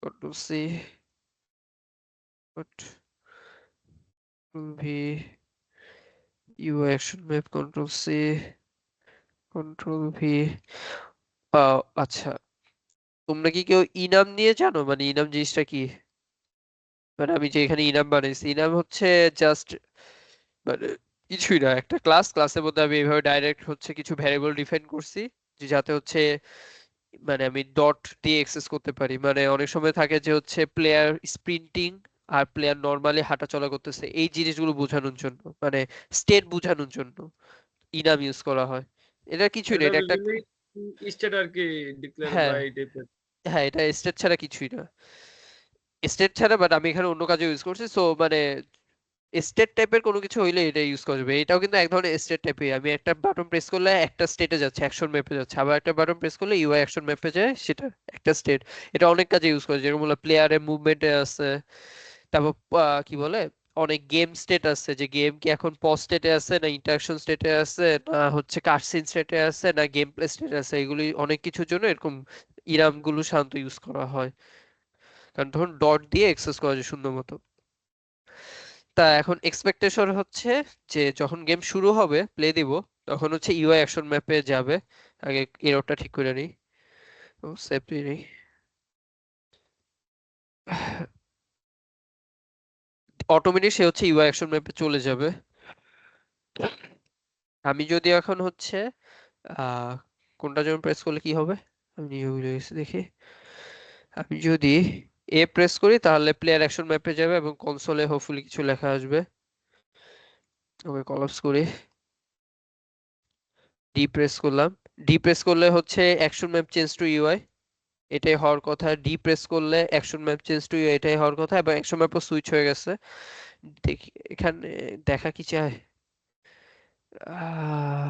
Control C, V, U action map, control C, control V. আচ্ছা, তোমরা কি কেউ ইনাম নিয়ে জানো, মানে ইনাম জিনিসটা কি? মানে আমি যে এখানে ইনাম বানাইছি, ইনাম হচ্ছে জাস্ট মানে কিছুই না, একটা ক্লাসের মধ্যে আমি এইভাবে ডাইরেক্ট হচ্ছে কিছু ভ্যারিয়েবল ডিফাইন করছি, যে যাতে হচ্ছে মানে আমি ডট দিয়ে অ্যাক্সেস করতে পারি। মানে অনেক সময় থাকে যে হচ্ছে প্লেয়ার স্প্রিন্টিং আর প্লেয়ার নর্মালি হাঁটাচলা করতেছে, এই জিনিসগুলো বোঝানোর জন্য, মানে স্টেট বোঝানোর জন্য ইনাম ইউজ করা হয়। এটা কিছুই না, এটা এটা একটা, বিভিন্ন স্টেট আর কি ডিক্লেয়ার বা হ্যাঁ এই টাইপের। হ্যাঁ, এটা স্টেট ছাড়া কিছুই না, স্টেট ছাড়া, বাট আমি এখানে অন্য কাজে ইউজ করছি। সো মানে স্টেট টাইপের কোনো কিছু হইলে এটা ইউজ করা যাবে। এটাও কিন্তু এক ধরনের স্টেট টাইপই, আমি একটা বাটন প্রেস করলে একটা স্টেটে যাচ্ছে, অ্যাকশন ম্যাপে যাচ্ছে, আবার একটা বাটন প্রেস করলে ইউআই অ্যাকশন ম্যাপে যায়, সেটা একটা স্টেট। এটা অনেক কাজে ইউজ করে, যেরকম হলো প্লেয়ারের মুভমেন্টে আছে, তারপর কি বলে অনেক গেম স্টেট আছে, যে গেম কি এখন পজ স্টেটে আছে না ইন্টারঅ্যাকশন স্টেটে আছে না হচ্ছে কাটসিন স্টেটে আছে না গেম প্লে স্টেটে আছে, এগুলি অনেক কিছুর জন্য এরকম ইরাম গুলো সাধারণত ইউজ করা হয়, কারণ তখন ডট দিয়ে এক্সেস করা যায় সুন্দর মতো। তা এখন এক্সপেকটেশন হচ্ছে যে যখন গেম শুরু হবে প্লে দিব, তখন হচ্ছে ইউআই অ্যাকশন ম্যাপে যাবে। আগে এররটা ঠিক করে নিই, ও সেভ দিয়ে নিই। অটোমেটিক সে হচ্ছে ইউআই অ্যাকশন ম্যাপে চলে যাবে। আমি যদি এখন হচ্ছে আহ কোনটা যেন প্রেস করলে কি হবে, আমি নিয়ে ভুলে গেছি দেখি। আমি যদি এ প্রেস করি তাহলে প্লেয়ার অ্যাকশন ম্যাপে যাবে এবং কনসোলে হোপফুলি কিছু লেখা আসবে। ওকে কলাপস করি, ডি প্রেস করলাম, ডি প্রেস করলে হচ্ছে action map change to UI, এটাই হওয়ার কথা। ডি প্রেস করলে action map change to UI, এটাই হওয়ার কথা, এবং অ্যাকশন ম্যাপও সুইচ হয়ে গেছে। দেখি এখানে দেখা কি চায়, আহ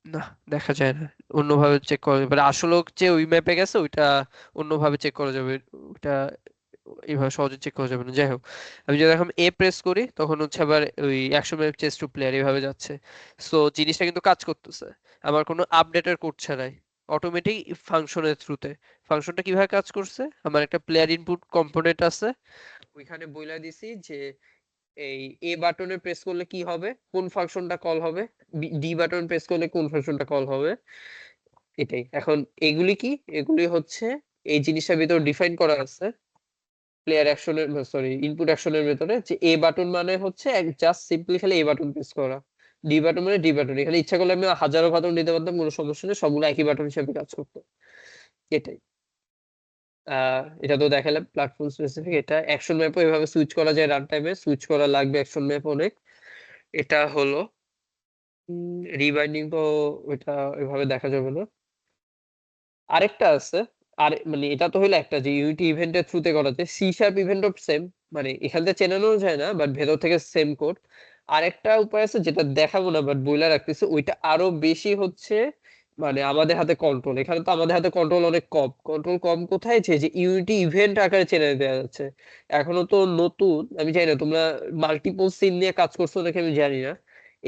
না, দেখা যায় না, অন্যভাবে চেক করা যাবে, আসলে যে ওই ম্যাপে গেছে ওইটা অন্যভাবে চেক করা যাবে, ওইটা এইভাবে সহজে চেক করা যাবে না। যাই হোক, আমি যদি এখন এ প্রেস করি তখন হচ্ছে আবার ওই action map change two player এইভাবে যাচ্ছে। সো জিনিসটা কিন্তু কাজ করতেছে আমার কোনো আপডেটের কোড ছাড়াই, অটোমেটিক ফাংশনের থ্রুতে। ফাংশনটা কিভাবে কাজ করছে, আমার একটা প্লেয়ার ইনপুট কম্পোনেন্ট আছে, ওইখানে বইলা দিছি যে এই এ বাটনে প্রেস করলে কি হবে, কোন ফাংশনটা কল হবে, ডি বাটন প্রেস করলে কোন ফাংশনটা কল হবে, এটাই। এখন এগুলি কি, এগুলি হচ্ছে এই জিনিসটার ভিতর ডিফাইন করা আছে প্লেয়ার অ্যাকশনের, সরি ইনপুট অ্যাকশনের ভেতরে, যে এ বাটন মানে হচ্ছে জাস্ট সিম্পলি খালি এ বাটন প্রেস করা, ডি বাটন মানে ডি বাটন। এখানে ইচ্ছা করলে আমি হাজারো বাটন দিতে পারতাম, কোনো সমস্যা নেই, সবগুলো একই বাটন হিসেবে কাজ করতো, এটাই। এটা তো দেখালাম প্ল্যাটফর্ম স্পেসিফিক। এটা অ্যাকশন ম্যাপও এভাবে সুইচ করা যায়, রান টাইমে সুইচ করা লাগবে অ্যাকশন ম্যাপ অনেক। এটা হলো রিবাইন্ডিং, তো ওইটা এভাবে দেখা যাবে না। আরেকটা আছে, আর মানে এটা তো হলো একটা যে ইউনিটি ইভেন্টের থ্রুতে করা যায়, সি শার্প ইভেন্টও সেম, মানে এখান থেকে চেনানো যায় না বাট ভেতর থেকে সেম কোড। আরেকটা উপায় আছে যেটা দেখাবো না বাট বইলা রাখতেছে, ওইটা আরো বেশি হচ্ছে মানে আমাদের হাতে কন্ট্রোল। এখানে তো আমাদের হাতে কন্ট্রোল অনেক কম। কন্ট্রোল কম কোথায়, যে ইউনিটি ইভেন্ট আকারে চেনে দেওয়া যাচ্ছে। এখনো তো নতুন, আমি জানি না তোমরা মাল্টিপল সিন নিয়ে কাজ করছো নাকি আমি জানি না।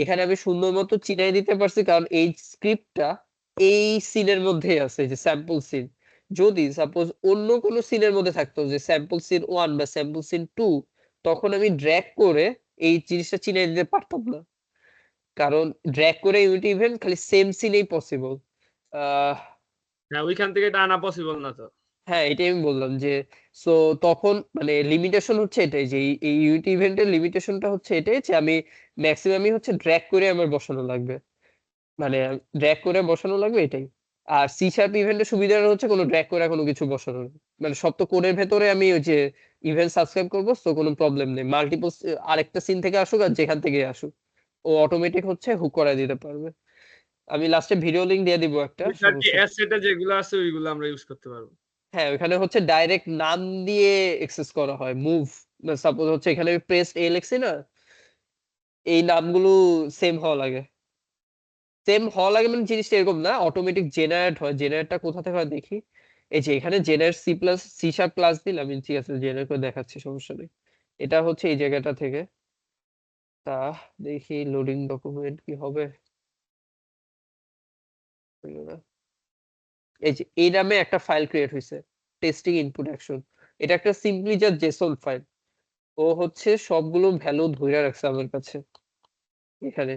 এখানে আমি সুন্দর মতো চিনাই দিতে পারছি কারণ এই স্ক্রিপ্টটা এই সিনের মধ্যেই আছে, যে স্যাম্পল সিন। যদি সাপোজ অন্য কোনো সিনের মধ্যে থাকতো যে স্যাম্পল সিন 1 বা স্যাম্পল সিন 2, তখন আমি ড্র্যাগ করে এই জিনিসটা চিনিয়ে দিতে পারতাম না, কারণ ড্র্যাগ করে ইউনিটি ইভেন্ট খালি সেম সিনেই পসিবল। আহ হ্যাঁ, ওইখান থেকে এটা আনা পসিবল না তো। হ্যাঁ, এটাই আমি বললাম যে সো তখন মানে লিমিটেশন হচ্ছে এটাই, যে এই ইউনিটি ইভেন্টের লিমিটেশনটা হচ্ছে এটাই যে আমি ম্যাক্সিমামই হচ্ছে ড্র্যাগ করে আমার বসানো লাগবে, মানে ড্র্যাগ করে বসানো লাগবে এটাই। আর সি শার্প ইভেন্টের সুবিধাটা হচ্ছে কোনো ড্র্যাগ করে কোনো কিছু বসানো নেই। মানে সব তো কোডের ভেতরে আমি ওই যে ইভেন্ট সাবস্ক্রাইব করবো, তো কোনো প্রবলেম নেই। মাল্টিপল আরেকটা সিন থেকে আসুক আর যেখান থেকে আসুক, ও অটোমেটিক হচ্ছে হুক করা দিতে পারবে। আমি লাস্টে ভিডিও লিংক দিয়ে দিব একটা, ওই 30 সমস্যা নেই। অ্যাসেটে যেগুলো আছে ওইগুলো আমরা ইউজ করতে পারবো। হ্যাঁ, ওখানে হচ্ছে ডাইরেক্ট নাম দিয়ে এক্সেস করা হয় মুভ। সাপোজ হচ্ছে এখানে আমি প্রেস এ লিখছি না, এই নামগুলো সেম হওয়া লাগে। সেম হওয়া লাগে মানে জিনিসটা এরকম না, অটোমেটিক জেনারেট হয়। জেনারেটটা কোথা থেকে হয় দেখি, এই যে এখানে generate C plus C sharp class দিলাম আমি, ঠিক আছে জেনারেট করে দেখাচ্ছি, সমস্যা নেই। এটা হচ্ছে এই জায়গাটা থেকে। তা দেখি লোডিং ডকুমেন্ট কি হবে, হইলো না। এই যে এই নামে একটা ফাইল ক্রিয়েট হয়েছে, টেস্টিং ইনপুট অ্যাকশন। এটা একটা সিম্পলি জাস্ট জেসন ফাইল। ও হচ্ছে সবগুলো ভ্যালু ধরে রাখছে আমার কাছে এখানে,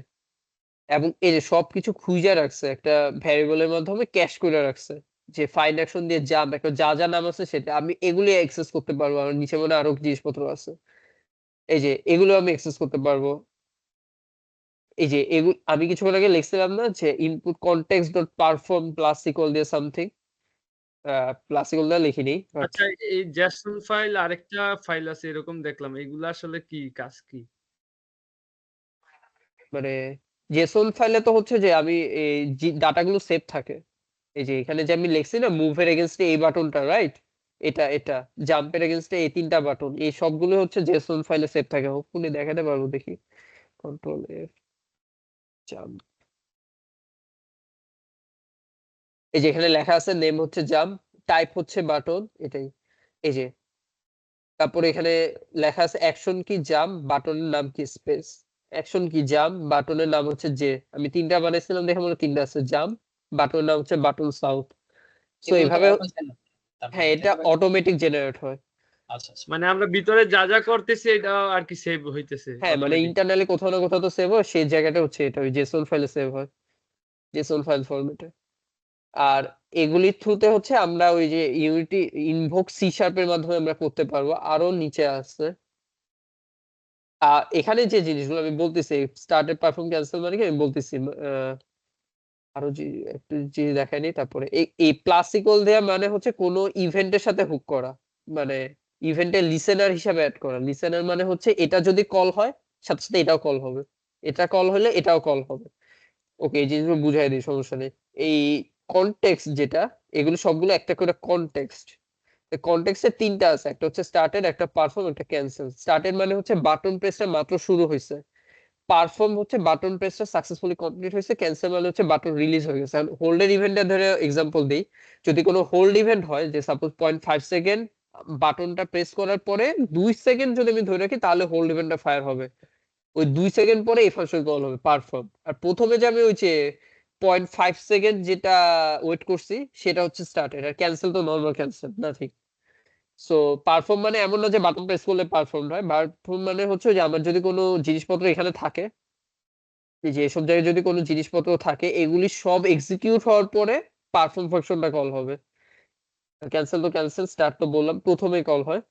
এবং এই যে সবকিছু খুঁজে রাখছে একটা ভ্যারিয়েবলের মাধ্যমে ক্যাশ করে রাখছে, যে ফাইন্ড অ্যাকশন দিয়ে জাম্প একটা যা যা নাম আছে সেটা আমি এগুলি অ্যাক্সেস করতে পারবো। আর নিচে মনে হয় আরো জিনিসপত্র আছে, এই যে এগুলো আমি অ্যাক্সেস করতে পারবো। এই যে এগুলো আমি কিছুক্ষণ আগে লিখছিলাম না যে input context dot perform plus equal দিয়ে সামথিং, প্লাস ইকুয়াল দিয়ে লিখিনি বাট আচ্ছা, এই জেসন ফাইল আরেকটা ফাইল আছে এরকম দেখলাম, এগুলো আসলে কি কাজ কি? মানে জেসন ফাইলে তো হচ্ছে যে আমি এই ডাটাগুলো সেভ থাকে। এই যে এখানে যে আমি লিখছি না মুভের এগেইনস্টে এই বাটনটা, রাইট? এটা জাম্পের এগেইনস্টে এই তিনটা বাটন, এই সবগুলো হচ্ছে জেসন ফাইলে সেভ থাকে। হোপফুলি দেখাতে পারবো, দেখি কন্ট্রোল এফ জাম্প। এই যে এখানে লেখা আছে নেম হচ্ছে জাম্প, টাইপ হচ্ছে বাটন, এটাই। এই যে তারপরে এখানে লেখা আছে অ্যাকশন কি জাম্প, বাটনের নাম কি স্পেস। অ্যাকশন কি জাম্প, বাটনের নাম হচ্ছে যে, আমি তিনটা বানাইছিলাম দেখে মনে হয় তিনটা আছে, জাম্প, বাটনের নাম হচ্ছে বাটন সাউথ। সো এগুলো তো এইভাবে অটো জেনারেট তার হ্যাঁ, মানে, তাই এটা না? অটোমেটিক জেনারেট হয়। আচ্ছা আচ্ছা। মানে আমরা ভিতরে যা যা করতেছি এটা আর কি সেভ হইতেছে হ্যাঁ, মানে অটোমেটিক। ইন্টারনালি কোথাও না কোথাও তো সেভ হয়, সেই জায়গাটা হচ্ছে এটা ওই জেসন ফাইলে সেভ হয়, জেসন ফাইল ফরম্যাটে। আর এগুলির থ্রুতে হচ্ছে আমরা ওই যে ইউনিটি ইনভোক সি শার্পের মাধ্যমে আমরা করতে পারবো। আরো নিচে আসছে এখানে যে জিনিসগুলো আমি বলতেছি, স্টার্টেড পারফর্ম ক্যান্সেল মানে কি আমি বলতেছি, আরো যে একটু জিনিস দেখায়নি। তারপরে এই প্লাস ইকুয়াল দেয়া মানে হচ্ছে কোনো ইভেন্টের সাথে হুক করা, মানে ইভেন্টের লিসেনার হিসাবে অ্যাড করা। লিসেনার মানে হচ্ছে এটা যদি কল হয় সাথে সাথে এটাও কল হবে, এটা কল হলে এটাও কল হবে। ওকে, এই জিনিসগুলো বুঝাই দিই, সমস্যা নেই। এই কনটেক্সট যেটা, এগুলো সবগুলো একটা করে কনটেক্সট। কনটেক্সটের তিনটা আছে, একটা হচ্ছে স্টার্টেড, একটা পারফর্ম, একটা ক্যান্সেল। স্টার্টেড মানে হচ্ছে বাটন প্রেসটা মাত্র শুরু হয়েছে, পারফর্ম হচ্ছে বাটন প্রেসটা সাকসেসফুলি কমপ্লিট হয়েছে, ক্যান্সেল মানে হচ্ছে বাটন রিলিজ হয়ে গেছে। হোল্ডের ইভেন্টটা ধরে এক্সাম্পল দিই, যদি কোনো হোল্ড ইভেন্ট হয় যে সাপোজ 0.5 সেকেন্ড বাটনটা প্রেস করার পরে 2 সেকেন্ড যদি আমি ধরে রাখি তাহলে হোল্ড ইভেন্টটা ফায়ার হবে। ওই 2 সেকেন্ড পরে এই ফাংশন কল হবে পারফর্ম। আর প্রথমে যে আমি ওই যে 0.5 সেকেন্ড যেটা ওয়েট করছি সেটা হচ্ছে স্টার্টেড। আর ক্যান্সেল তো normal cancel, nothing. So perform মানে এমন না যে বাটন প্রেস করলে পারফর্ম হয়। পারফর্ম মানে হচ্ছে যে আমার যদি কোনো জিনিসপত্র এখানে থাকে, এই যে এসব জায়গায় যদি কোনো জিনিসপত্র থাকে, এগুলি সব এক্সিকিউট হওয়ার পরে পারফর্ম ফাংশনটা কল হবে। ক্যান্সেল তো ক্যান্সেল, স্টার্ট তো বললাম প্রথমে কল হয়।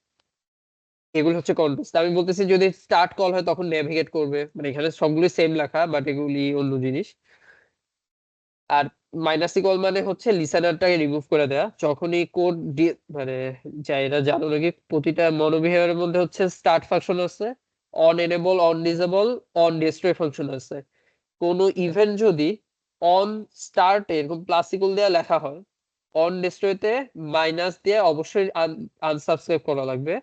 এগুলি হচ্ছে কন্টেক্সট। আমি বলতেছি যদি স্টার্ট কল হয় তখন নেভিগেট করবে, মানে এখানে সবগুলি সেম লেখা বাট এগুলি অন্য জিনিস। আর মাইনাস ইকুয়াল মানে হচ্ছে লিসেনারটাকে রিমুভ করে দেয়া। যখনই কোড মানে এরা জানো নাকি, প্রতিটা মনোবিহেভিয়ারের মধ্যে হচ্ছে স্টার্ট ফাংশন আছে, on enable, on disable, on destroy function আছে। কোনো ইভেন্ট যদি অন স্টার্ট এরকম প্লাস ইকুয়াল দেয়া লেখা হয়, অন ডিসপ্লেতে মাইনাস দিয়ে অবশ্যই আনসাবস্ক্রাইব করা লাগবে,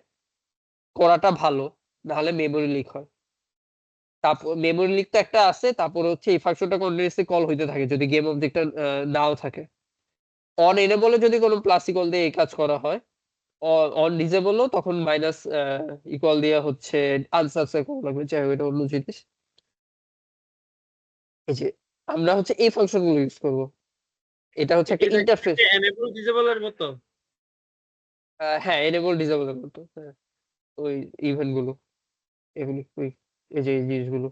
করাটা ভালো, নাহলে মেমোরি লিক হয়। তারপর মেমোরি লিক তো একটা আছে, তারপর হচ্ছে এই ফাংশনটা কন্টিনিউয়াসলি কল হইতে থাকে যদি গেম অবজেক্টটা নাও থাকে। অন এনেবলে যদি কোনো প্লাস ইকুয়াল দিয়ে এই কাজ করা হয়, অন ডিসেবলও তখন মাইনাস ইকুয়াল দিয়ে হচ্ছে আনসাবস্ক্রাইব করা লাগবে, যাই হোক এটা অন্য জিনিস। এই যে আমরা হচ্ছে এই ফাংশনগুলো ইউজ করব, এটা হচ্ছে একটা এটা ইন্টারফেস। এনেবল ডিসেবল এর মতো। হ্যাঁ, এনেবল ডিসেবলের মতো, হ্যাঁ, ওই ইভেন্ট গুলো, এগুলি ওই এই যে এই জিনিসগুলো।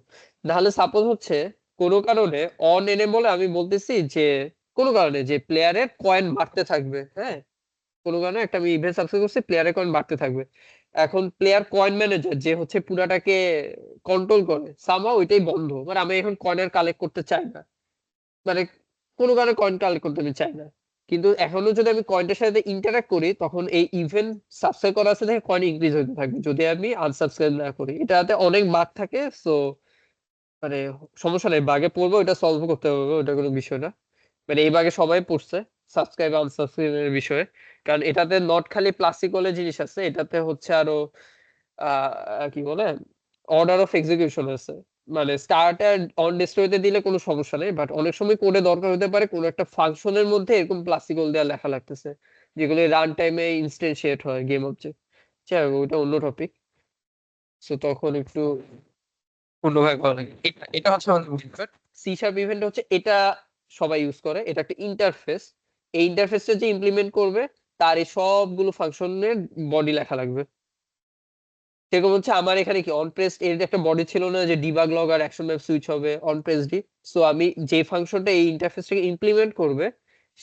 নাহলে সাপোজ হচ্ছে কোনো কারণে অন এনেবলে আমি বলতেছি যে কোনো কারণে যে প্লেয়ারের কয়েন বাড়তে থাকবে, হ্যাঁ, কোনো কারণে একটা আমি ইভেন্ট সাবস্ক্রাইব করছি, প্লেয়ারের কয়েন বাড়তে থাকবে। এখন প্লেয়ার কয়েন ম্যানেজার যে হচ্ছে পুরাটাকে কন্ট্রোল করে, সামহাও ওইটাই বন্ধ, মানে আমি এখন কয়েনের কালেক্ট করতে চাই না, মানে কোনো কারণে কয়েন কালেক্ট করতে আমি চাই না। কিন্তু এখনো যদি আমি কয়েনটার সাথে ইন্টারঅ্যাক্ট করি, তখন এই ইভেন্ট সাবস্ক্রাইব করার সাথে কয়েন ইনক্রিজ হতে থাকবে যদি আমি আনসাবস্ক্রাইব না করি। এটাতে অনেক বাগ থাকে, সো মানে সমস্যা নেই, বাগে পড়বো, এটা সলভ করতে হবে, ওটা কোনো বিষয় না। মানে এই বাগে সবাই পড়ছে সাবস্ক্রাইব আনসাবস্ক্রাইবের বিষয়ে, কারণ এটাতে নট খালি প্লাস্টিক বলে জিনিস আছে, এটাতে হচ্ছে আরো কি বলে অর্ডার অফ এক্সিকিউশন আছে। মানে স্টার্টার অন ডিসপ্লেতে দিলে কোনো সমস্যা নেই, বাট অনেক সময় কোডে দরকার হতে পারে কোনো একটা ফাংশনের মধ্যে এরকম প্লাস্টিকল দেওয়া লেখা লাগতেছে, যেগুলো রান টাইমে ইনস্ট্যান্সিয়েট হয় গেম অবজেক্ট, ঠিক আছে, ওটা অন্য টপিক। সো তখন একটু অন্যভাবে ভালো লাগে। এটা এটা হচ্ছে আমাদের ইভেন্ট। সি শার্প ইভেন্ট হচ্ছে এটা সবাই ইউজ করে, এটা একটা ইন্টারফেস। এই ইন্টারফেসটা যে ইমপ্লিমেন্ট করবে তার এই সবগুলো ফাংশনের বডি লেখা লাগবে। সেরকম হচ্ছে আমার এখানে কি অন প্রেসড এর একটা বডি ছিল না যে ডিবাগ লগ আর অ্যাকশন ম্যাপ সুইচ হবে অন প্রেসডি। সো আমি যে ফাংশনটা এই ইন্টারফেসটাকে ইমপ্লিমেন্ট করবে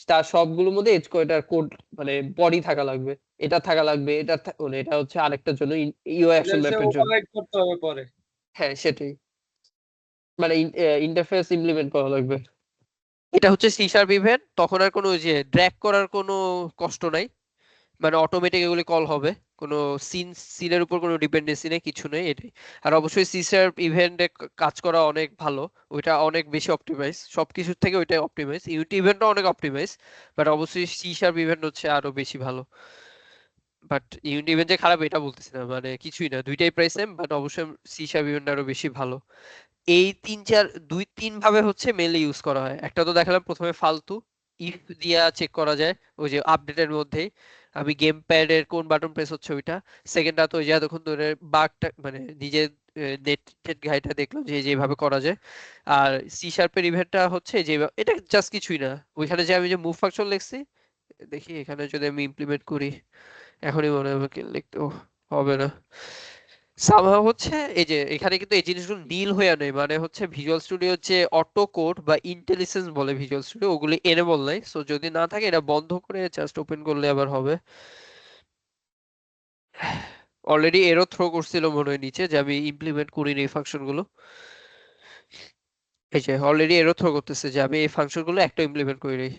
তার সবগুলোর মধ্যে এজ কোডটার কোড মানে বডি থাকা লাগবে, এটা থাকা লাগবে, মানে এটা হচ্ছে আরেকটার জন্য ইউ অ্যাকশন সে ম্যাপের জন্য। ওভাররাইড করতে হবে পরে। হ্যাঁ সেটাই, মানে ইন্টারফেস ইমপ্লিমেন্ট করা লাগবে। এটা হচ্ছে সি শার্প ইভেন্ট, তখন আর কোনো ওই যে ড্র্যাগ করার কোনো কষ্ট নাই, মানে অটোমেটিক এগুলি কল হবে, কোনো সিনের উপর কোনো ডিপেন্ডেন্সি নেই, কিছু নেই এটাই। আর অবশ্যই সি শার্প ইভেন্টে কাজ করা অনেক ভালো, ওইটা অনেক বেশি অপটিমাইজ, সবকিছুর থেকে ওইটাই অপটিমাইজ। ইউনিটি ইভেন্টও অনেক অপটিমাইজ, বাট অবশ্যই সি শার্প ইভেন্ট হচ্ছে আরো বেশি ভালো। বাট ইউনিটি ইভেন্ট যে খারাপ এটা বলতেছি না, মানে কিছুই না, দুইটাই প্রায় সেম, বাট অবশ্যই সি শার্প ইভেন্ট আরো বেশি ভালো। এই দুই তিন ভাবে হচ্ছে মেইনলি ইউজ করা হয়। একটা তো দেখালাম প্রথমে ফালতু ইফ দিয়া চেক করা যায়, ওই যে আপডেটের মধ্যেই আমি গেম প্যাডের কোন বাটন প্রেস হচ্ছে ওইটা। সেকেন্ডটা তো ওই যে এতক্ষণ ধরে বাগটা মানে নিজে নেট গাইডটা দেখলাম যে যেভাবে করা যায়। আর সি শার্পের ইভেন্টটা হচ্ছে যে এটা জাস্ট কিছুই না, ওইখানে যে আমি যে মুভ ফাংশন লিখছি, দেখি এখানে যদি আমি ইমপ্লিমেন্ট করি, এখনই মনে হবে কি লিখতে হবে না। সামহাও হচ্ছে এই যে এখানে কিন্তু এই জিনিসগুলো নীল হয়ে নেই, মানে হচ্ছে ভিজুয়াল স্টুডিও যে অটো কোড বা ইন্টেলিজেন্স বলে ভিজুয়াল স্টুডিও, ওগুলি এনেবল নাই। সো যদি না থাকে এটা বন্ধ করে জাস্ট ওপেন করলে আবার হবে। অলরেডি এরো থ্রো করছিল মনে হয় নিচে যে আমি ইমপ্লিমেন্ট করিনি এই ফাংশন গুলো। এই যে অলরেডি এরো থ্রো করতেছে যে আমি এই ফাংশন গুলো একটা ইমপ্লিমেন্ট করিনি।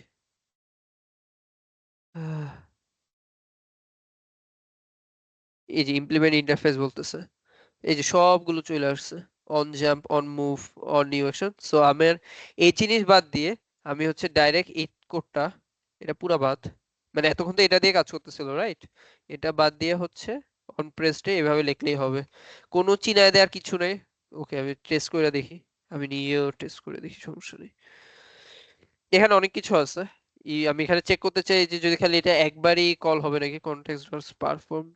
এই যে ইমপ্লিমেন্ট ইন্টারফেস বলতেছে, এই যে সবগুলো চলে আসছে, on jump, on move, on new action. So আমার এই জিনিস বাদ দিয়ে আমি হচ্ছে ডাইরেক্ট এই কোডটা, এটা পুরা বাদ, মানে এতক্ষণ তো এটা দিয়ে কাজ করতেছিল রাইট, এটা বাদ দিয়ে হচ্ছে অন প্রেসডে এভাবে লিখলেই হবে, কোনো চিনায় দেওয়ার কিছু নেই। ওকে আমি টেস্ট করে দেখি, আমি নিজেও টেস্ট করে দেখি, সমস্যা নেই। এখানে অনেক কিছু আছে, আমি এখানে চেক করতে চাই যে যদি খালি এটা একবারই কল হবে নাকি, কনটেক্সট ভার্স পারফর্মড।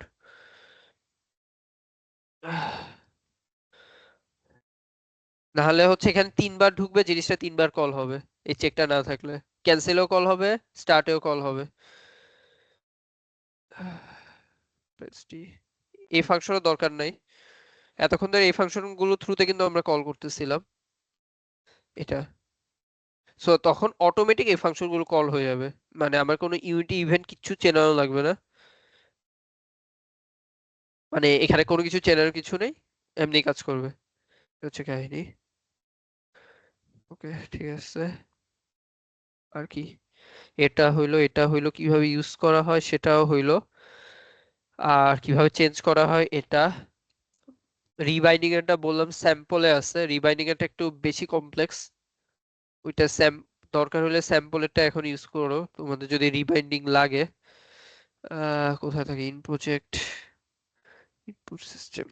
নাহলে হচ্ছে এখানে তিনবার ঢুকবে, জিনিসটা তিনবার কল হবে এই চেকটা না থাকলে, ক্যান্সেলও কল হবে, স্টার্টেও কল হবে। এই ফাংশনের দরকার নাই, এতক্ষণ ধরে এই ফাংশন গুলো থ্রুতে কিন্তু আমরা কল করতেছিলাম এটা। সো তখন অটোমেটিক এই ফাংশন গুলো কল হয়ে যাবে, মানে আমার কোনো ইউনিটি ইভেন্ট কিছু চেনানো লাগবে না, মানে এখানে কোনো কিছু চেনার কিছু নেই, এমনি কাজ করবে, হচ্ছে কাহিনী। ওকে ঠিক আছে, আর কি, এটা হইলো কিভাবে ইউজ করা হয় সেটাও হইলো, আর কিভাবে চেঞ্জ করা হয় এটা। রিবাইন্ডিং এরটা বললাম স্যাম্পলে আছে, রিবাইন্ডিং এরটা একটু বেশি কমপ্লেক্স, ওইটা দরকার হলে স্যাম্পলেরটা এখন ইউজ করো তোমাদের যদি রিবাইন্ডিং লাগে। কোথায় থাকে in project, input system,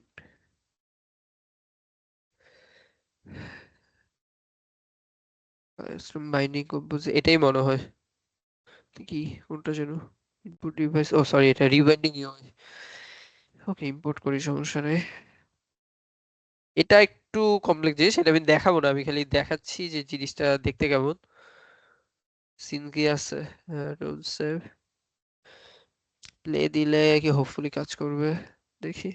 binding compose, এটাই মনে হয়। কি কোনটা যেন, ইনপুট ডিভাইস, ও সরি এটা রিবাইন্ডিং ইউআই। ওকে ইম্পোর্ট করি, সমস্যা নেই। এটা একটু কমপ্লেক্স জিনিস, এটা আমি দেখাবো না, আমি খালি দেখাচ্ছি যে জিনিসটা দেখতে কেমন। সিন কি আছে, রোল সেভ, প্লে দিলে কি হোপফুলি কাজ করবে, দেখি।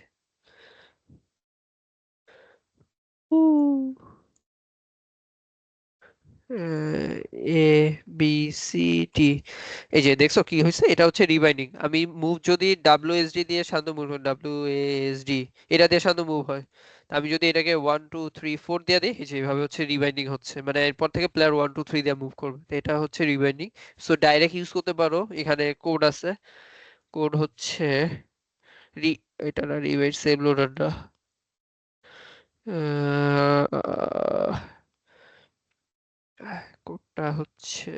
এ বি সি টি, এই যে দেখছো কি হয়েছে, এটা হচ্ছে রিবাইন্ডিং। আমি মুভ যদি ডাব্লিউএসডি দিয়ে শান্ত মুভ, ডাব্লিউএসডি এটা দিয়ে শান্ত মুভ হয়, তা আমি যদি এটাকে 1 2 3 4 দিয়ে দিই, এই যে এইভাবে হচ্ছে রিবাইন্ডিং হচ্ছে, মানে এরপর থেকে প্লেয়ার 1 2 3 দিয়ে মুভ করবে, তো এটা হচ্ছে রিবাইন্ডিং। সো ডাইরেক্ট ইউজ করতে পারো, এখানে কোড আছে, কোড হচ্ছে রি, এটা না রিবাইন্ড সেভ লোডার না, কোডটা হচ্ছে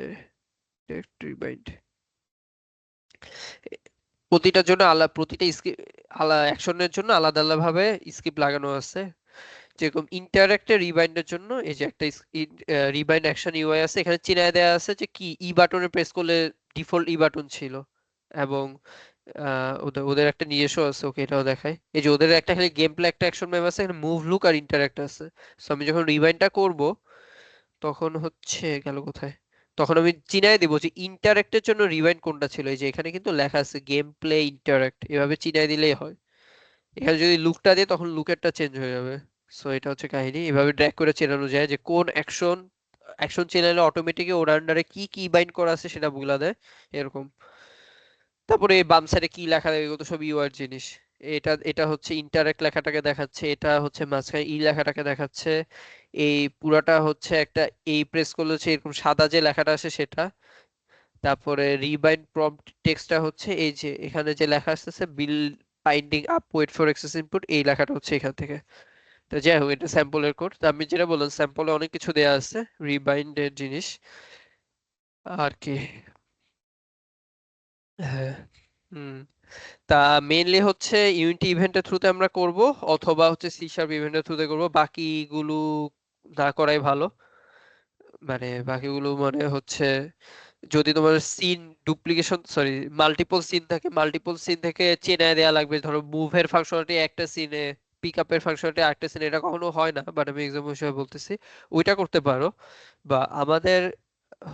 ডাইরেক্ট রিবাইন্ড। প্রতিটার জন্য আলাদা, প্রতিটা স্কিপ আলাদা অ্যাকশনের জন্য আলাদা আলাদা ভাবে স্কিপ লাগানো আছে। যেরকম ইন্টারঅ্যাক্টে রিবাইন্ডের জন্য এই যে একটা রিবাইন্ড অ্যাকশন ইউআই আছে, এখানে চিনায় দেওয়া আছে যে কি ই বাটনে প্রেস করলে ডিফল্ট ই বাটন ছিল, এবং ওদের ওদের একটা নিজস্ব আছে, ওকে এটাও দেখায়। এই যে ওদের একটা খালি গেম প্লে একটা অ্যাকশন ম্যাপ আছে, এখানে মুভ লুক আর ইন্টারঅ্যাক্ট আছে। সো আমি যখন রিবাইন্ডটা করব তখন হচ্ছে গেল কোথায়, তখন আমি চিনায় দিব যে ইন্টারঅ্যাক্টের জন্য রিওয়াইন্ড কোনটা ছিল, এই যে এখানে কিন্তু লেখা আছে গেম প্লে ইন্টারঅ্যাক্ট, এভাবে চিনায় দিলেই হয়। এখানে যদি লুকটা দিয়ে তখন লুকেরটা চেঞ্জ হয়ে যাবে। সো এটা হচ্ছে কাহিনী, এভাবে ড্র্যাগ করে চেনানো যায় যে কোন অ্যাকশন, অ্যাকশন চেনালে অটোমেটিকলি ওর আন্ডারে কি কি বাইন্ড করা আছে সেটা বলে দেয় এরকম। তারপরে এই বাম সাইডে কি লেখা থাকে, এগুলো তো সব ইউআর জিনিস। এটা এটা হচ্ছে ইন্টারঅ্যাক্ট লেখাটাকে দেখাচ্ছে, এটা হচ্ছে মাঝখানে ই লেখাটাকে দেখাচ্ছে, এই পুরাটা হচ্ছে একটা, এই প্রেস করলে হচ্ছে এরকম সাদা যে লেখাটা আছে সেটা। তারপরে রিবাইন্ড প্রম্পট টেক্সটটা হচ্ছে এই যে এখানে যে লেখা আসতেছে bill binding up wait for access input, এই লেখাটা হচ্ছে এখান থেকে। তো যাই হোক এটা স্যাম্পলের কোড, তো আমি যেটা বললাম স্যাম্পলে অনেক কিছু দেয়া আছে রিবাইন্ডের জিনিস আর কি। হ্যাঁ, হুম। তা মেইনলি হচ্ছে ইউনিটি ইভেন্টের থ্রুতে আমরা করব, অথবা হচ্ছে সি শার্প ইভেন্টের থ্রুতে করব, বাকিগুলো না করাই ভালো। মানে বাকিগুলো মানে হচ্ছে যদি তোমার scene duplication, sorry multiple scene থাকে, মাল্টিপল সিন থেকে চেনায় দেয়া লাগবে, ধরো মুভের ফাংশনালিটি একটা সিনে, পিক আপের ফাংশনালিটি একটা সিনে, এটা কখনো হয় না, বাট আমি এক্সাম্পল হিসেবে বলতেছি, ওইটা করতে পারো। বা আমাদের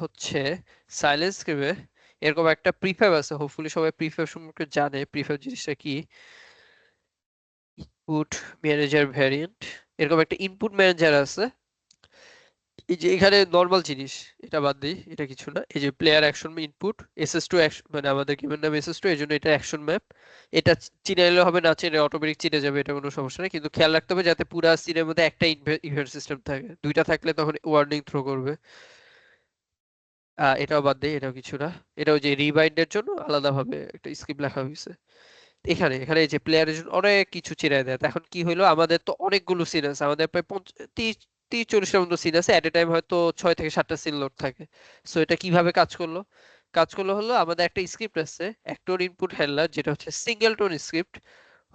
হচ্ছে সাইলেন্স স্ক্রিপ্টে এরকম একটা প্রিফ্যাব আছে, হোপফুলি সবাই প্রিফ্যাব সম্পর্কে জানে, প্রিফ্যাব জিনিসটা কি, ইনপুট ম্যানেজার ভ্যারিয়েন্ট, এরকম একটা ইনপুট ম্যানেজার আছে। এই যে এখানে নর্মাল জিনিস, এটা বাদ দিই, এটা কিছু না, এই যে প্লেয়ার অ্যাকশন ইনপুট এসএস2 মানে আমাদের গেমের নাম এসএস2, এই জন্য এটা অ্যাকশন ম্যাপ। এটা চিনাইলে হবে, না চিনে অটোমেটিক চিনে যাবে, এটা কোনো সমস্যা নেই, কিন্তু খেয়াল রাখতে হবে যাতে পুরা সিনের মধ্যে একটা ইভেন্ট সিস্টেম থাকে, দুইটা থাকলে তখন ওয়ার্নিং থ্রো করবে। এটাও বাদ দিই, এটাও কিছু না। এটা ওই যে রিবাইন্ডের জন্য আলাদাভাবে একটা স্ক্রিপ্ট লেখা হয়েছে। এখানে এখানে এই যে প্লেয়ারের জন্য অনেক কিছু চিনাই দেয়। এখন কি হইলো, আমাদের তো অনেকগুলো সিন আছে, আমাদের প্রায় 30-40টার মতো সিন আছে, এট এ টাইম হয়তো 6 থেকে 7টা সিন লোড থাকে। সো এটা কিভাবে কাজ করলো, কাজ করলো হলো আমাদের একটা স্ক্রিপ্ট আছে অ্যাক্টর ইনপুট হ্যান্ডলার, যেটা হচ্ছে সিঙ্গেলটন স্ক্রিপ্ট,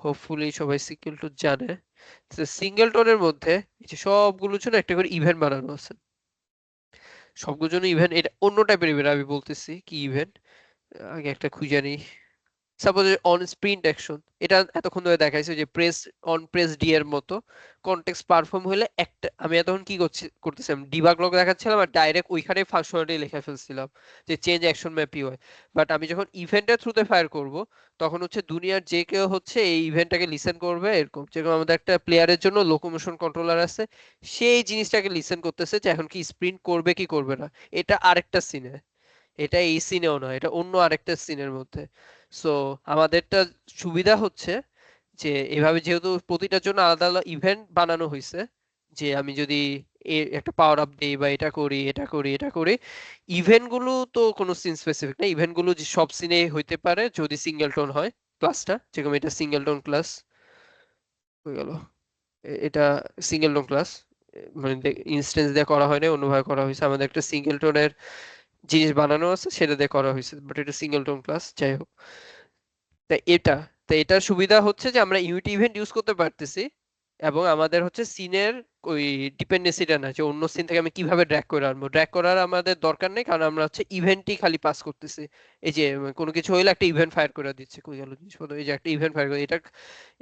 হোপফুলি সবাই সিঙ্গেলটন জানে। সিঙ্গেলটনের মধ্যে এই যে সবগুলোর জন্য একটা করে ইভেন্ট বানানো আছে, সবগুলোর জন্য ইভেন্ট, এটা অন্য টাইপের ইভেন্ট, আমি বলতেছি কি ইভেন্ট, আগে একটা খুঁজে নিই। সাপোজ অন স্প্রিন্ট অ্যাকশন, এটা এতক্ষণ ধরে দেখাইছে যে প্রেস অন প্রেস ডি এর মতো, কনটেক্সট পারফর্ম হলে একটা, আমি এতক্ষণ কি করতেছিলাম ডিবাগ লগ দেখাচ্ছিলাম আর ডাইরেক্ট ওইখানে ফাংশনালিটি লিখে ফেলছিলাম যে চেঞ্জ অ্যাকশন ম্যাপ হয়। বাট আমি যখন ইভেন্টের থ্রুতে ফায়ার করব তখন হচ্ছে দুনিয়ার যে কেউ হচ্ছে এই ইভেন্টটাকে লিসেন করবে, এরকম যেরকম আমাদের একটা প্লেয়ারের জন্য লোকোমোশন কন্ট্রোলার আছে, সেই জিনিসটাকে লিসেন করতেছে যে এখন কি স্প্রিন্ট করবে কি করবে না। এটা আরেকটা সিনে, এটা এই সিনেও নয়, এটা অন্য আরেকটা সিনের মধ্যে। সো আমাদেরটা সুবিধা হচ্ছে যে এভাবে যেহেতু প্রতিটার জন্য আলাদা আলাদা ইভেন্ট বানানো হয়েছে, যে আমি যদি একটা পাওয়ার আপ দিই বা এটা করি এটা করি এটা করি, ইভেন্ট গুলো তো কোনো সিন স্পেসিফিক না, ইভেন্ট গুলো যে সব সিনে হইতে পারে যদি সিঙ্গেল টোন হয়। ক্লাসটা যেরকম এটা সিঙ্গেল টোন ক্লাস হয়ে গেল, এটা সিঙ্গেল টোন ক্লাস, মানে ইনস্টেন্স দিয়ে করা হয় না, অন্যভাবে করা হয়েছে। আমাদের একটা সিঙ্গেলটনের জিনিস বানানো আছে, সেটা দিয়ে করা হয়েছে, বাট এটা সিঙ্গেলটন ক্লাস। যাই হোক, তা এটা তা এটার সুবিধা হচ্ছে যে আমরা ইউনিটি ইভেন্ট ইউজ করতে পারতেছি, এবং আমাদের হচ্ছে সিনের ওই ডিপেন্ডেন্সিটা না যে অন্য সিন থেকে আমি কিভাবে ড্র্যাগ করে আনবো। ড্র্যাগ করার আমাদের দরকার নেই, কারণ আমরা হচ্ছে ইভেন্টই খালি পাস করতেছি। এই যে কোনো কিছু হইলে একটা ইভেন্ট ফায়ার করে দিচ্ছে, কই গেল জিনিসপত্র, এই যে একটা ইভেন্ট ফায়ার করে, এটা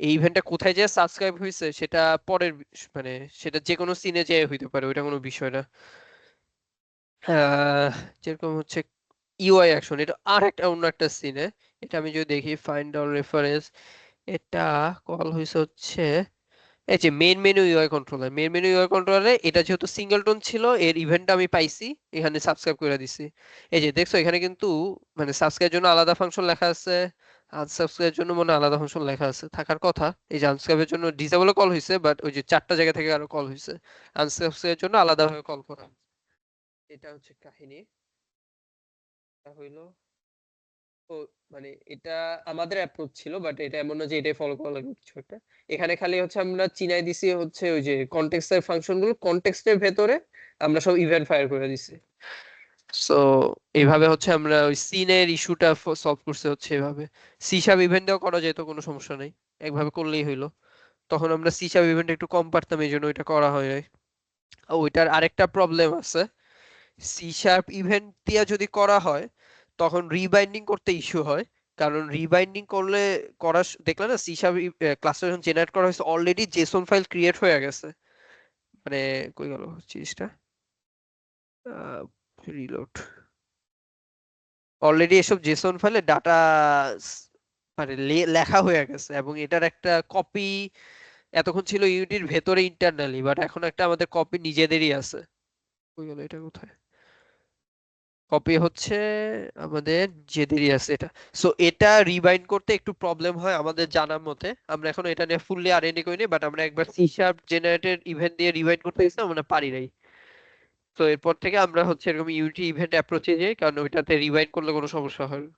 এই ইভেন্টটা কোথায় যে সাবস্ক্রাইব হয়েছে সেটা পরের মানে সেটা যে কোনো সিনে যে হইতে পারে, ওইটা কোনো বিষয় না। আহ, যেরকম হচ্ছে ইউআই অ্যাকশন, এটা আর একটা অন্য একটা সিনে। এটা আমি যদি দেখি ফাইন্ড অল রেফারেন্স, এটা কল হয়েছে হচ্ছে এই যে মেইন মেনু ইউআই কন্ট্রোলারে। এটা যেহেতু সিঙ্গেলটন ছিল, এর ইভেন্টটা আমি পাইছি, এখানে সাবস্ক্রাইব করে দিছি। এই যে দেখছো এখানে কিন্তু মানে সাবস্ক্রাইবের জন্য আলাদা ফাংশন লেখা আছে, আনসাবস্ক্রাইবের জন্য মনে হয় আলাদা ফাংশন লেখা আছে, থাকার কথা। এই যে আনসাবস্ক্রাইবের জন্য ডিসেবল কল হয়েছে, বাট ওই যে 4টা জায়গা থেকে আরো কল হয়েছে। আনসাবস্ক্রাইবের জন্য আলাদাভাবে কল করা, এটা হচ্ছে কাহিনী। এটা হইলো তো মানে এটা আমাদের অ্যাপ্রোচ ছিল, বাট এটা এমন না যে এটাই ফলো করা লাগবে কিছু একটা। এখানে খালি হচ্ছে আমরা চিনাই দিছি হচ্ছে ওই যে কনটেক্সটের ফাংশন গুলো, কনটেক্সটের ভেতরে আমরা সব ইভেন্ট ফায়ার করে দিছি। সো এইভাবে হচ্ছে আমরা ওই সিনের ইস্যুটা সলভ করতে হচ্ছে এভাবে। সি শার্প ইভেন্টেও করা যেত, কোনো সমস্যা নাই, একভাবে করলেই হইলো। তখন আমরা সি শার্প ইভেন্ট একটু কম পারতাম, এই জন্য ওইটা করা হয় নাই। আর ওইটার আরেকটা প্রবলেম আছে, সি শার্প ইভেন্ট দিয়ে যদি করা হয় তখন রিবাইন্ডিং করতে ইস্যু হয়। কারণ রিবাইন্ডিং করলে দেখলে না, সি শার্প ক্লাসে যখন জেনারেট করা হয়েছে অলরেডি জেসন ফাইল ক্রিয়েট হয়ে গেছে। মানে কই গেল জিনিসটা, রিলোড, অলরেডি এসব জেসন ফাইলে ডাটা মানে লেখা হয়ে গেছে, এবং এটার একটা কপি এতক্ষণ ছিল ইউনিটির ভেতরে ইন্টারনালি, বাট এখন একটা আমাদের কপি নিজেদেরই আছে। কই গেল, এটা কোথায়, কপি হচ্ছে আমাদের যেদেরই আছে এটা। সো এটা রিবাইন্ড করতে একটু প্রবলেম হয় আমাদের জানার মতে। আমরা এখন এটা নিয়ে ফুললি আরএনডি করিনি, বাট আমরা একবার সি শার্প জেনারেটেড ইভেন্ট দিয়ে রিবাইন্ড করতে গেছিলাম, আমরা পারি নাই। তো এরপর থেকে আমরা হচ্ছে এরকম ইউনিটি ইভেন্ট অ্যাপ্রোচে যাই, কারণ ওইটাতে রিবাইন্ড করলে কোনো সমস্যা হয় না।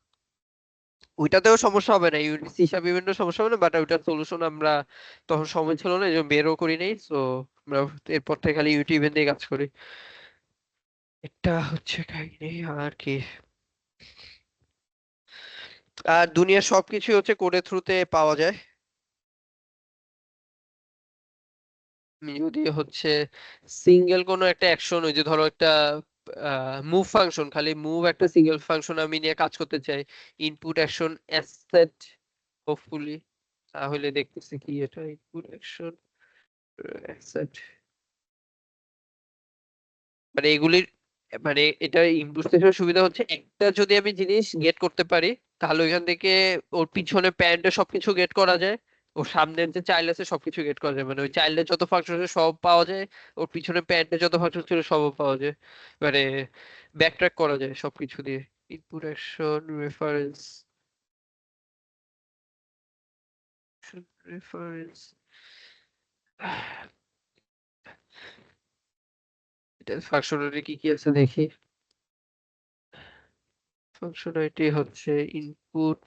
ওইটাতেও সমস্যা হবে না, ইউনিটি সি শার্প ইভেন্টেও সমস্যা হবে না, বাট ওইটার সলিউশন আমরা তখন সময় ছিল না, এই জন্য বেরও করি নাই। সো আমরা এরপর থেকে খালি ইউনিটি ইভেন্ট দিয়ে কাজ করি। এটা হচ্ছে কাহিনী, আর কি। আর দুনিয়ার সবকিছু হচ্ছে কোডের থ্রুতে পাওয়া যায়। তুমি যদি হচ্ছে সিঙ্গেল কোনো একটা অ্যাকশন, ওই যে ধরো একটা মুভ ফাংশন, খালি মুভ একটা সিঙ্গেল ফাংশন আমি নিয়ে কাজ করতে চাই, ইনপুট অ্যাকশন অ্যাসেট, হোপফুলি, তাহলে দেখতেছি কি এটা ইনপুট অ্যাকশন অ্যাসেট, মানে এগুলির মানে এটা ইমপ্লিমেন্টেশনের সুবিধা হচ্ছে একটা যদি আমি জিনিস গেট করতে পারি, তাহলে ওইখান থেকে ওর পিছনে প্যারেন্টে সবকিছু গেট করা যায়, ওর সামনের যে চাইল্ড আছে সবকিছু গেট করা যায়, মানে ওই চাইল্ডের যত ফাংশন আছে সব পাওয়া যায়, ওর পিছনে প্যারেন্টে যত ফাংশন ছিল সবও পাওয়া যায়, মানে ব্যাকট্র্যাক করা যায় সবকিছু দিয়ে। ইনপুট অ্যাকশন রেফারেন্স, রেফারেন্স, এটা ফাংশনালিটি কি কি আছে দেখি। ফাংশনালিটি হচ্ছে input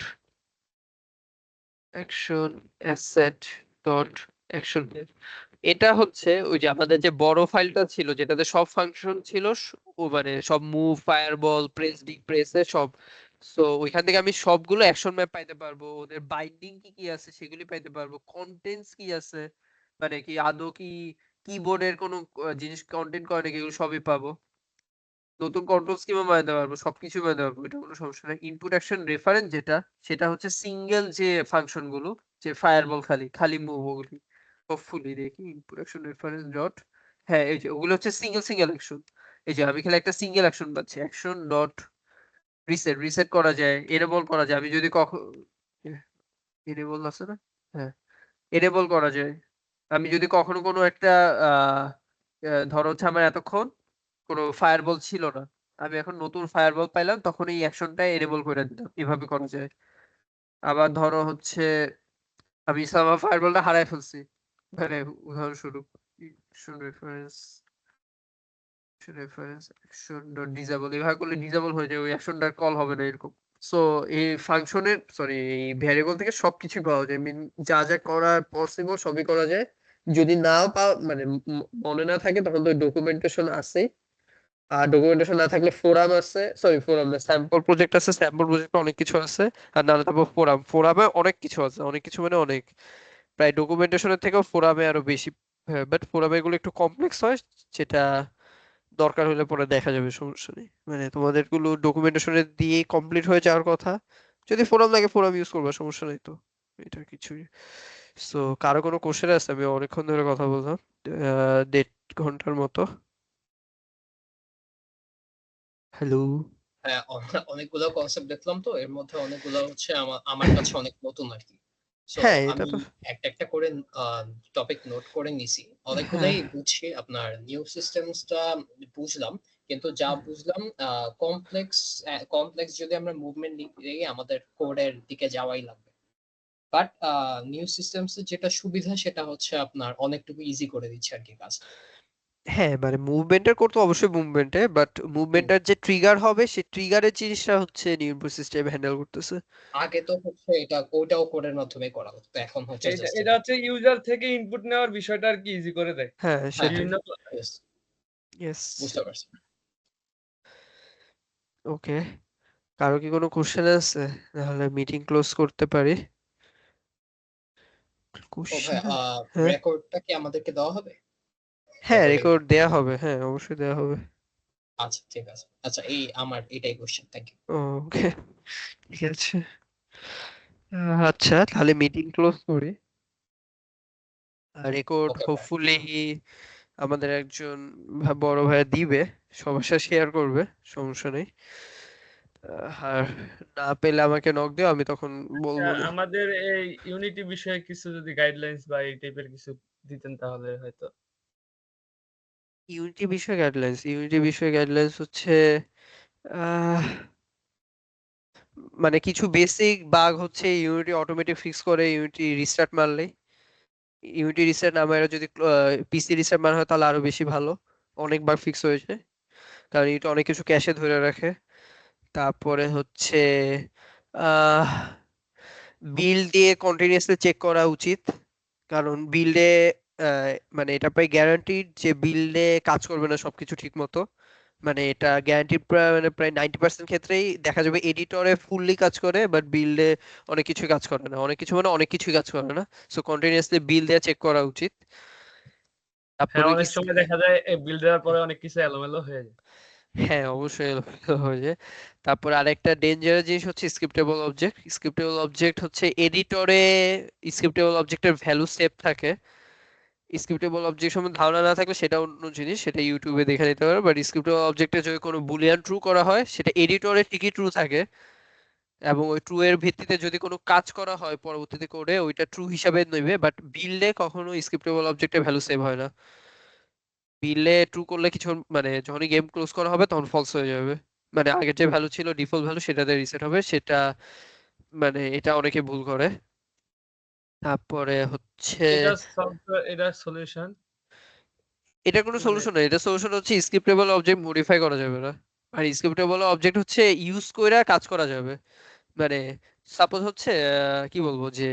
action asset dot action. এটা হচ্ছে ওই যে আমাদের যে বড় ফাইলটা ছিল যেটাতে সব ফাংশন ছিল, ও মানে সব মুভ, ফায়ারবল, প্রেস, বিগ প্রেসে সব। সো ওইখান থেকে আমি সবগুলো অ্যাকশন ম্যাপ পাইতে পারবো, ওদের বাইন্ডিং কি কি আছে সেগুলি পাইতে পারবো, কন্টেন্টস কি আছে, মানে কি আদৌ কি কিবোর্ডের কোনো জিনিস কন্টেন্ট করে নাকি, এগুলো সবই পাবো। নতুন কন্ট্রোল স্কিমও বানাতে পারবো, সবকিছু বানাতে পারবো, এটা কোনো সমস্যা নেই। ইনপুট অ্যাকশন রেফারেন্স যেটা, সেটা হচ্ছে সিঙ্গেল যে ফাংশন গুলো, যে ফায়ারবল খালি খালি মুভ, ওগুলি হোপফুলি দেখি ইনপুট অ্যাকশন রেফারেন্স ডট, হ্যাঁ এই যে ওগুলো হচ্ছে সিঙ্গেল সিঙ্গেল অ্যাকশন। এই যে আমি খালি একটা সিঙ্গেল অ্যাকশন পাচ্ছি, অ্যাকশন ডট রিসেট, রিসেট করা যায়, এনেবল করা যায়, আমি যদি কখন এনেবল আছে না, হ্যাঁ এনেবল করা যায়। আমি যদি কখনো কোনো একটা আহ ধরো হচ্ছে আমার এতক্ষণ কোনো ফায়ারবল ছিল না, আমি এখন নতুন ফায়ারবল পাইলাম, তখন এই অ্যাকশনটা এনেবল করে দিলাম, এভাবে করা যায়। আবার ধরো হচ্ছে আমি আমার ফায়ারবলটা হারাই ফেলছি, মানে উদাহরণস্বরূপ action reference, reference action dot disable, এভাবে করলে ডিসেবল হয়ে যায়, ওই অ্যাকশনটার কল হবে না এরকম। সো এই ফাংশনের সরি এই ভ্যারিয়েবল থেকে সবকিছু পাওয়া যায়, মিন যা যা করা পসিবল সবই করা যায়, যদি না মানে মনে না থাকে তখন তো ডকুমেন্টেশন আছে, আর ডকুমেন্টেশন না থাকলে ফোরাম আছে, সরি ফোরাম না, স্যাম্পল প্রজেক্ট আছে, স্যাম্পল প্রজেক্টে অনেক কিছু আছে। আর নাহলে তারপর ফোরামে অনেক কিছু আছে, অনেক কিছু মানে অনেক, প্রায় ডকুমেন্টেশনের থেকেও ফোরামে আরো বেশি। বাট ফোরামে এগুলো একটু কমপ্লেক্স হয়, যেটা দরকার হলে পরে দেখা যাবে, সমস্যা নেই। মানে তোমাদের গুলো ডকুমেন্টেশনে দিয়ে কমপ্লিট হয়ে যাওয়ার কথা, যদি ফোরাম লাগে ফোরাম ইউজ করবা, সমস্যা নেই তো, এটা কিছুই। সো কারো কোনো কোশ্চেন আছে? আমি অনেকক্ষণ ধরে কথা বললাম, 1.5 ঘন্টার মতো। হ্যালো। হ্যাঁ, অনেকগুলো কনসেপ্ট দেখলাম, তো এর মধ্যে অনেকগুলো হচ্ছে আমার কাছে অনেক নতুন আর কি। সো হ্যাঁ এটা আমি তো, একটা একটা করে টপিক নোট করে নিছি, হ্যাঁ অনেকগুলোই বুঝছি। আপনার নিউ সিস্টেমসটা বুঝলাম, কিন্তু যা বুঝলাম কমপ্লেক্স কমপ্লেক্স যদি আমরা মুভমেন্ট নিই আমাদের কোডের দিকে যাওয়াই লাগবে। বাট নিউ সিস্টেমস যেটা সুবিধা সেটা হচ্ছে আপনার অনেকটুকু ইজি করে দিচ্ছে আর কি কাজ। হ্যাঁ মানে মুভমেন্টের করতে অবশ্যই মুভমেন্টে, বাট মুভমেন্টের যে ট্রিগার হবে সেই ট্রিগারের জিনিসটা হচ্ছে নিউরো সিস্টেম হ্যান্ডেল করতেছে। আগে তো হচ্ছে এটা ওটাও কোডের মাধ্যমে করা হতো, এখন হচ্ছে এটা জাস্ট এটা হচ্ছে ইউজার থেকে ইনপুট নেওয়ার বিষয়টা আর কি ইজি করে দেয় হ্যাঁ হ্যাঁ সেটাই। বিভিন্ন। yes, yes. বুঝতে পারছি। ওকে, কারো কি কোনো কোশ্চেন আছে? তাহলে মিটিং ক্লোজ করতে পারি। ও ভাই, কোশ্চেন? হ্যাঁ রেকর্ডটা কি আমাদেরকে দেওয়া হবে? হ্যাঁ, রেকর্ডিং। রেকর্ড দেয়া হবে, হ্যাঁ অবশ্যই দেয়া হবে। আচ্ছা ঠিক আছে, আচ্ছা এই আমার এটাই কোশ্চেন, থ্যাংক ইউ। ওকে, ঠিক আছে। আচ্ছা তাহলে মিটিং ক্লোজ করি। রেকর্ড ওকে ভাই। হোপফুলি আমাদের একজন বড় ভাইয়া দিবে, সবার সাথে শেয়ার করবে, সমস্যা নেই। আর না পেলে আমাকে নক দিও, আমি তখন বলবো না। আমাদের এই ইউনিটি বিষয়ে কিছু যদি গাইডলাইন্স বা এই টাইপের কিছু দিতেন তাহলে হয়তো। ইউনিটি বিষয়ে গাইডলাইন্স হচ্ছে আহ মানে কিছু বেসিক বাগ হচ্ছে ইউনিটি অটোমেটিক ফিক্স করে, ইউনিটি রিস্টার্ট মারলেই। ইউনিটি রিস্টার্ট না মারা যদি পিসি রিস্টার্ট মারা হয় তাহলে আরো বেশি ভালো, অনেকবার ফিক্স হয়েছে, কারণ ইউনিটি অনেক কিছু ক্যাশে ধরে রাখে। তারপরে হচ্ছে আহ বিল্ড দিয়ে কন্টিনিউয়াসলি চেক করা উচিত, কারণ বিল্ডে মানে এটা প্রায় গ্যারান্টিড যে বিল্ডে কাজ করবে না সবকিছু ঠিক মতো। মানে এটা গ্যারান্টি প্রায় 90% ক্ষেত্রেই দেখা যাবে এডিটরে ফুললি কাজ করে, বাট বিল্ডে অনেক কিছু কাজ করে না, অনেক কিছু মানে অনেক কিছুই কাজ করে না। সো কন্টিনিউয়াসলি বিল দিয়ে চেক করা উচিত। হ্যাঁ, তারপরে অনেক সময় দেখা যায় বিল দেওয়ার পরে অনেক কিছু এলোমেলো হয়ে যায়। হ্যাঁ অবশ্যই এলোমেলো হয়ে যায়। তারপর আরেকটা ডেঞ্জারাস জিনিস হচ্ছে স্ক্রিপ্টেবল অবজেক্ট। স্ক্রিপ্টেবল অবজেক্ট হচ্ছে এডিটরে স্ক্রিপ্টেবল অবজেক্টের ভ্যালু সেভ থাকে। স্ক্রিপ্টেবল অবজেক্ট সম্বন্ধে ধারণা না থাকলে সেটা অন্য জিনিস, সেটা ইউটিউবে দেখে নিতে পারো। বাট স্ক্রিপ্টেবল অবজেক্টে যদি কোনো বুলিয়ান ট্রু করা হয় সেটা এডিটরে ঠিকই ট্রু থাকে, এবং ওই ট্রু এর ভিত্তিতে যদি কোনো কাজ করা হয় পরবর্তীতে কোডে ওইটা ট্রু হিসাবে নেবে, বাট বিল্ডে কখনো স্ক্রিপ্টেবল অবজেক্টের ভ্যালু সেভ হয় না। বিলে ট্রু করলে কিছু মানে যখনই গেম ক্লোজ করা হবে তখন ফলস হয়ে যাবে, মানে আগের যে ভ্যালু ছিল ডিফল্ট ভ্যালু সেটাতে রিসেট হবে, সেটা মানে এটা অনেকে ভুল করে। তারপরে হচ্ছে এটা এটা সলিউশন এটা কোনো মানে সলিউশন না, এটা সলিউশন হচ্ছে স্ক্রিপ্টেবল অবজেক্ট মডিফাই করা যাবে না। আর স্ক্রিপ্টেবল অবজেক্ট হচ্ছে ইউজ কইরা কাজ করা যাবে। মানে সাপোজ হচ্ছে কি বলবো যে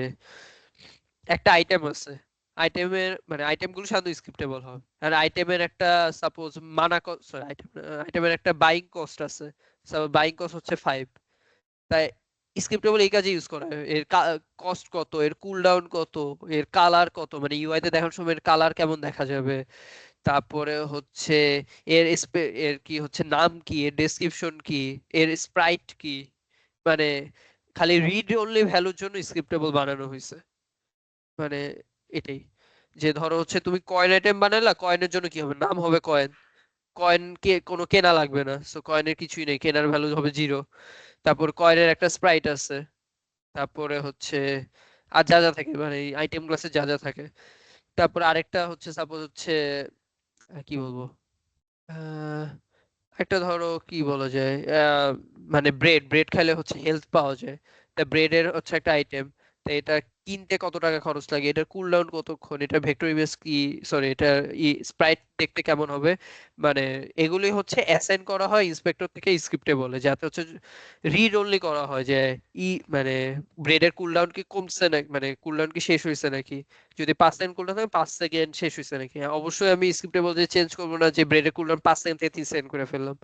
একটা আইটেম আছে, আইটেমের মানে আইটেমগুলো সাধারণত স্ক্রিপ্টেবল হয়, আর আইটেমের একটা সাপোজ মানা সরি আইটেমের একটা বাইং কস্ট আছে, বাইং কস্ট হচ্ছে 5, তাই স্ক্রিপ্টেবল এই কাজে ইউজ করা হয়। এর কস্ট কত, এর কুল ডাউন কত, এর কালার কত, মানে ইউআই তে দেখানোর সময় এর কালার কেমন দেখা যাবে, তারপরে হচ্ছে এর কি হচ্ছে নাম কি, এর ডেসক্রিপশন কি, এর স্প্রাইট কি, মানে খালি রিড অনলি ভ্যালুর জন্য স্ক্রিপ্টেবল বানানো হয়েছে। মানে এটাই, যে ধরো হচ্ছে তুমি কয়েন আইটেম বানাইলা, কয়েনের জন্য কি হবে, নাম হবে কয়েন, কয়েন কে কোনো কেনা লাগবে না, সো কয়েনের কিছুই নেই, কেনার ভ্যালু হবে 0। তারপর কয়েনের একটা স্প্রাইট আছে, তারপরে হচ্ছে আর যা যা থাকে মানে এই আইটেম ক্লাসে যা যা থাকে। তারপর আরেকটা হচ্ছে সাপোজ হচ্ছে কি বলবো আহ একটা ধরো কি বলা যায় মানে ব্রেড ব্রেড খাইলে হচ্ছে হেলথ পাওয়া যায়, তা ব্রেডের হচ্ছে একটা আইটেম, তো এটা কিনতে কত টাকা খরচ লাগে, এটার কুলডাউন কতক্ষণ, এটা ভেক্টর ইমেজ কি, সরি এটা স্প্রাইট দেখতে কেমন হবে, মানে এগুলি হচ্ছে অ্যাসাইন করা হয় ইন্সপেক্টর থেকে স্ক্রিপ্টে বলে, যাতে হচ্ছে রিড অনলি করা হয় যে মানে ব্রেডের কুলডাউন কি কমছে না, মানে কুলডাউন কি শেষ হয়েছে নাকি, যদি 5 সেকেন্ড কুলডাউন থাকে 5 সেকেন্ড শেষ হয়েছে নাকি। হ্যাঁ, অবশ্যই আমি স্ক্রিপ্টে বলতে চেঞ্জ করবো না যে ব্রেডের কুলডাউন 5 সেকেন্ড থেকে 3 সেকেন্ড করে ফেললাম,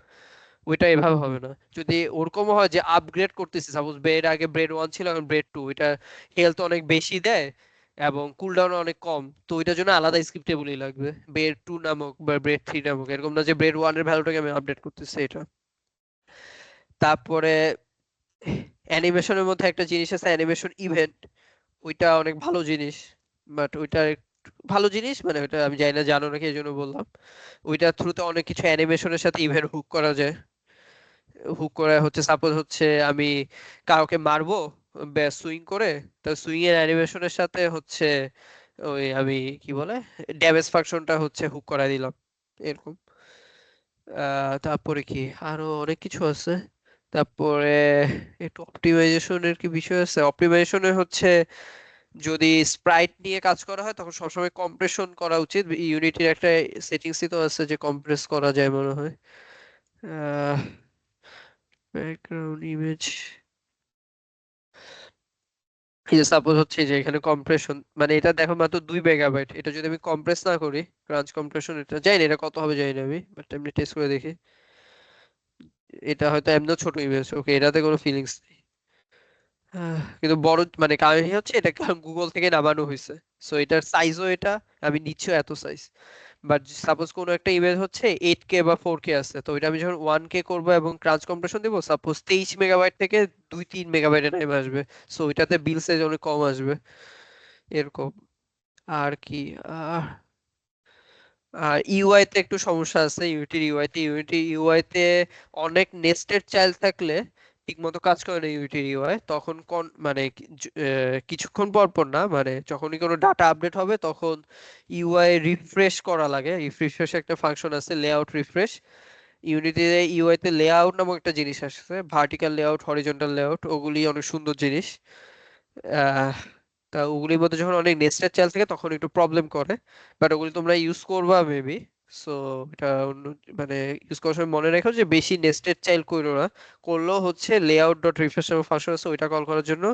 ওইটা এভাবে হবে না। যদি ওরকম হয় যে আপগ্রেড করতেছি, সাপোজ ব্রেড আগে ব্রেড 1 ছিল এখন ব্রেড 2, এটা হেলথ অনেক বেশি দেয় এবং কুলডাউন অনেক কম, তো ওইটার জন্য আলাদা স্ক্রিপ্টেবলই লাগবে, ব্রেড 2 নামক বা ব্রেড 3 নামক, এরকম না যে ব্রেড 1 এর ভ্যালুটাকে আমি আপডেট করতেছি এটা। তারপরে অ্যানিমেশনের মধ্যে একটা জিনিস আছে অ্যানিমেশন ইভেন্ট, ওইটা অনেক ভালো জিনিস, বাট ওইটা ভালো জিনিস মানে ওইটা আমি জানি না জানো নাকি এই জন্য বললাম। ওইটার থ্রুতে অনেক কিছু অ্যানিমেশনের সাথে ইভেন্ট হুক করা যায়। হুক করে হচ্ছে সাপোজ হচ্ছে আমি কাউকে মারবো সুইং করে, তো সুইং এর অ্যানিমেশনের সাথে হচ্ছে ওই আমি কি বলে ড্যামেজ ফাংশনটা হচ্ছে হুক করাই দিলাম এরকম। তারপরে কি আরো অনেক কিছু আছে। তারপরে একটু অপটিমাইজেশনের কি বিষয় আছে, অপটিমাইজেশনে হচ্ছে যদি স্প্রাইট নিয়ে কাজ করা হয় তখন সবসময় কম্প্রেশন করা উচিত, ইউনিটির একটা সেটিংসই তো আছে যে কম্প্রেস করা যায় মনে হয়। ব্যাকগ্রাউন্ড ইমেজ, এই যে সাপোজ হচ্ছে যে এখানে কম্প্রেশন মানে এটা দেখো মাত্র 2 মেগাবাইট, এটা যদি আমি কম্প্রেস না করি ক্রাঞ্চ কম্প্রেশন, এটা জানি না এটা কত হবে জানি না আমি, বাট এমনি টেস্ট করে দেখি, এটা হয়তো এমনিও ছোট ইমেজ, ওকে এটাতে কোনো ফিলিংস নেই। কিন্তু বড় মানে কাহিনী হচ্ছে এটা গুগল থেকে নামানো হয়েছে, সো এটার সাইজও এটা আমি নিচ্ছি এত সাইজ, বাট সাপোজ কোনো একটা ইমেজ হচ্ছে 8K বা 4K আছে, তো এটা আমি যখন 1K করবো এবং ক্রাঞ্চ কম্প্রেশন দিব সাপোজ 23 মেগাবাইট থেকে 2-3 মেগাবাইটের টাইম আসবে, সো এটাতে বিল সাইজ অনেক কম আসবে এরকম। আর কি আহ আর ইউআই তে একটু সমস্যা আছে, ইউনিটির ইউআই তে অনেক নেস্টেড চাইল্ড থাকলে ঠিকমতো কাজ করে না ইউনিটির ইউআই, তখন মানে কিছুক্ষণ পর পর না মানে যখনই কোনো ডাটা আপডেট হবে তখন ইউআই রিফ্রেশ করা লাগে, রিফ্রেশ একটা ফাংশন আছে লেআউট রিফ্রেশ, ইউনিটিতে ইউআই তে লেআউট নামক একটা জিনিস আসছে, ভার্টিক্যাল লেআউট হরিজন্টাল লেআউট, ওগুলি অনেক সুন্দর জিনিস। আহ তা ওগুলির মধ্যে যখন অনেক নেস্টেড চাইল্ড থাকে তখন একটু প্রবলেম করে, বাট ওগুলি তোমরা ইউজ করবা মেবি, সো এটা মানে ইউজ করার সময় মনে রেখো যে বেশি নেস্টেড চাইল্ড করো না, করলেও হচ্ছে লেআউট ডট রিফ্রেশ নামক ফাংশন আছে ওইটা কল করার জন্য।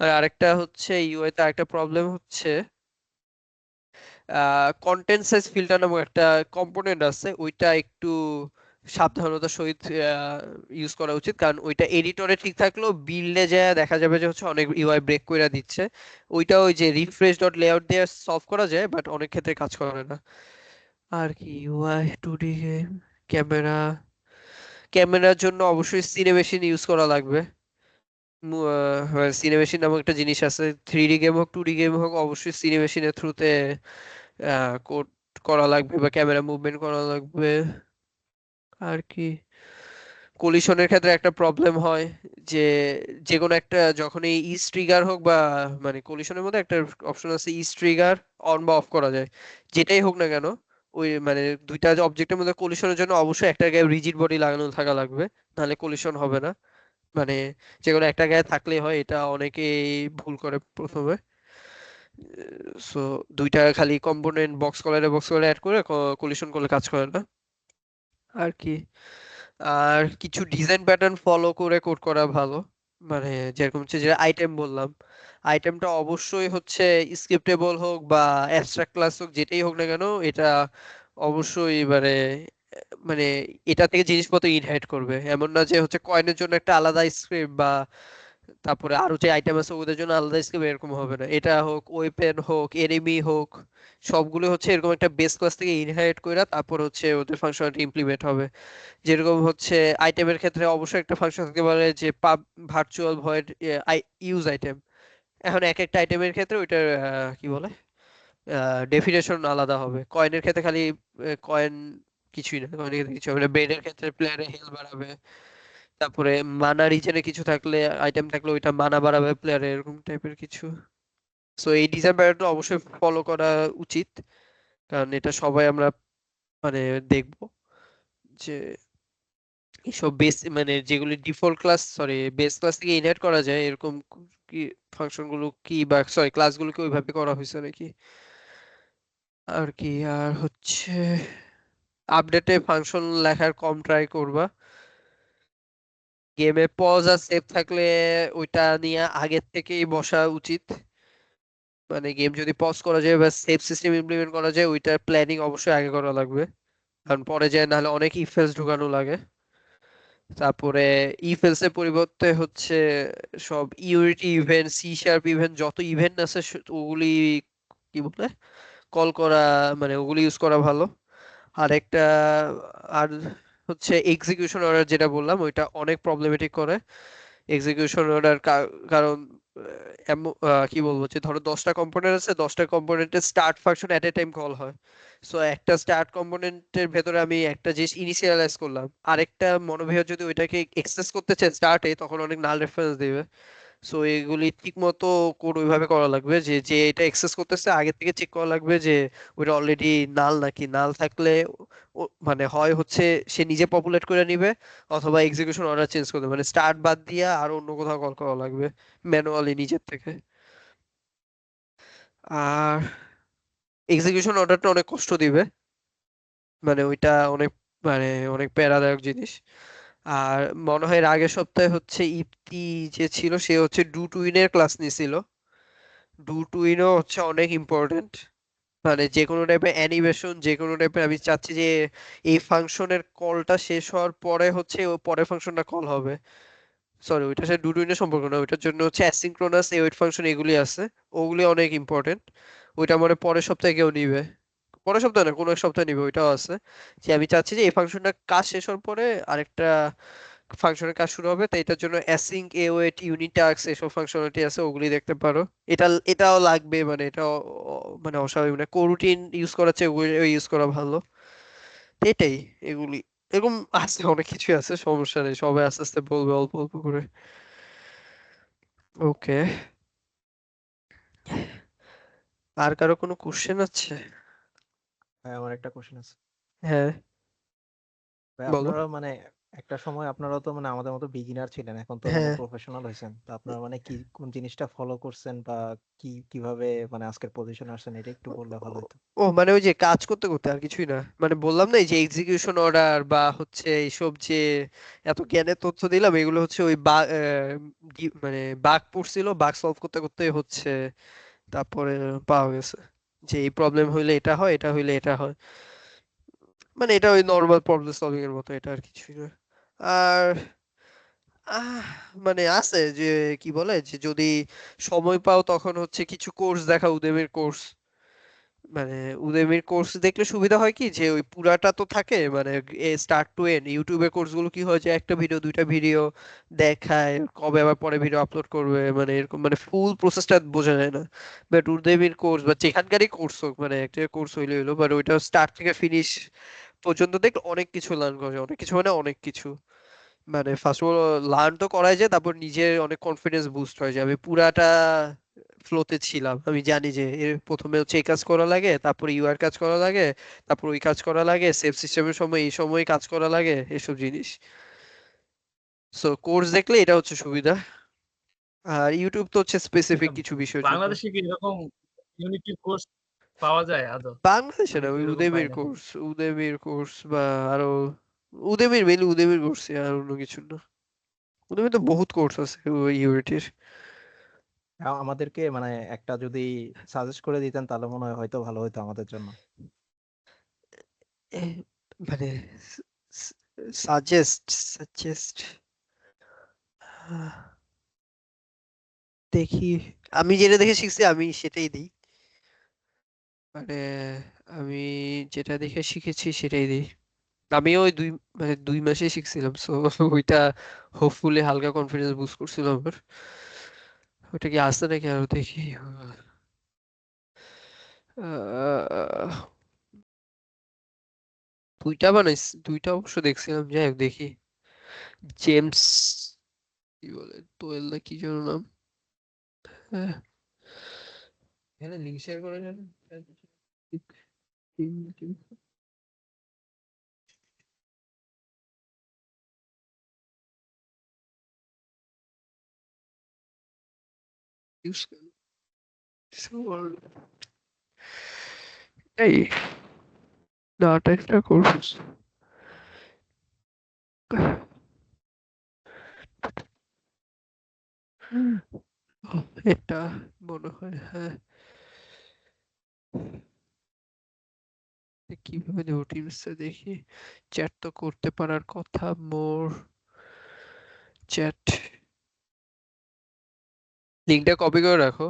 আর আরেকটা হচ্ছে ইউআই তে আরেকটা প্রবলেম হচ্ছে কন্টেন্ট সাইজ ফিল্টার নামক একটা কম্পোনেন্ট আছে, ওইটা একটু সাবধানতার সহিত ইউজ করা উচিত, কারণ ওইটা এডিটরে ঠিক থাকলেও বিল্ডে যায় দেখা যাবে যে হচ্ছে অনেক ইউআই ব্রেক করে দিচ্ছে, ওইটা ওই যে রিফ্রেশ ডট লেআউট দিয়ে সলভ করা যায় বাট অনেক ক্ষেত্রে কাজ করে না। আর কি ইউআই 2D গেম, ক্যামেরা, ক্যামেরার জন্য অবশ্যই সিনেমেশিন ইউজ করা লাগবে, সিনেমেশিন নামক একটা জিনিস আছে, 3D গেম হোক 2D গেম হোক অবশ্যই সিনেমেশিনের থ্রুতে কোড করা লাগবে বা ক্যামেরা মুভমেন্ট করা লাগবে। আর কি কলিশনের ক্ষেত্রে একটা প্রবলেম হয় যে যে কোনো একটা যখন এই ইজ ট্রিগার হোক বা মানে কলিশনের মধ্যে একটা অপশন আছে ইজ ট্রিগার অন বা অফ করা যায়, যেটাই হোক না কেন ওই মানে দুইটা অবজেক্টের মধ্যে কলিশনের জন্য অবশ্যই একটা গায়ে রিজিড বডি লাগানো থাকা লাগবে, নাহলে কলিশন হবে না, মানে যে কোনো একটা গায়ে থাকলেই হয়, এটা অনেকেই ভুল করে প্রথমে। সো দুইটা খালি কম্পোনেন্ট বক্স কলারে অ্যাড করে কলিশন করলে কাজ করে না। আর কি আর কিছু ডিজাইন প্যাটার্ন ফলো করে কোড করা ভালো, মানে যেরকম হচ্ছে যে আইটেম বললাম, আইটেমটা অবশ্যই হচ্ছে স্ক্রিপ্টেবল হোক বা অ্যাবস্ট্রাক্ট ক্লাস হোক যেটাই হোক না কেন, এটা অবশ্যই মানে এটা থেকে জিনিসপত্র ইনহেরিট করবে, এমন না যে হচ্ছে কয়েনের জন্য একটা আলাদা স্ক্রিপ্ট বা তারপরে আরো যে আইটেম আছে ওদের জন্য আলাদা স্ক্রিপ্ট, এরকম হবে না, এটা হোক ওয়েপেন হোক এনিমি হোক সবগুলো হচ্ছে এরকম একটা বেস ক্লাস থেকে ইনহেরিট করে তারপর হচ্ছে ওদের ফাংশনালিটি ইমপ্লিমেন্ট হবে। যেরকম হচ্ছে আইটেমের ক্ষেত্রে অবশ্যই একটা ফাংশন থাকতে পারে যে পাব ভার্চুয়াল ভয়েড ইউজ আইটেম, এখন এক একটা আইটেমের ক্ষেত্রে ওইটার কি বলে ডেফিনেশন আলাদা হবে, কয়েনের ক্ষেত্রে খালি কয়েন কিছুই না, কয়েনের ক্ষেত্রে কিছু হবে না, বেডের ক্ষেত্রে প্লেয়ারের হেলথ বাড়াবে, তারপরে মানা রিজনে কিছু থাকলে আইটেম থাকলে ওইটা মানা বাড়াবে প্লেয়ারের, এরকম টাইপের কিছু। সো এই ডিজাইন প্যাটার্নটা অবশ্যই ফলো করা উচিত, কারণ এটা সবাই আমরা মানে দেখবো যে এসব বেস মানে যেগুলি default class sorry base class থেকে ইনহেরিট করা যায় এরকম কি ফাংশন গুলো কি বা সরি ক্লাসগুলোকে ওইভাবে করা হয়েছে নাকি আর কি আর হচ্ছে আপডেটে ফাংশন লেখার কম ট্রাই করবা গেমে পজ আর সেভ থাকলে ওইটা নিয়ে আগের থেকেই বসা উচিত মানে গেম যদি পজ করা যায় বা সেভ সিস্টেম ইমপ্লিমেন্ট করা যায় ওইটার প্ল্যানিং অবশ্যই আগে করা লাগবে কারণ পরে যায় নাহলে অনেক ইফ এলস ঢুকানো লাগে তারপরে ইফ এলস এর পরিবর্তে হচ্ছে সব Unity event C sharp event যত ইভেন্ট আছে ওগুলি কি বলে কল করা মানে ওগুলি ইউজ করা ভালো আর একটা আর হচ্ছে এক্সিকিউশন অর্ডার যেটা বললাম ওইটা অনেক প্রবলেমেটিক করে এক্সিকিউশন অর্ডার কারণ কি বলবো যে ধরো 10টা কম্পোনেন্ট আছে 10টা কম্পোনেন্টের start function at a time call হয় সো একটা স্টার্ট কম্পোনেন্টের ভেতরে আমি একটা জিনিস ইনিশিয়ালাইজ করলাম আরেকটা মনোভিউ যদি ওইটাকে এক্সেস করতে চাই স্টার্টে তখন অনেক নাল রেফারেন্স দিবে সো এগুলি ঠিক মতো কোড ওইভাবে করা লাগবে যে যে এটা এক্সেস করতেছে আগে থেকে চেক করা লাগবে যে ওইটা অলরেডি নাল নাকি নাল থাকলে মানে হয় হচ্ছে সে নিজে পপুলেট করে নিবে অথবা এক্সিকিউশন অর্ডার চেঞ্জ করবে মানে স্টার্ট বাদ দিয়ে আর অন্য কোথাও কল করা লাগবে ম্যানুয়ালি নিজের থেকে আর এক্সিকিউশন অর্ডারটা অনেক কষ্ট দিবে মানে ওইটা অনেক মানে অনেক প্যারাদায়ক জিনিস আর মনে হয় এর আগের সপ্তাহে হচ্ছে ইপ্তি যে ছিল সে হচ্ছে ডু টু উইনের ক্লাস নিছিল ডু টু উইনও হচ্ছে অনেক ইম্পর্টেন্ট মানে যে কোনো টাইপের অ্যানিমেশন যে কোনো টাইপের আমি চাচ্ছি যে এই ফাংশনের কলটা শেষ হওয়ার পরে হচ্ছে ও পরের ফাংশনটা কল হবে সরি ওইটার সাথে ডুডুইনের সম্পর্ক না ওইটার জন্য হচ্ছে অ্যাসিঙ্ক্রোনাস এওয়েট ফাংশন এগুলি আছে ওগুলি অনেক ইম্পর্টেন্ট ওইটা মনে হয় পরের সপ্তাহে কেউ নিবে পরের সপ্তাহে না কোনো এক সপ্তাহে নিবে ওইটাও আছে যে আমি চাচ্ছি যে এই ফাংশনটা কাজ শেষ হওয়ার পরে আরেকটা ফাংশনের কাজ শুরু হবে তো এটার জন্য অ্যাসিঙ্ক এওয়েট ইউনিটাক্স এসব ফাংশনালিটি আছে ওগুলি দেখতে পারো এটাও লাগবে মানে এটা মানে অস্বাভাবিক মানে কোরুটিন ইউজ করার চেয়ে ওগুলো ইউজ করা ভালো তো এটাই এগুলি এরকম আছে অনেক কিছু আছে সমস্যা নেই সবাই আস্তে আস্তে বলবে অল্প অল্প করে ওকে আর কারো কোনো কোশ্চেন আছে ভাই আমার একটা কোশ্চেন আছে। হ্যাঁ ভাই বলো আপনারা মানে একটা সময় আপনারা তো মানে আমাদের মতো বিগিনার ছিলেন, এখন তো মানে হ্যাঁ প্রফেশনাল হয়েছেন, তো আপনারা মানে কি কোন জিনিসটা ফলো করছেন বা কিভাবে মানে আজকের পজিশন আসছেন এটা একটু বললে ভালো হতো। ও মানে ওই যে কাজ করতে করতে আর কিছুই না মানে বললাম না এই যে এক্সিকিউশন অর্ডার বা হচ্ছে এইসব যে এত জ্ঞানের তথ্য দিলাম এগুলো হচ্ছে ওই বাগ মানে বাগ পড়ছিল বাগ সলভ করতে করতে হচ্ছে তারপরে পাওয়া গেছে যে এই প্রবলেম হইলে এটা হয় এটা হইলে এটা হয় মানে এটা ওই নর্মাল প্রবলেম সলভিং এর মতো এটা আর কিছুই না আর আহ মানে আছে যে কি বলে যে যদি সময় পাও তখন হচ্ছে কিছু কোর্স দেখা উদেমির কোর্স মানে উদেমির কোর্স দেখলে সুবিধা হয় কি যে ওই পুরাটা তো থাকে মানে স্টার্ট টু এন্ড ইউটিউবের কোর্স গুলো কি হয় যে একটা ভিডিও দুইটা ভিডিও দেখায় কবে আবার পরে ভিডিও আপলোড করবে মানে এরকম মানে ফুল প্রসেসটা বোঝা যায় না বাট উদেমির কোর্স বা যেখানকারই কোর্স হোক মানে একটা কোর্স হইলে হইলো বাট ওইটা স্টার্ট থেকে ফিনিশ পর্যন্ত দেখলে অনেক কিছু লার্ন করা যায় অনেক কিছু মানে অনেক কিছু মানে ফার্স্ট অফ অল লার্ন তো করাই যায় তারপর নিজের অনেক কনফিডেন্স বুস্ট হয় যে আমি পুরাটা ফ্লোতে ছিলাম আমি জানি যে এর প্রথমে হচ্ছে এই কাজ করা লাগে তারপর ইউআর কাজ করা লাগে তারপর ওই কাজ করা লাগে সেভ সিস্টেমের সময় এই সময় কাজ করা লাগে এসব জিনিস সো কোর্স দেখলে এটা হচ্ছে সুবিধা আর ইউটিউব তো হচ্ছে স্পেসিফিক কিছু বিষয়ের জন্য বাংলাদেশে কি এরকম ইউনিটি কোর্স পাওয়া যায় আদৌ? বাংলাদেশে না আমি তো ওই এরকম পাই না। উদেমির কোর্স বা আরো উদেমির মেনলি উদেমির কোর্স আর অন্য কিছু না উদেমির তো বহুত কোর্স আছে ওই ইউনিটির আমাদেরকে মানে একটা যদি সাজেস্ট করে দিতেন তাহলে মনে হয় হয়তো ভালো হতো আমাদের জন্য। এ, মানে সাজেস্ট সাজেস্ট দেখি আমি যেটা দেখে শিখছি আমি সেটাই দিই মানে আমি যেটা দেখে শিখেছি সেটাই দিই আমিও ওই মানে 2 মাসে শিখছিলাম সো ওইটা হোপফুলি হালকা কনফিডেন্স বুস্ট করছিল আমার ওটা কি আসছে নাকি আরো দেখি আহ, দুইটা বানাইছি দুইটা অবশ্য দেখছিলাম যাই হোক দেখি জেমস কি বলে তোয়েল না কি যেন নাম হ্যাঁ এখানে লিঙ্ক শেয়ার করে জানেন Use কেন? So, এই ডাটা এক্সট্রা করছিস এটা মনে হয় হ্যাঁ কিভাবে দেবো টিমসে দেখি চ্যাট তো করতে পারার কথা মোর চ্যাট লিঙ্কটা কপি করে রাখো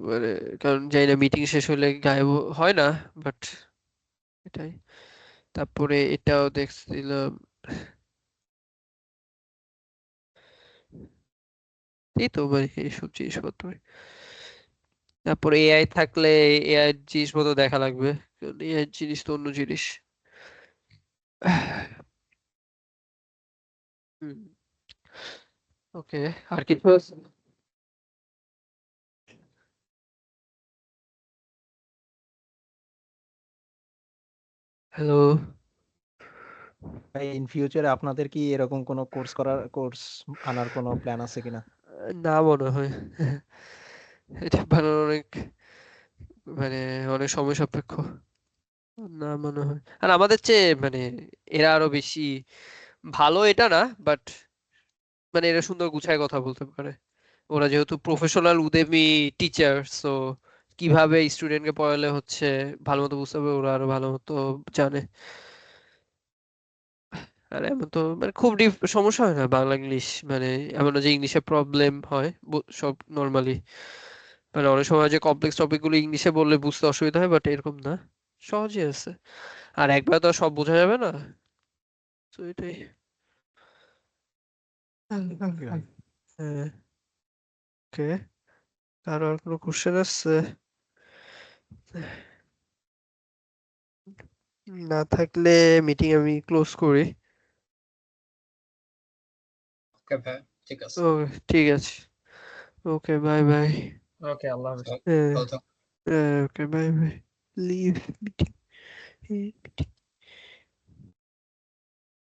মানে কারণ জানি না মিটিং শেষ হলে গায়েব হয় না বাট এটাই তারপরে এটাও দেখছিলাম এই তো মানে এইসব জিনিসপত্র তারপরে এআই থাকলে এআই জিনিসপত্র দেখা লাগবে এআই জিনিস তো অন্য জিনিস ওকে আর কিছু আছে হ্যালো ভাই ইন ফিউচারে আপনাদের কি এরকম কোনো কোর্স আনার কোনো প্ল্যান আছে কিনা? না মনে হয় এটা বানানো অনেক মানে অনেক সময় সাপেক্ষ না মনে হয় আর আমাদের চেয়ে মানে এরা আরো বেশি ভালো এটা না বাট মানে এরা সুন্দর গুছায় কথা বলতে পারে ওরা যেহেতু প্রফেশনাল উদেমি টিচার সো কিভাবে স্টুডেন্টকে পড়ালে হচ্ছে ভালো মতো বুঝতে হবে ওরা আরো ভালো মতো জানে আর এমন তো মানে খুব ডিপ সমস্যা হয় না বাংলা ইংলিশ মানে এমন না যে ইংলিশে প্রবলেম হয় সব নর্মালি মানে অনেক সময় যে কমপ্লেক্স টপিক গুলো ইংলিশে বললে বুঝতে অসুবিধা হয় বাট এরকম না সহজে আছে আর একবার তো আর সব বোঝা যাবে না তো এটাই ভাই হ্যাঁ ওকে কারো আর কোনো কোশ্চেন আছে না থাকলে মিটিং আমি ক্লোজ করি ওকে ভাই, ঠিক আছে। ও ঠিক আছে ওকে বাই বাই ওকে, আল্লাহ হাফেজ। ভালো থাকো। Okay bye bye leave meeting